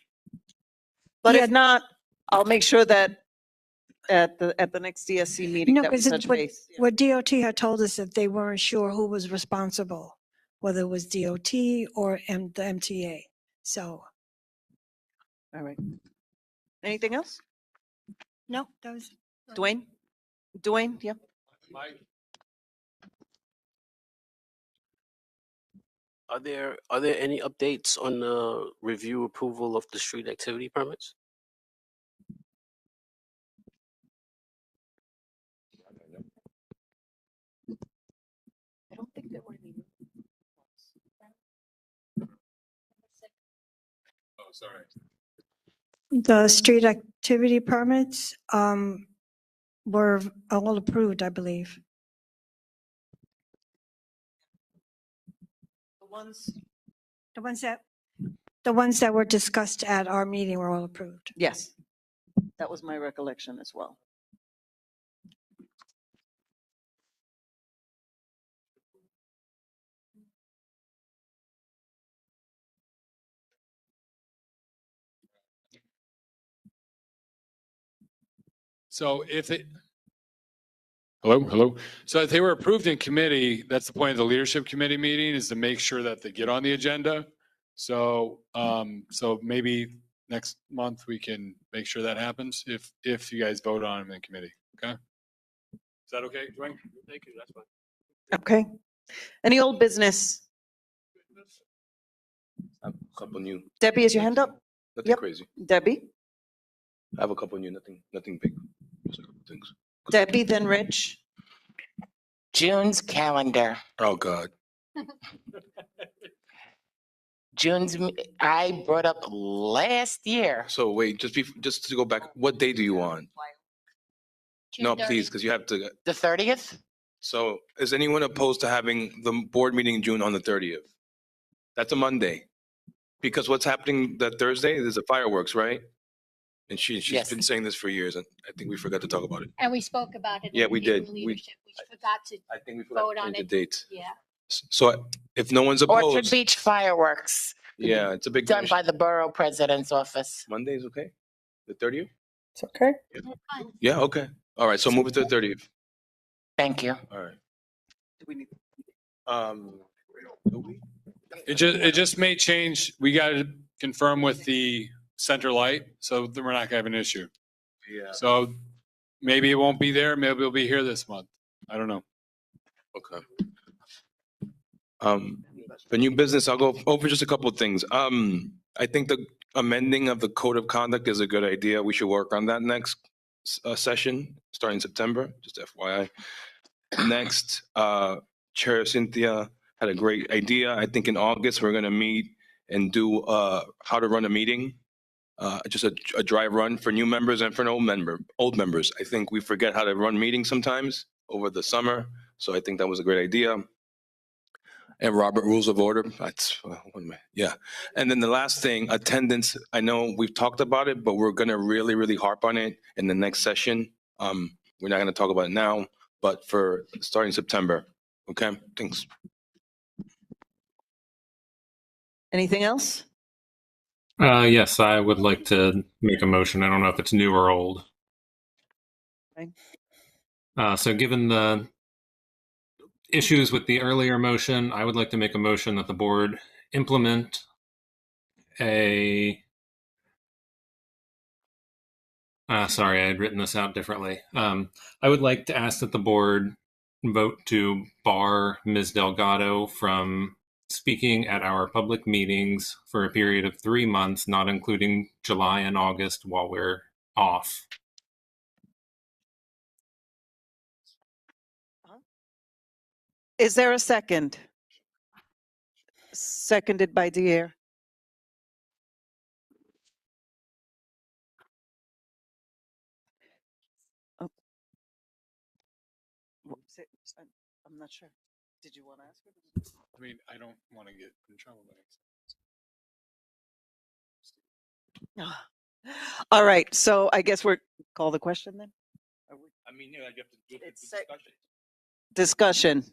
Speaker 2: But
Speaker 4: Yeah.
Speaker 2: if not, I'll make sure that at the next DSC meeting
Speaker 4: No,
Speaker 2: that we
Speaker 4: because
Speaker 2: touch base.
Speaker 4: what DOT had told us that they weren't sure who was responsible, whether it was DOT or the MTA. So,
Speaker 2: All right. Anything else?
Speaker 4: no, that was.
Speaker 2: Dwayne? Dwayne, yeah.
Speaker 18: Are there any updates on the review approval of the street activity permits?
Speaker 2: I don't think there were any.
Speaker 3: Oh, sorry.
Speaker 4: The street activity permits were all approved, I believe.
Speaker 2: The ones,
Speaker 4: The ones that were discussed at our meeting were all approved.
Speaker 2: yes, that was my recollection as well.
Speaker 3: So if they, hello. So if they were approved in committee, that's the point of the leadership committee meeting, is to make sure that they get on the agenda. So, so maybe next month we can make sure that happens if you guys vote on them in committee. Okay. Is that okay, Dwayne?
Speaker 18: Thank you, that's fine.
Speaker 2: Okay. Any old business?
Speaker 12: I have a couple new.
Speaker 2: Debbie, is your hand up?
Speaker 12: Nothing
Speaker 2: Yep.
Speaker 12: crazy.
Speaker 2: Debbie?
Speaker 12: I have a couple new, nothing big. Just a couple things.
Speaker 2: Debbie, then Rich.
Speaker 15: June's calendar.
Speaker 12: Oh, God.
Speaker 15: I brought up last year.
Speaker 12: So wait, just to go back, what day do you want? No,
Speaker 15: June
Speaker 12: please, because you have to.
Speaker 15: The 30th?
Speaker 12: So is anyone opposed to having the board meeting in June on the 30th? That's a Monday. Because what's happening that Thursday, there's a fireworks, right? And she's
Speaker 15: Yes.
Speaker 12: been saying this for years, and I think we forgot to talk about it.
Speaker 5: And we spoke about it.
Speaker 12: Yeah,
Speaker 5: in
Speaker 12: we
Speaker 5: the
Speaker 12: did.
Speaker 5: Leadership. We forgot to
Speaker 12: I think we forgot
Speaker 5: vote
Speaker 12: to
Speaker 5: on
Speaker 12: change
Speaker 5: it.
Speaker 12: the date.
Speaker 5: Yeah.
Speaker 12: So if no one's
Speaker 15: Orchard
Speaker 12: opposed,
Speaker 15: Beach fireworks.
Speaker 12: yeah, it's a big
Speaker 15: Done
Speaker 12: bash.
Speaker 15: by the borough president's office.
Speaker 12: Monday is okay? The 30th?
Speaker 1: It's okay.
Speaker 12: Yeah, okay. All right, so move it to the 30th.
Speaker 15: Thank you.
Speaker 12: All right.
Speaker 2: Do we need?
Speaker 3: It just may change. We got to confirm with the center light, so that we're not gonna have an issue.
Speaker 12: Yeah.
Speaker 3: So maybe it won't be there. Maybe it'll be here this month. I don't know.
Speaker 12: Okay. The new business, I'll go over just a couple of things. I think the amending of the code of conduct is a good idea. We should work on that next session, starting September, just FYI. Next, Chair Cynthia had a great idea. I think in August, we're gonna meet and do how to run a meeting. Just a dry run for new members and for old members. I think we forget how to run meetings sometimes over the summer. So I think that was a great idea. And Robert Rules of Order, that's, yeah. And then the last thing, attendance, I know we've talked about it, but we're gonna really, really harp on it in the next session. We're not gonna talk about it now, but for starting September, okay? Thanks.
Speaker 2: Anything else?
Speaker 7: Yes, I would like to make a motion. I don't know if it's new or old.
Speaker 2: Okay.
Speaker 7: So given the issues with the earlier motion, I would like to make a motion that the board implement a, sorry, I had written this out differently. I would like to ask that the board vote to bar Ms. Delgado from speaking at our public meetings for a period of 3 months, not including July and August while we're off.
Speaker 2: Is there a second? Seconded by Dier. Oh. I'm not sure. Did you want to ask?
Speaker 3: I mean, I don't want to get in trouble.
Speaker 2: All right, so I guess we're, call the question then?
Speaker 12: I mean, yeah, you have to do the
Speaker 2: It's
Speaker 12: discussion.
Speaker 2: Discussion.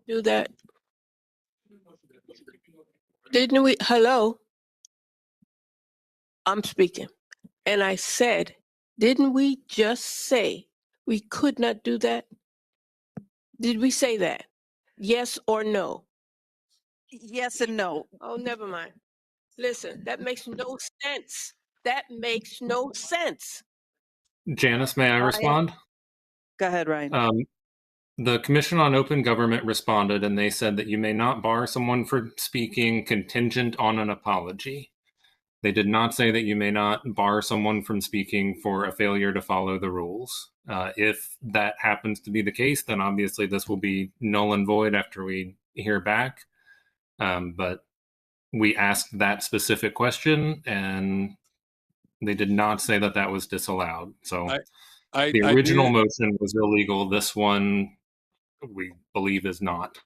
Speaker 17: Do that. Didn't we, hello? I'm speaking. And I said, didn't we just say we could not do that? Did we say that? Yes or no?
Speaker 2: Yes and no.
Speaker 17: Oh, never mind. Listen, that makes no sense. That makes no sense.
Speaker 7: Janice, may I respond?
Speaker 2: Go ahead, Ryan.
Speaker 7: The Commission on Open Government responded, and they said that you may not bar someone for speaking contingent on an apology. They did not say that you may not bar someone from speaking for a failure to follow the rules. If that happens to be the case, then obviously this will be null and void after we hear back. But we asked that specific question, and they did not say that that was disallowed. So the original motion was illegal. This one, we believe, is not.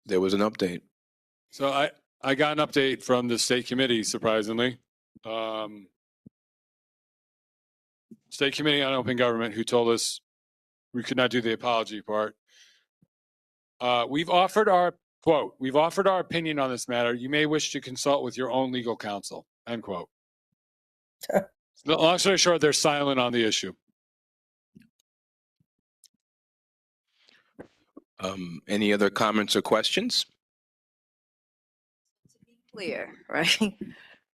Speaker 12: There was an update.
Speaker 3: So I got an update from the state committee, surprisingly. State Committee on Open Government, who told us we could not do the apology part. We've offered our opinion on this matter. You may wish to consult with your own legal counsel, end quote. Long story short, they're silent on the issue.
Speaker 12: Any other comments or questions?
Speaker 14: Clear, right?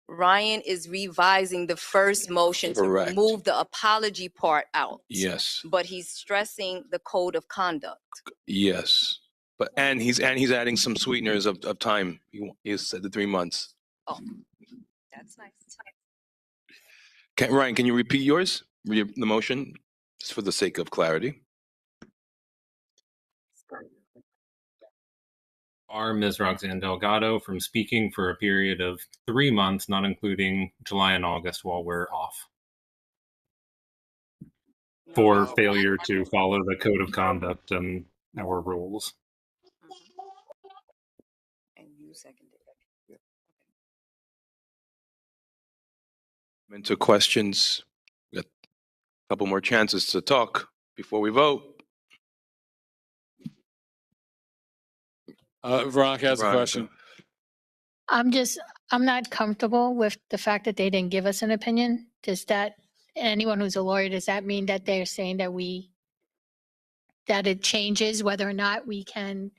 Speaker 14: Ryan is revising the first motion to
Speaker 12: Correct.
Speaker 14: remove the apology part out.
Speaker 12: Yes.
Speaker 14: But he's stressing the code of conduct.
Speaker 12: Yes. But and he's adding some sweeteners of time. He said the 3 months.
Speaker 14: Oh, that's nice.
Speaker 12: Ryan, can you repeat yours? The motion, just for the sake of clarity.
Speaker 7: Bar Ms. Roxanne Delgado from speaking for a period of 3 months, not including July and August while we're off, for failure to follow the code of conduct and our rules.
Speaker 14: And you seconded it.
Speaker 12: Into questions. We got a couple more chances to talk before we vote.
Speaker 3: Veronica has a question.
Speaker 5: I'm not comfortable with the fact that they didn't give us an opinion. Does that, anyone who's a lawyer, does that mean that they're saying that that it changes whether or not we can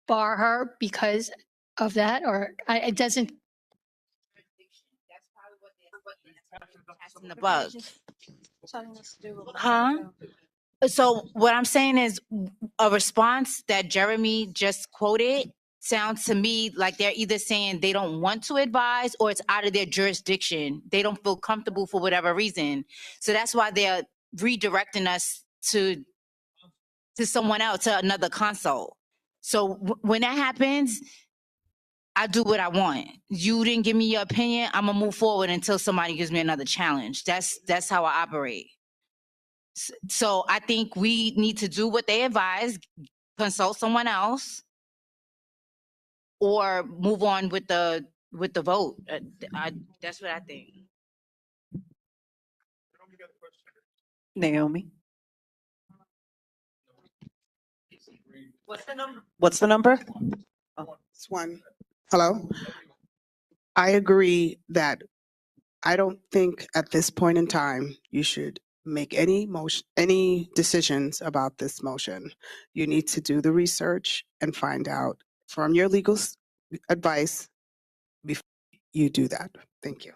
Speaker 5: bar her because of that? Or it doesn't.
Speaker 19: Above. Huh? So what I'm saying is a response that Jeremy just quoted sounds to me like they're either saying they don't want to advise or it's out of their jurisdiction. They don't feel comfortable for whatever reason. So that's why they're redirecting us to someone else, to another consult. So when that happens, I do what I want. You didn't give me your opinion. I'm gonna move forward until somebody gives me another challenge. That's how I operate. So I think we need to do what they advise, consult someone else, or move on with the vote. That's what I think.
Speaker 2: Naomi. What's the number?
Speaker 20: It's one. Hello? I agree that I don't think at this point in time you should make any decisions about this motion. You need to do the research and find out from your legal advice before you do that. Thank you.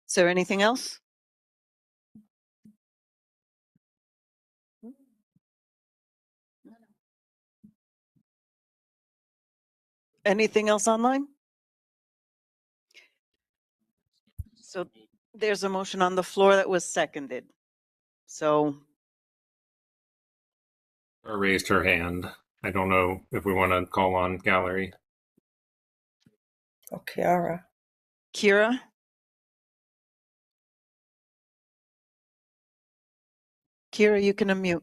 Speaker 2: Is there anything else? Anything else online? So there's a motion on the floor that was seconded. So.
Speaker 7: Or raised her hand. I don't know if we want to call on gallery.
Speaker 1: Okay, Kiara.
Speaker 2: Kira? Kira, you can unmute.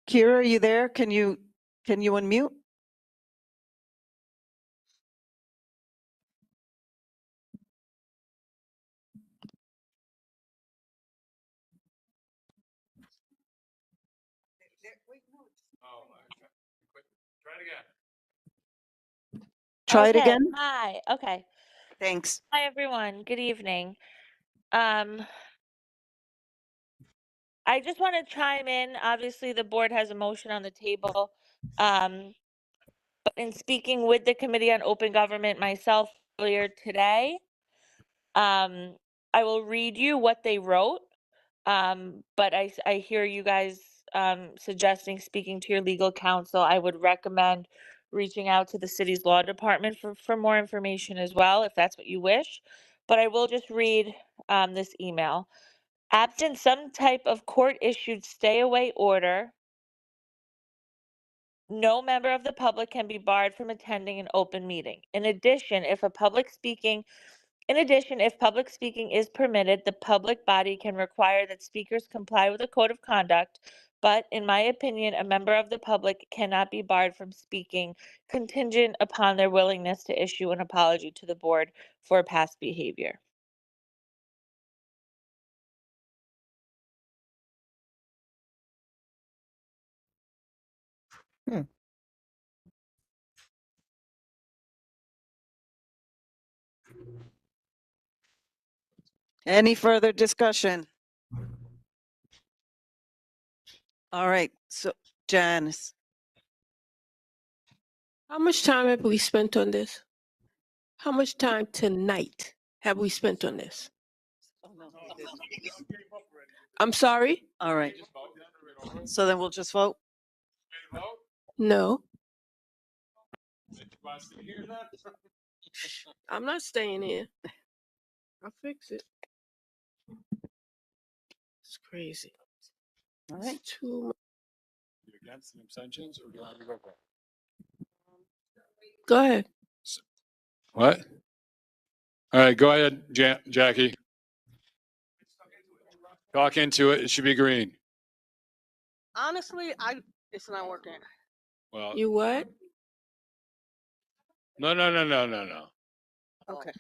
Speaker 2: Kira, are you there? Can you unmute? Try it
Speaker 6: Okay,
Speaker 2: again.
Speaker 6: hi, okay.
Speaker 2: Thanks.
Speaker 6: Hi, everyone. Good evening. I just want to chime in. Obviously, the board has a motion on the table. But in speaking with the Committee on Open Government myself earlier today, I will read you what they wrote. But I hear you guys suggesting speaking to your legal counsel. I would recommend reaching out to the city's law department for more information as well, if that's what you wish. But I will just read this email. Absent some type of court-issued stay-away order, no member of the public can be barred from attending an open meeting. In addition, if public speaking is permitted, the public body can require that speakers comply with the code of conduct. But in my opinion, a member of the public cannot be barred from speaking contingent upon their willingness to issue an apology to the board for past behavior.
Speaker 2: Any further discussion? All right, so Janice.
Speaker 17: How much time have we spent on this? How much time tonight have we spent on this? I'm sorry?
Speaker 2: All right. So then we'll just vote?
Speaker 17: No. I'm not staying here. I'll fix it. It's crazy.
Speaker 2: All right.
Speaker 17: It's too much.
Speaker 3: Against and abstentions, or do you want me to go for it?
Speaker 17: Go ahead.
Speaker 3: What? All right, go ahead, Jackie. Talk into it. It should be green.
Speaker 21: Honestly, it's not working.
Speaker 3: Well,
Speaker 17: You what?
Speaker 3: no.
Speaker 21: Okay.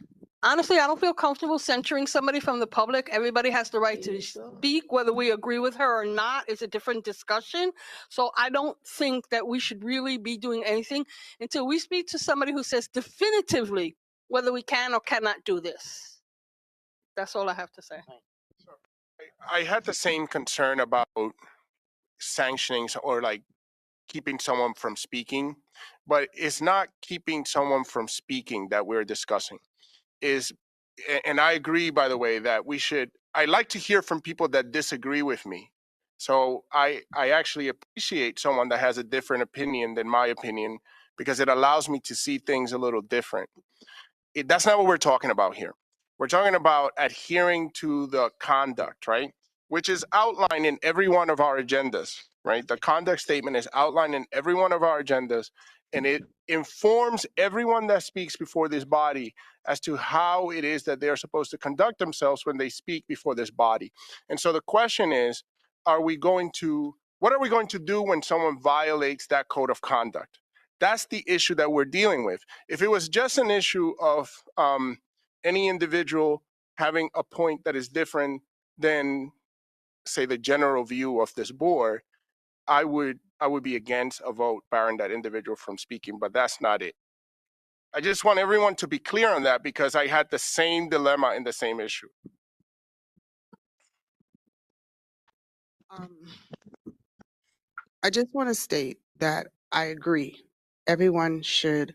Speaker 21: Honestly, I don't feel comfortable censuring somebody from the public. Everybody has the right to speak, whether we agree with her or not is a different discussion. So I don't think that we should really be doing anything until we speak to somebody who says definitively whether we can or cannot do this. That's all I have to say.
Speaker 13: I had the same concern about sanctioning or like keeping someone from speaking, but it's not keeping someone from speaking that we're discussing. And I agree, by the way, that I like to hear from people that disagree with me. So I actually appreciate someone that has a different opinion than my opinion because it allows me to see things a little different. That's not what we're talking about here. We're talking about adhering to the conduct, right? Which is outlined in every one of our agendas, right? The conduct statement is outlined in every one of our agendas, and it informs everyone that speaks before this body as to how it is that they're supposed to conduct themselves when they speak before this body. And so the question is, what are we going to do when someone violates that code of conduct? That's the issue that we're dealing with. If it was just an issue of any individual having a point that is different than, say, the general view of this board, I would be against a vote barring that individual from speaking, but that's not it. I just want everyone to be clear on that because I had the same dilemma in the same issue.
Speaker 20: I just want to state that I agree. Everyone should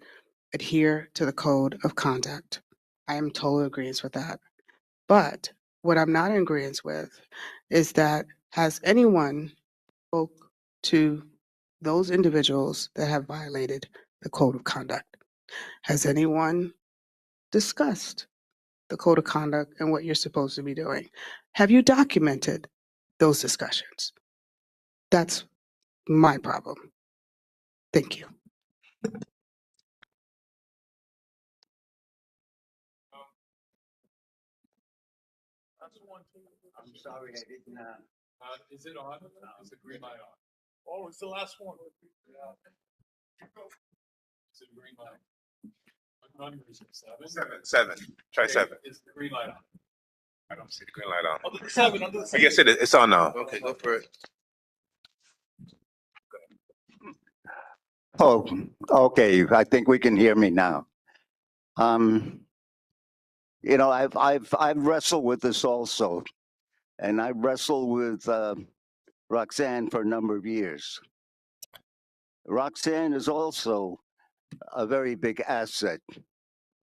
Speaker 20: adhere to the code of conduct. I am totally agreeing with that. But what I'm not in agreement with is that has anyone spoke to those individuals that have violated the code of conduct? Has anyone discussed the code of conduct and what you're supposed to be doing? Have you documented those discussions? That's my problem. Thank you.
Speaker 9: I'm sorry, I didn't.
Speaker 3: Is it on? Is the green light on?
Speaker 9: Oh, it's the last one.
Speaker 3: Is it green light? What number is it? Seven?
Speaker 16: Seven. Try seven.
Speaker 3: Is the green light on?
Speaker 16: I don't see the green light on.
Speaker 9: Under the seven, under the
Speaker 16: I
Speaker 9: seven.
Speaker 16: guess it's on now. Okay, go for it.
Speaker 9: Oh, okay. I think we can hear me now. You know, I've wrestled with this also, and I wrestled with Roxanne for a number of years. Roxanne is also a very big asset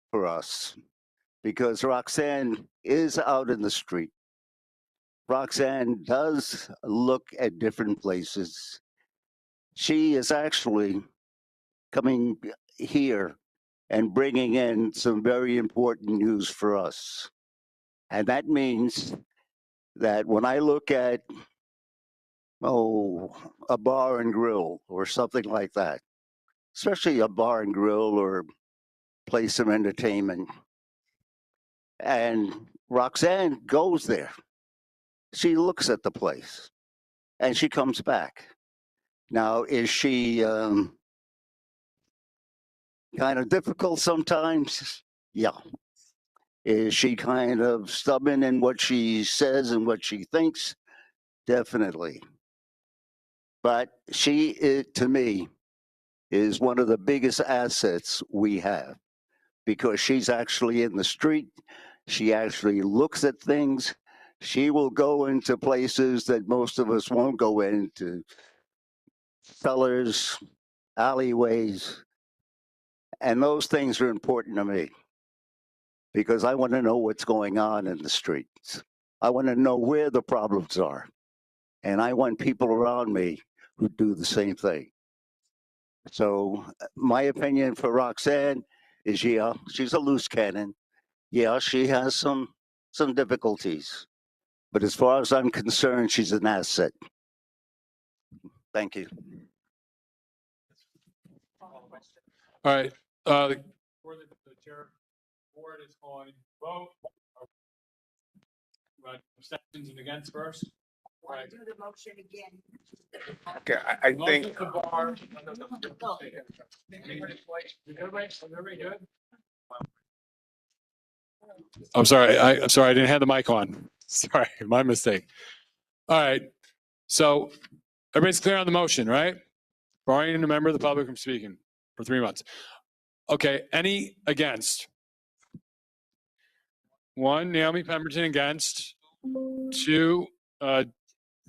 Speaker 9: for us because Roxanne is out in the street. Roxanne does look at different places. She is actually coming here and bringing in some very important news for us. And that means that when I look at, a bar and grill or something like that, especially a bar and grill or place of entertainment, and Roxanne goes there, she looks at the place and she comes back. Now, is she kind of difficult sometimes? Yeah. Is she kind of stubborn in what she says and what she thinks? Definitely. But she, to me, is one of the biggest assets we have because she's actually in the street. She actually looks at things. She will go into places that most of us won't go into, cellars, alleyways. And those things are important to me because I want to know what's going on in the streets. I want to know where the problems are. And I want people around me who do the same thing. So my opinion for Roxanne is, yeah, she's a loose cannon. Yeah, she has some difficulties. But as far as I'm concerned, she's an asset. Thank you.
Speaker 3: All right. The chair board is going to vote. Right, abstentions and against first. Right.
Speaker 19: Do the motion again.
Speaker 16: Okay, I
Speaker 3: Motion
Speaker 16: think
Speaker 3: to bar. Everybody good? I'm sorry. I'm sorry. I didn't have the mic on. Sorry, my mistake. All right. So everybody's clear on the motion, right? Barring a member of the public from speaking for 3 months. Okay. Any against? 1, Naomi Pemberton against. 2,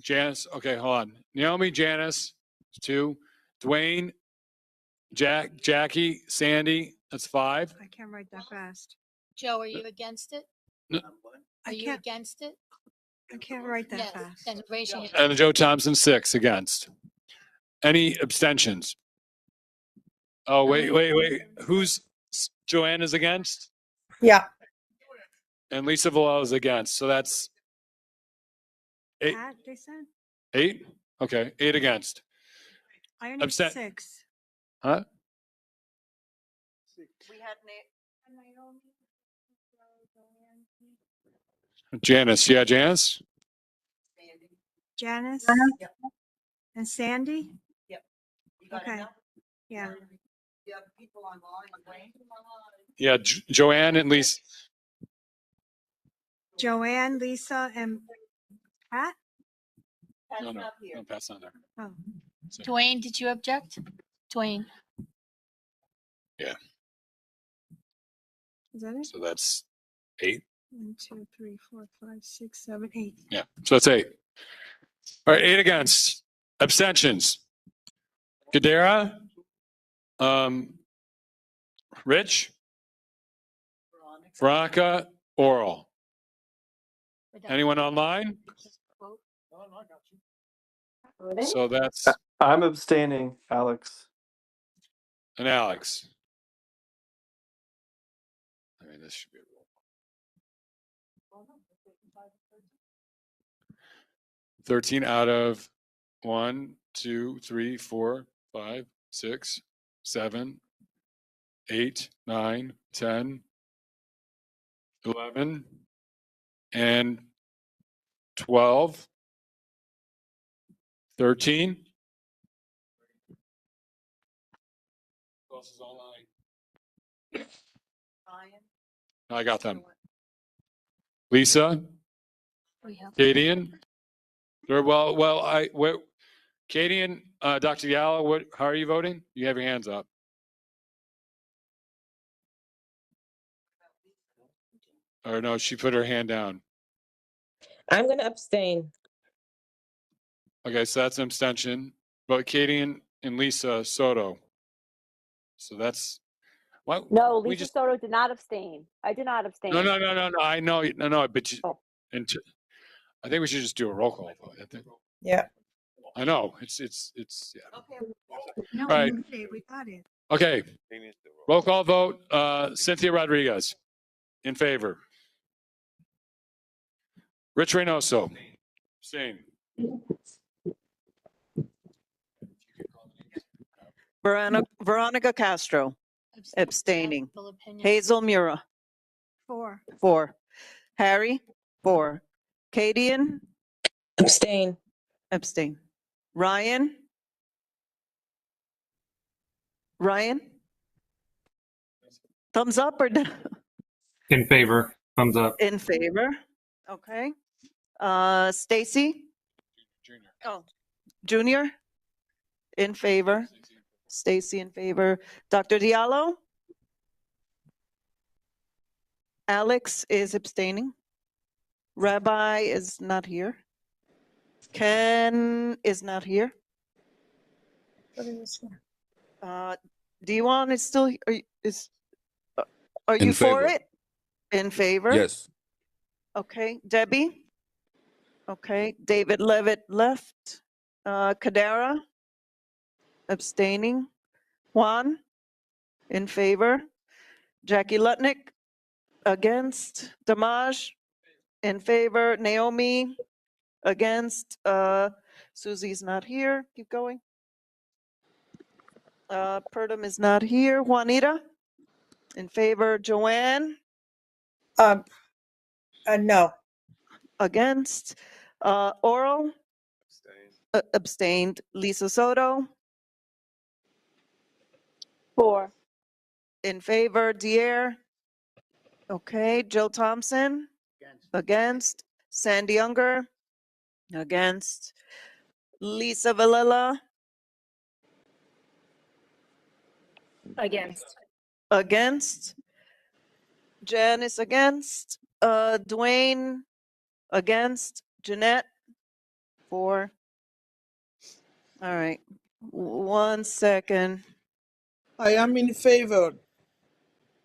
Speaker 3: Janice. Okay, hold on. Naomi, Janice. 2, Dwayne, Jackie, Sandy. That's 5.
Speaker 4: I can't write that fast.
Speaker 5: Joe, are you against it?
Speaker 3: No.
Speaker 5: Are you against it?
Speaker 4: I can't write that
Speaker 5: Yes,
Speaker 4: fast.
Speaker 5: then raise your hand.
Speaker 3: And Joe Thompson, 6 against. Any abstentions? Oh, wait. Who's Joanne is against?
Speaker 1: Yeah.
Speaker 3: And Lisa Vallow is against. So that's 8.
Speaker 4: Pat, they said?
Speaker 3: 8? Okay, 8 against.
Speaker 4: I only have 6.
Speaker 3: Huh?
Speaker 19: We have
Speaker 3: Janice. Yeah, Janice?
Speaker 4: Janice? And Sandy?
Speaker 19: Yep.
Speaker 4: Okay. Yeah.
Speaker 19: You have people online, Wayne?
Speaker 3: Yeah, Joanne and Lisa.
Speaker 4: Joanne, Lisa, and Pat?
Speaker 3: No, Pat's not there.
Speaker 4: Oh.
Speaker 5: Dwayne, did you object? Dwayne,
Speaker 3: Yeah,
Speaker 4: Is that it?
Speaker 3: so that's 8.
Speaker 4: 1, 2, 3, 4, 5, 6, 7, 8.
Speaker 3: Yeah, so that's 8. All right, 8 against. Abstentions. Gadara? Rich? Veronica? Oral? Anyone online? So that's
Speaker 10: I'm abstaining, Alex.
Speaker 3: an Alex. I mean, this should be a roll. 13 out of 1, 2, 3, 4, 5, 6, 7, 8, 9, 10, 11, and 12, 13. Who else is online? I got them. Lisa,
Speaker 5: We have
Speaker 3: Kadian. Katie and Dr. Gallo, how are you voting? You have your hands up. Or no, she put her hand down.
Speaker 8: I'm going to abstain.
Speaker 3: Okay, so that's an abstention. But Katie and Lisa Soto. So that's what
Speaker 11: No,
Speaker 3: we
Speaker 11: Lisa
Speaker 3: just
Speaker 11: Soto did not abstain. I did not abstain.
Speaker 3: no. I know, no. But
Speaker 11: Oh.
Speaker 3: I think we should just do a roll call vote. I think.
Speaker 1: Yeah.
Speaker 3: I know it's yeah.
Speaker 4: No,
Speaker 3: All right.
Speaker 4: we got it.
Speaker 3: Okay. Roll call vote. Cynthia Rodriguez in favor. Rich Reynoso. Abstain.
Speaker 2: Veronica Castro, abstaining.
Speaker 5: full opinion.
Speaker 2: Hazel Mura,
Speaker 4: 4.
Speaker 2: 4. Harry, 4. Kadian,
Speaker 8: Abstain.
Speaker 2: abstain. Ryan? Ryan? Thumbs up or down?
Speaker 7: In favor, thumbs up.
Speaker 2: In favor? Okay. Stacy?
Speaker 3: Junior.
Speaker 2: Oh, Junior? In favor? Stacy in favor. Dr. Diallo? Alex is abstaining. Rabbi is not here. Ken is not here. Diwan is still, are
Speaker 22: In
Speaker 2: you for
Speaker 22: favor.
Speaker 2: it? In favor?
Speaker 22: Yes.
Speaker 2: Okay, Debbie? Okay, David Levitt left. Kadara? Abstaining. Juan? In favor. Jackie Lutnick? Against. Damaj? In favor. Naomi? Against. Susie's not here. Keep going. Purdom is not here. Juanita? In favor. Joanne?
Speaker 1: No.
Speaker 2: Against. Oral? Abstained. Lisa Soto?
Speaker 11: 4.
Speaker 2: In favor. Dier? Okay. Jill Thompson? Against. Sandy Unger? Against. Lisa Valilla?
Speaker 11: Against.
Speaker 2: Against. Janice against. Dwayne against. Jeanette? 4. All right. 1 second.
Speaker 24: I am in favor.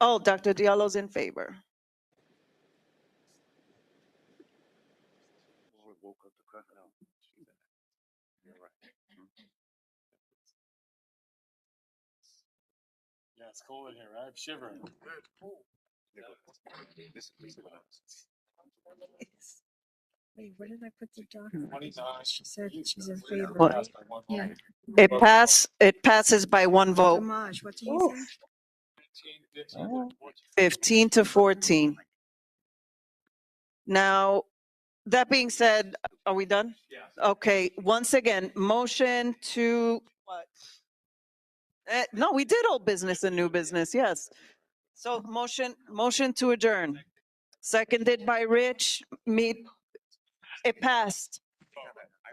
Speaker 2: Oh, Dr. Diallo's in favor.
Speaker 3: Yeah, it's cold in here. I'm shivering.
Speaker 4: Wait, where did I put the doc?
Speaker 3: 29.
Speaker 4: She said she's in favor,
Speaker 2: What?
Speaker 4: right? Yeah.
Speaker 2: It passes by 1 vote.
Speaker 4: Damaj, what did you say?
Speaker 2: 15 to 14. Now, that being said, are we done? Yeah. Okay, once again, motion to what? No, we did old business and new business, yes. So motion to adjourn. Seconded by Rich, it passed.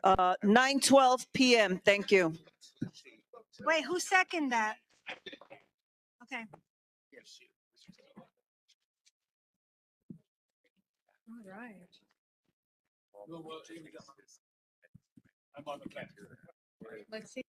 Speaker 2: 9:12 PM, thank you.
Speaker 4: Wait, who seconded that? Okay. All right.
Speaker 3: I'm on the fence.
Speaker 4: Let's see.